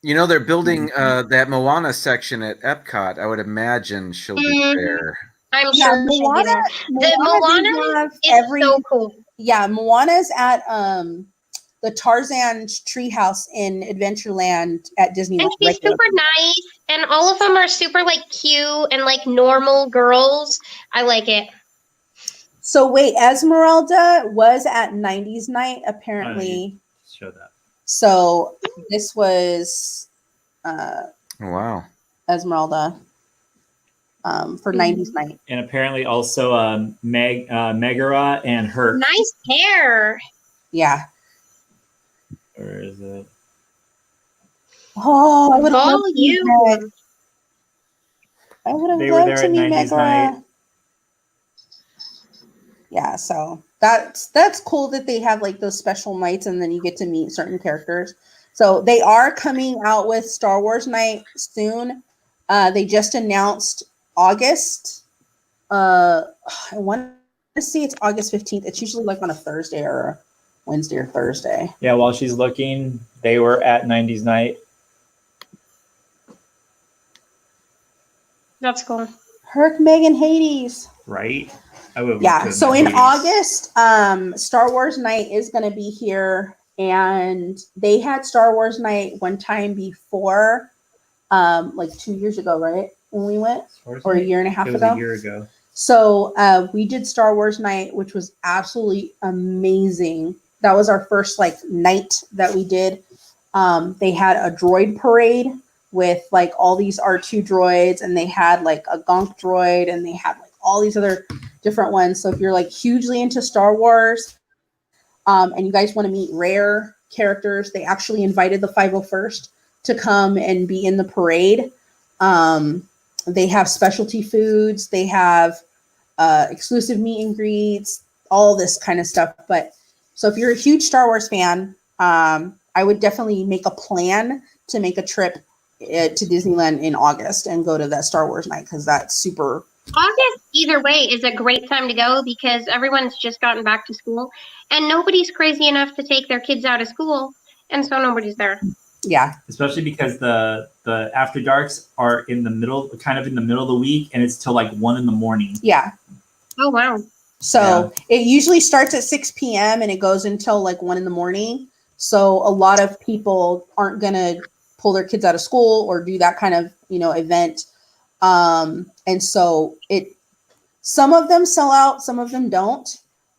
You know, they're building that Moana section at Epcot. I would imagine she'll be there. I'm sure she'll be there. Moana is so cool. Yeah, Moana's at the Tarzan's treehouse in Adventureland at Disneyland. And she's super nice, and all of them are super like cute and like normal girls. I like it. So wait, Esmeralda was at 90s night apparently. Show that. So this was Wow. Esmeralda for 90s night. And apparently also Megara and her. Nice hair. Yeah. Where is it? Oh, I would have Oh, loved to meet you. Meg. I would have They were loved there to at meet 90s Megara. night. Yeah, so that's cool that they have like those special nights, and then you get to meet certain characters. So they are coming out with Star Wars night soon. They just announced August. I want to see it's August 15th. It's usually like on a Thursday or a Wednesday or Thursday. Yeah, while she's looking, they were at 90s night. That's cool. Herc, Meg, and Hades. Right? I would. Yeah, so in August, Star Wars night is going to be here, and they had Star Wars night one time before, like 2 years ago, right? When we went, or a year and a half It was ago. a year ago. So we did Star Wars night, which was absolutely amazing. That was our first like night that we did. They had a droid parade with like all these R2 droids, and they had like a Gonk droid, and they had like all these other different ones. So if you're like hugely into Star Wars, and you guys want to meet rare characters, they actually invited the 501st to come and be in the parade. They have specialty foods, they have exclusive meet and greets, all this kind of stuff. But so if you're a huge Star Wars fan, I would definitely make a plan to make a trip to Disneyland in August and go to that Star Wars night, because that's super. August, either way, is a great time to go because everyone's just gotten back to school and nobody's crazy enough to take their kids out of school. And so nobody's there. Yeah. Especially because the after darks are in the middle, kind of in the middle of the week, and it's till like 1 a.m. Yeah. Oh, wow. So it usually starts at 6 p.m. and it goes until like 1 a.m. So a lot of people aren't going to pull their kids out of school or do that kind of, event. And so some of them sell out, some of them don't.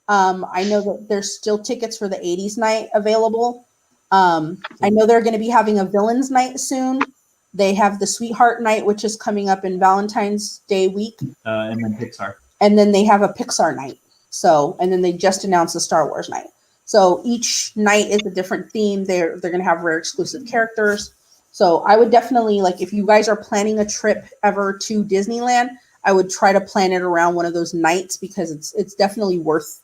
I know that there's still tickets for the 80s night available. I know they're going to be having a villains night soon. They have the sweetheart night, which is coming up in Valentine's Day week. And then Pixar. And then they have a Pixar night. So, and then they just announced the Star Wars night. So each night is a different theme. They're going to have rare exclusive characters. So I would definitely, like, if you guys are planning a trip ever to Disneyland, I would try to plan it around one of those nights because it's definitely worth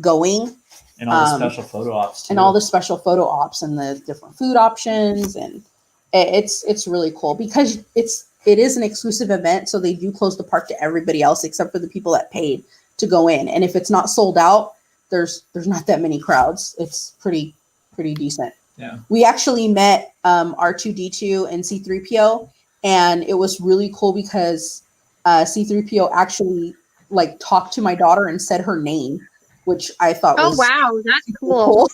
going. And all the special photo ops too. And all the special photo ops and the different food options, and it's really cool because it is an exclusive event, so they do close the park to everybody else except for the people that paid to go in. And if it's not sold out, there's not that many crowds. It's pretty decent. Yeah. We actually met R2D2 and C3PO, and it was really cool because C3PO actually like talked to my daughter and said her name, which I thought was wow, that's cool.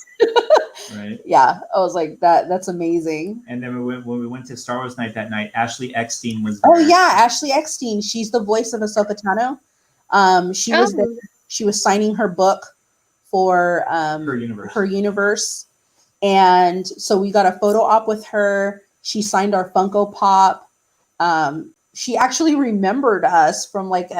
Right. Yeah, I was like, that's amazing. And then when we went to Star Wars night that night, Ashley Eckstein was there. Oh yeah, Ashley Eckstein. She's the voice of Ahsoka Tano. She was there. She was signing her book for her universe. And so we got a photo op with her. She signed our Funko Pop. She actually remembered us from like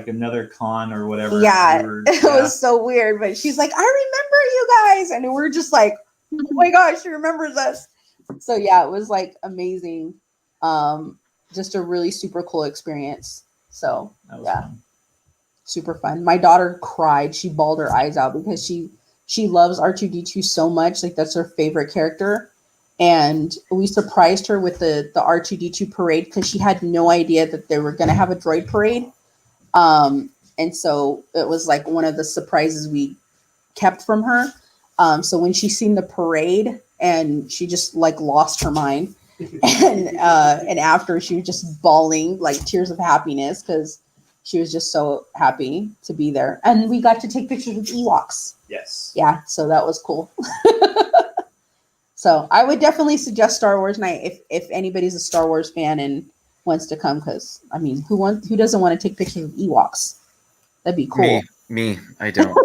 another con or whatever. Yeah, it was so weird. But she's like, I remember you guys. And we're just like, oh my gosh, she remembers us. So yeah, it was like amazing. Just a really super cool experience. So yeah, fun. Super fun. My daughter cried. She bawled her eyes out because she loves R2D2 so much. Like that's her favorite character. And we surprised her with the R2D2 parade because she had no idea that they were going to have a droid parade. And so it was like one of the surprises we kept from her. So when she seen the parade and she just like lost her mind and after she was just bawling like tears of happiness because she was just so happy to be there. And we got to take pictures with Ewoks. Yes. Yeah. So that was cool. So I would definitely suggest Star Wars night if anybody's a Star Wars fan and wants to come, because I mean, who doesn't want to take pictures of Ewoks? That'd be cool. Me, I don't.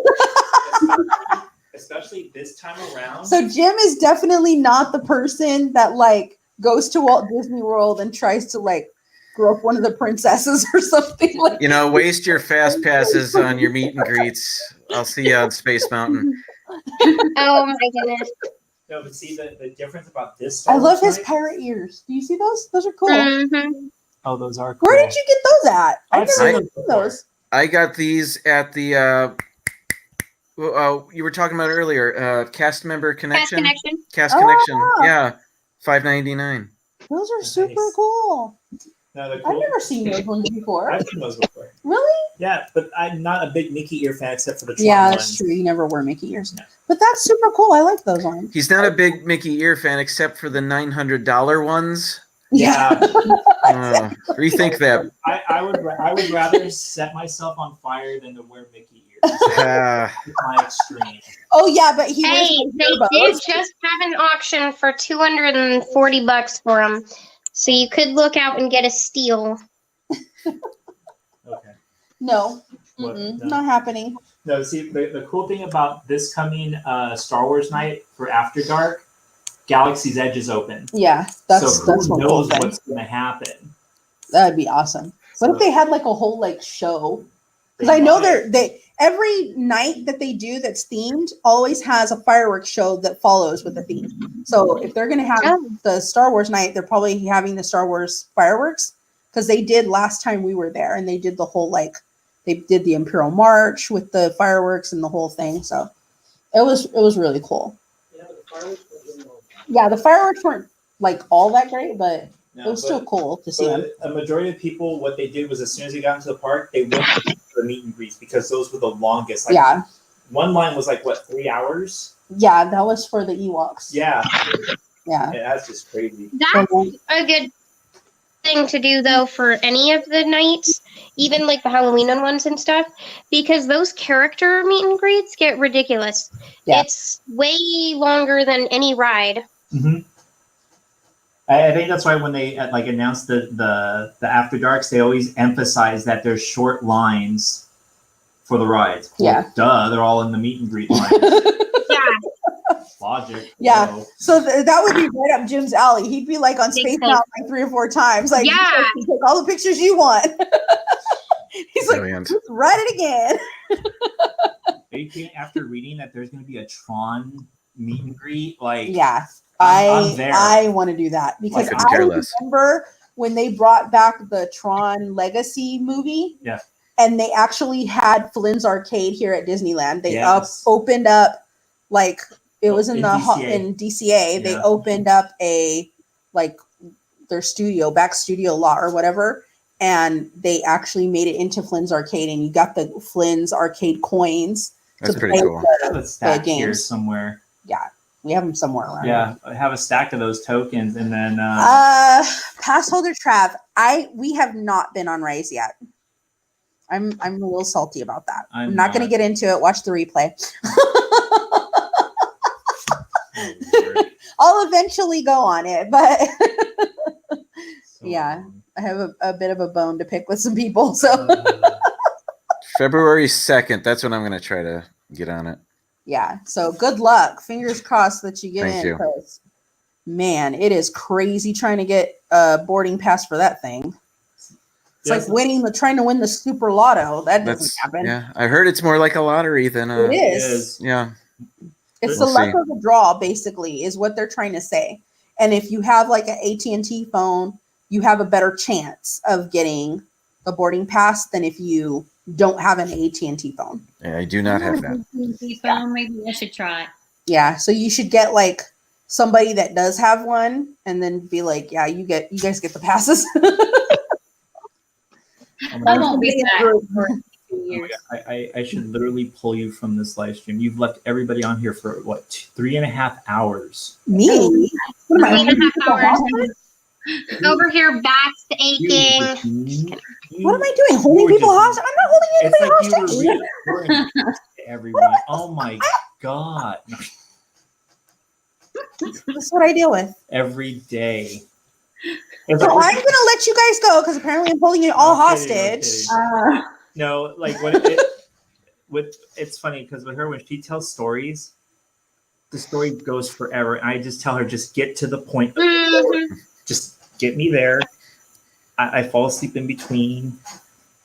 Especially this time around. So Jim is definitely not the person that like goes to Walt Disney World and tries to like grope one of the princesses or something like. You know, waste your fast passes on your meet and greets. I'll see you on Space Mountain. Oh my goodness. No, but see the difference about this. I love his pirate ears. Do you see those? Those are cool. Mm-hmm. Oh, those are cool. Where did you get those at? I've never seen seen those. I got these at the you were talking about earlier, cast member connection. Cast connection. Yeah. $5.99. Those are super cool. No, cool. I've never seen those ones before. I've seen those before. Really? Yeah, but I'm not a big Mickey ear fan except for the Tron that's ones. true. You never wear Mickey ears. No. But that's super cool. I like those ones. He's not a big Mickey ear fan except for the $900 ones. Yeah. Rethink that. I would rather set myself on fire than to wear Mickey ears. It's my extreme. Oh yeah, but he. Hey, they did just have an auction for $240 for them, so you could look out and get a steal. Okay. No, not happening. No, see, the cool thing about this coming Star Wars night for After Dark, Galaxy's Edge is open. Yeah, that's who knows what's going to happen. That'd be awesome. What if they had like a whole like show? Because I know they every night that they do that's themed always has a fireworks show that follows with the theme. So if they're going to have the Star Wars night, they're probably having the Star Wars fireworks, because they did last time we were there, and they did the whole like they did the Imperial March with the fireworks and the whole thing. So it was really cool. Yeah, the fireworks weren't like all that great, but it was still cool to see them. A majority of people, what they did was as soon as they got into the park, they went to the meet and greets because those were the longest. Like, yeah. One line was like, what, 3 hours? Yeah, that was for the Ewoks. Yeah. Yeah. That's just crazy. That's a good thing to do, though, for any of the nights, even like the Halloween ones and stuff, because those character meet and greets get ridiculous. Yeah. It's way longer than any ride. Mm-hmm. I think that's why when they like announced the After Darks, they always emphasize that there's short lines for the rides. Well, yeah. Duh, they're all in the meet and greet lines. Yeah. Logic. Yeah. So, so that would be right up Jim's alley. He'd be like on Space Mountain like 3 or 4 times. Like, yeah. you take all the pictures you want. He's like, Brilliant. let's write it again. Are you kidding? After reading that there's going to be a Tron meet and greet, like Yeah, I'm there. I want to do that because couldn't care I less. remember when they brought back the Tron Legacy movie. Yeah. And they actually had Flynn's Arcade here at Disneyland. They Yes. opened up, like it was in DCA. in DCA. They Yeah. opened up a like their back studio lot or whatever, and they actually made it into Flynn's Arcade, and you got the Flynn's Arcade coins. That's to pretty play cool. I have a stack here games. somewhere. Yeah, we have them somewhere around. Yeah, I have a stack of those tokens, and then Pass holder Trav, we have not been on Rise yet. I'm a little salty about that. I'm not going to get into it. Watch the replay. I'll eventually go on it, but yeah, I have a bit of a bone to pick with some people. So February 2nd. That's when I'm going to try to get on it. yeah, so good luck. Fingers crossed that you get Thank in. you. Because man, it is crazy trying to get a boarding pass for that thing. It's Yes. like trying to win the super lotto. That doesn't happen. Yeah, I heard it's more like a lottery than a. It is. Yeah. It's We'll the luck see. of the draw, basically, is what they're trying to say. And if you have like an AT&T phone, you have a better chance of getting the boarding pass than if you don't have an AT&T phone. Yeah, I do not have that. Phone. Maybe I should try it. Yeah, so you should get like somebody that does have one, and then be like, "Yeah, you guys get the passes." I won't be back for 2 Oh my years. God, I should literally pull you from this live stream. You've left everybody on here for what, 3.5 hours? Me? What am I, 3.5 hours. Over here, backs aching. what am I doing? Holding people hostage? I'm not holding It's anybody like hostage. you were reassuring everyone. Oh my God. That's what I deal with. Every day. So I'm gonna let you guys go because apparently I'm holding you all I'm kidding, I'm hostage. kidding. No, like it's funny because with her, when she tells stories, the story goes forever. And I just tell her, just get to the point. Of the story. Just get me there. I fall asleep in between.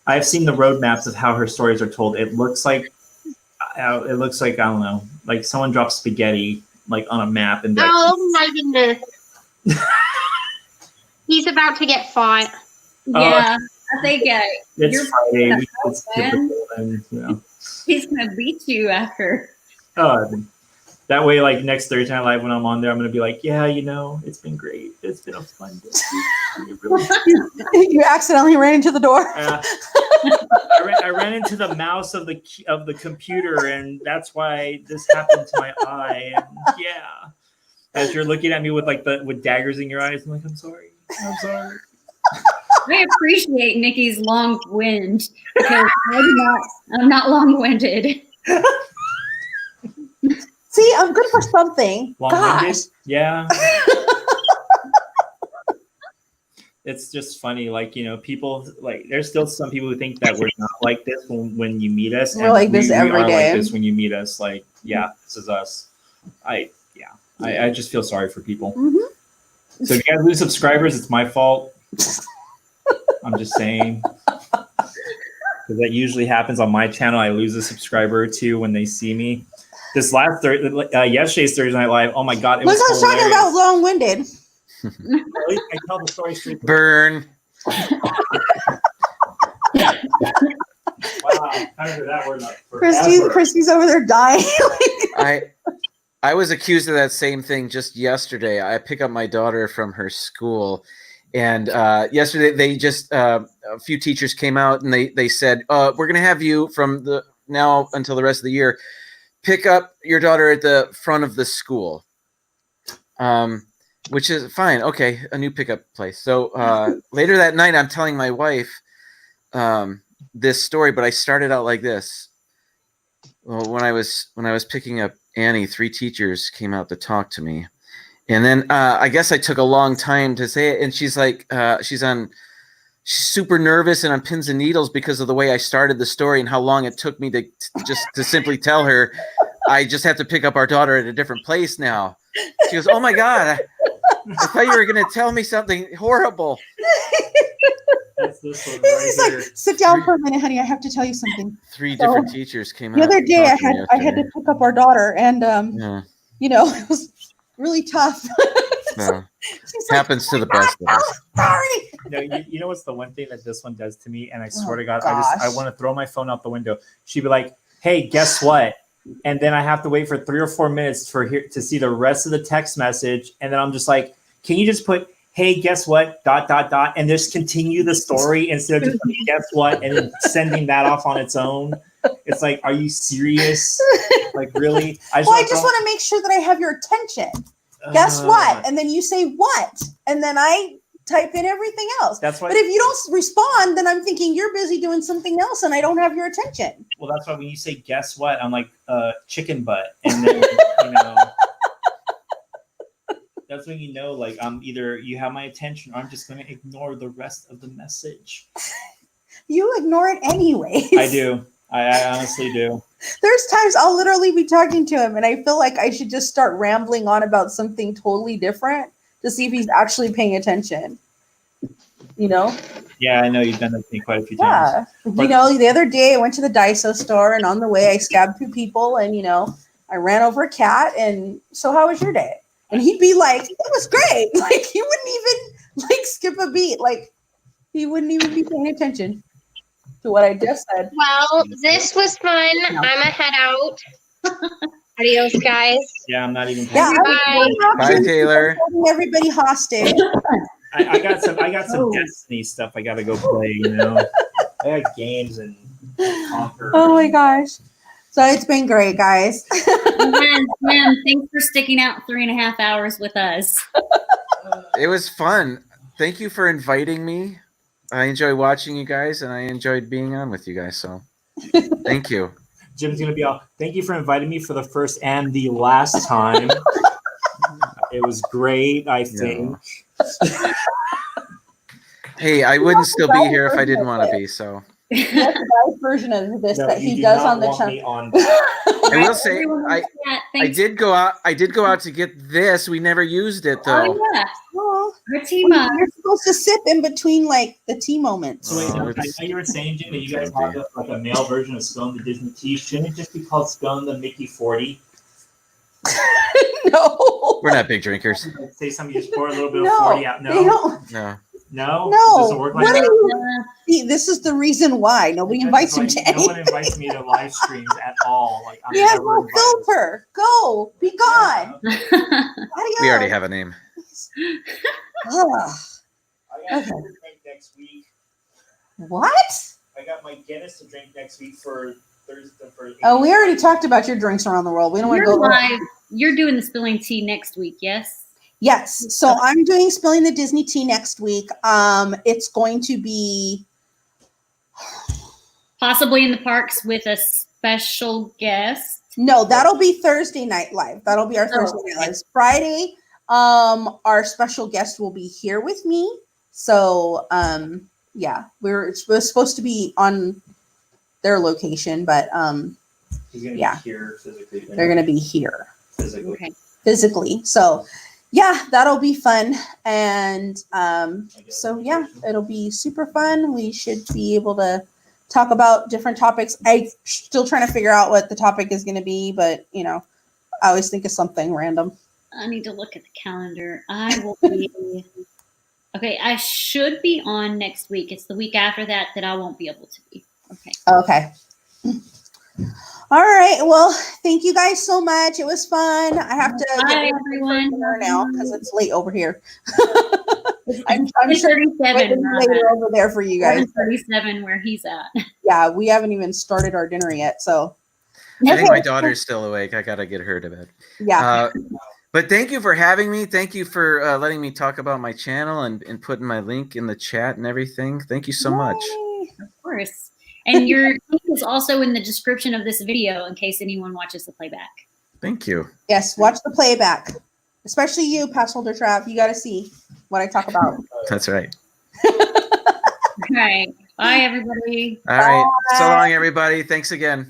I've seen the roadmaps of how her stories are told. It looks like I don't know, like someone dropped spaghetti like on a map and Oh my goodness. He's about to get fought. Yeah, I think you're it's Friday. gonna It's help, man. typical, and you know. he's gonna beat you after. That way, like next Thursday Night Live when I'm on there, I'm gonna be like, yeah, you know, it's been great. It's been a fun day. It really You accidentally ran into the door. I ran into the mouse of the computer, and that's why this happened to my eye. And yeah, as you're looking at me with daggers in your eyes, I'm like, I'm sorry. I appreciate Nikki's long wind because I'm not long-winded. See, I'm good for something. Long-winded? Gosh. Yeah. It's just funny, like, you know, people like there's still some people who think that we're not like this when you meet us. We're like this every are day. Like this when you meet us. Like, yeah, this is us. I just feel sorry for people. Mhm. So if you guys lose subscribers, it's my fault. I'm just saying. Because that usually happens on my channel. I lose a subscriber or two when they see me. This last yesterday's Thursday Night Live. Oh my God! It Look, was I was talking about long-winded. Really? I tell the story straight. Burn. Wow, I haven't heard that word forever. Christy's over there dying. I was accused of that same thing just yesterday. I pick up my daughter from her school, and yesterday they just a few teachers came out and they said, we're going to have you from the now until the rest of the year pick up your daughter at the front of the school, which is fine. Okay, a new pickup place. So later that night, I'm telling my wife this story, but I started out like this. Well, when I was picking up Annie, 3 teachers came out to talk to me. And then I guess I took a long time to say it. And she's like, she's super nervous and on pins and needles because of the way I started the story and how long it took me to simply tell her, I just have to pick up our daughter at a different place now. She goes, oh my God, I thought you were going to tell me something horrible. That's This one He's right like, here. sit down for a minute, honey. I have to tell you something. Three So, different teachers came out. The other day, talking I had to yesterday. pick up our daughter, and Yeah. you know, it was really tough. Yeah. She's Happens to the best of us. sorry. No, you know what's the one thing that this one does to me, and I swear Oh, to God, gosh. I want to throw my phone out the window. She'd be like, "Hey, guess what?" And then I have to wait for 3 or 4 minutes to see the rest of the text message, and then I'm just like, "Can you just put, hey, guess what? ... and just continue the story instead of just putting, guess what, and then sending that off on its own." It's like, are you serious? Like, really? I just want to make sure that I have your attention. Guess what? And then you say what? And then I type in everything else. That's why. But if you don't respond, then I'm thinking you're busy doing something else and I don't have your attention. Well, that's why when you say guess what, I'm like, chicken butt. And then, you know, that's when you know, like, I'm either you have my attention or I'm just going to ignore the rest of the message. You ignore it anyways. I do. I honestly do. There's times I'll literally be talking to him and I feel like I should just start rambling on about something totally different to see if he's actually paying attention. You know? Yeah, I know you've done that to me quite a few times. Yeah. You know, the other day I went to the Daiso store and on the way I stabbed 2 people and, you know, I ran over a cat and so how was your day? And he'd be like, it was great. Like he wouldn't even like skip a beat. Like he wouldn't even be paying attention to what I just said. Well, this was fun. No. I'm a head out. Adios, guys. Yeah, I'm not even. Yeah, Bye, Taylor. Holding everybody hostage. I got some Destiny stuff I got to go play. You know, I got games and conquer. Oh my gosh. So it's been great, guys. Ma'am, thanks for sticking out 3.5 hours with us. It was fun. Thank you for inviting me. I enjoy watching you guys, and I enjoyed being on with you guys. So, thank you. Jim's gonna be all. Thank you for inviting me for the first and the last time. It was great. I think. Yeah. Hey, I wouldn't still be here if I didn't want to be. So. That's the live version of this that he does on the channel. I will say, I did go out to get this. We never used it though. Oh yeah. Oh, Our team up. you're supposed to sip in between like the tea moments. So wait, I know you were saying, Jim, that you guys have like a male version of Spillin the Disney Tea. Shouldn't it just be called Spillin the Micky 40? No. We're not big drinkers. Like, say something, you just pour a little bit of 40 out. They No, don't. No. no, No. It doesn't work like What that. are you? See, this is the reason why nobody invites him to No one anything. invites me to live streams at all. Like, I'm He has never no invited. filter. Go. Be gone. Adios. We already have a name. Ugh. I got to drink next week. What? I got my Guinness to drink next week for Thursday. Oh, we already talked about your drinks around the world. We don't want to You're go live. You're doing the Spilling Tea next week, yes? Yes. So I'm doing Spilling the Disney Tea next week. It's going to be Possibly in the parks with a special guest. no, that'll be Thursday night live. That'll be our Thursday night live. Friday, our special guest will be here with me. So yeah, we're supposed to be on their location, but He's gonna yeah. be here physically. They're gonna be here physically. Okay. physically. So yeah, that'll be fun. And so yeah, it'll be super fun. We should be able to talk about different topics. I'm still trying to figure out what the topic is going to be, but you know, I always think of something random. I need to look at the calendar. I will be okay. I should be on next week. It's the week after that I won't be able to be. Okay. Okay. All right. Well, thank you guys so much. It was fun. I have to Bye, get everyone. dinner now because it's late over here. I'm It's sure 37 it's later over there for you guys. 37 where he's at. Yeah, we haven't even started our dinner yet. So I think my daughter's still awake. I gotta get her to bed. yeah. But thank you for having me. Thank you for letting me talk about my channel and putting my link in the chat and everything. Thank you so much. Yay. Of course. And your link is also in the description of this video in case anyone watches the playback. Thank you. Yes, watch the playback. Especially you, pass holder Trav. You got to see what I talk about. That's right. All right. Bye, everybody. All right. So Bye. long, everybody. Thanks again.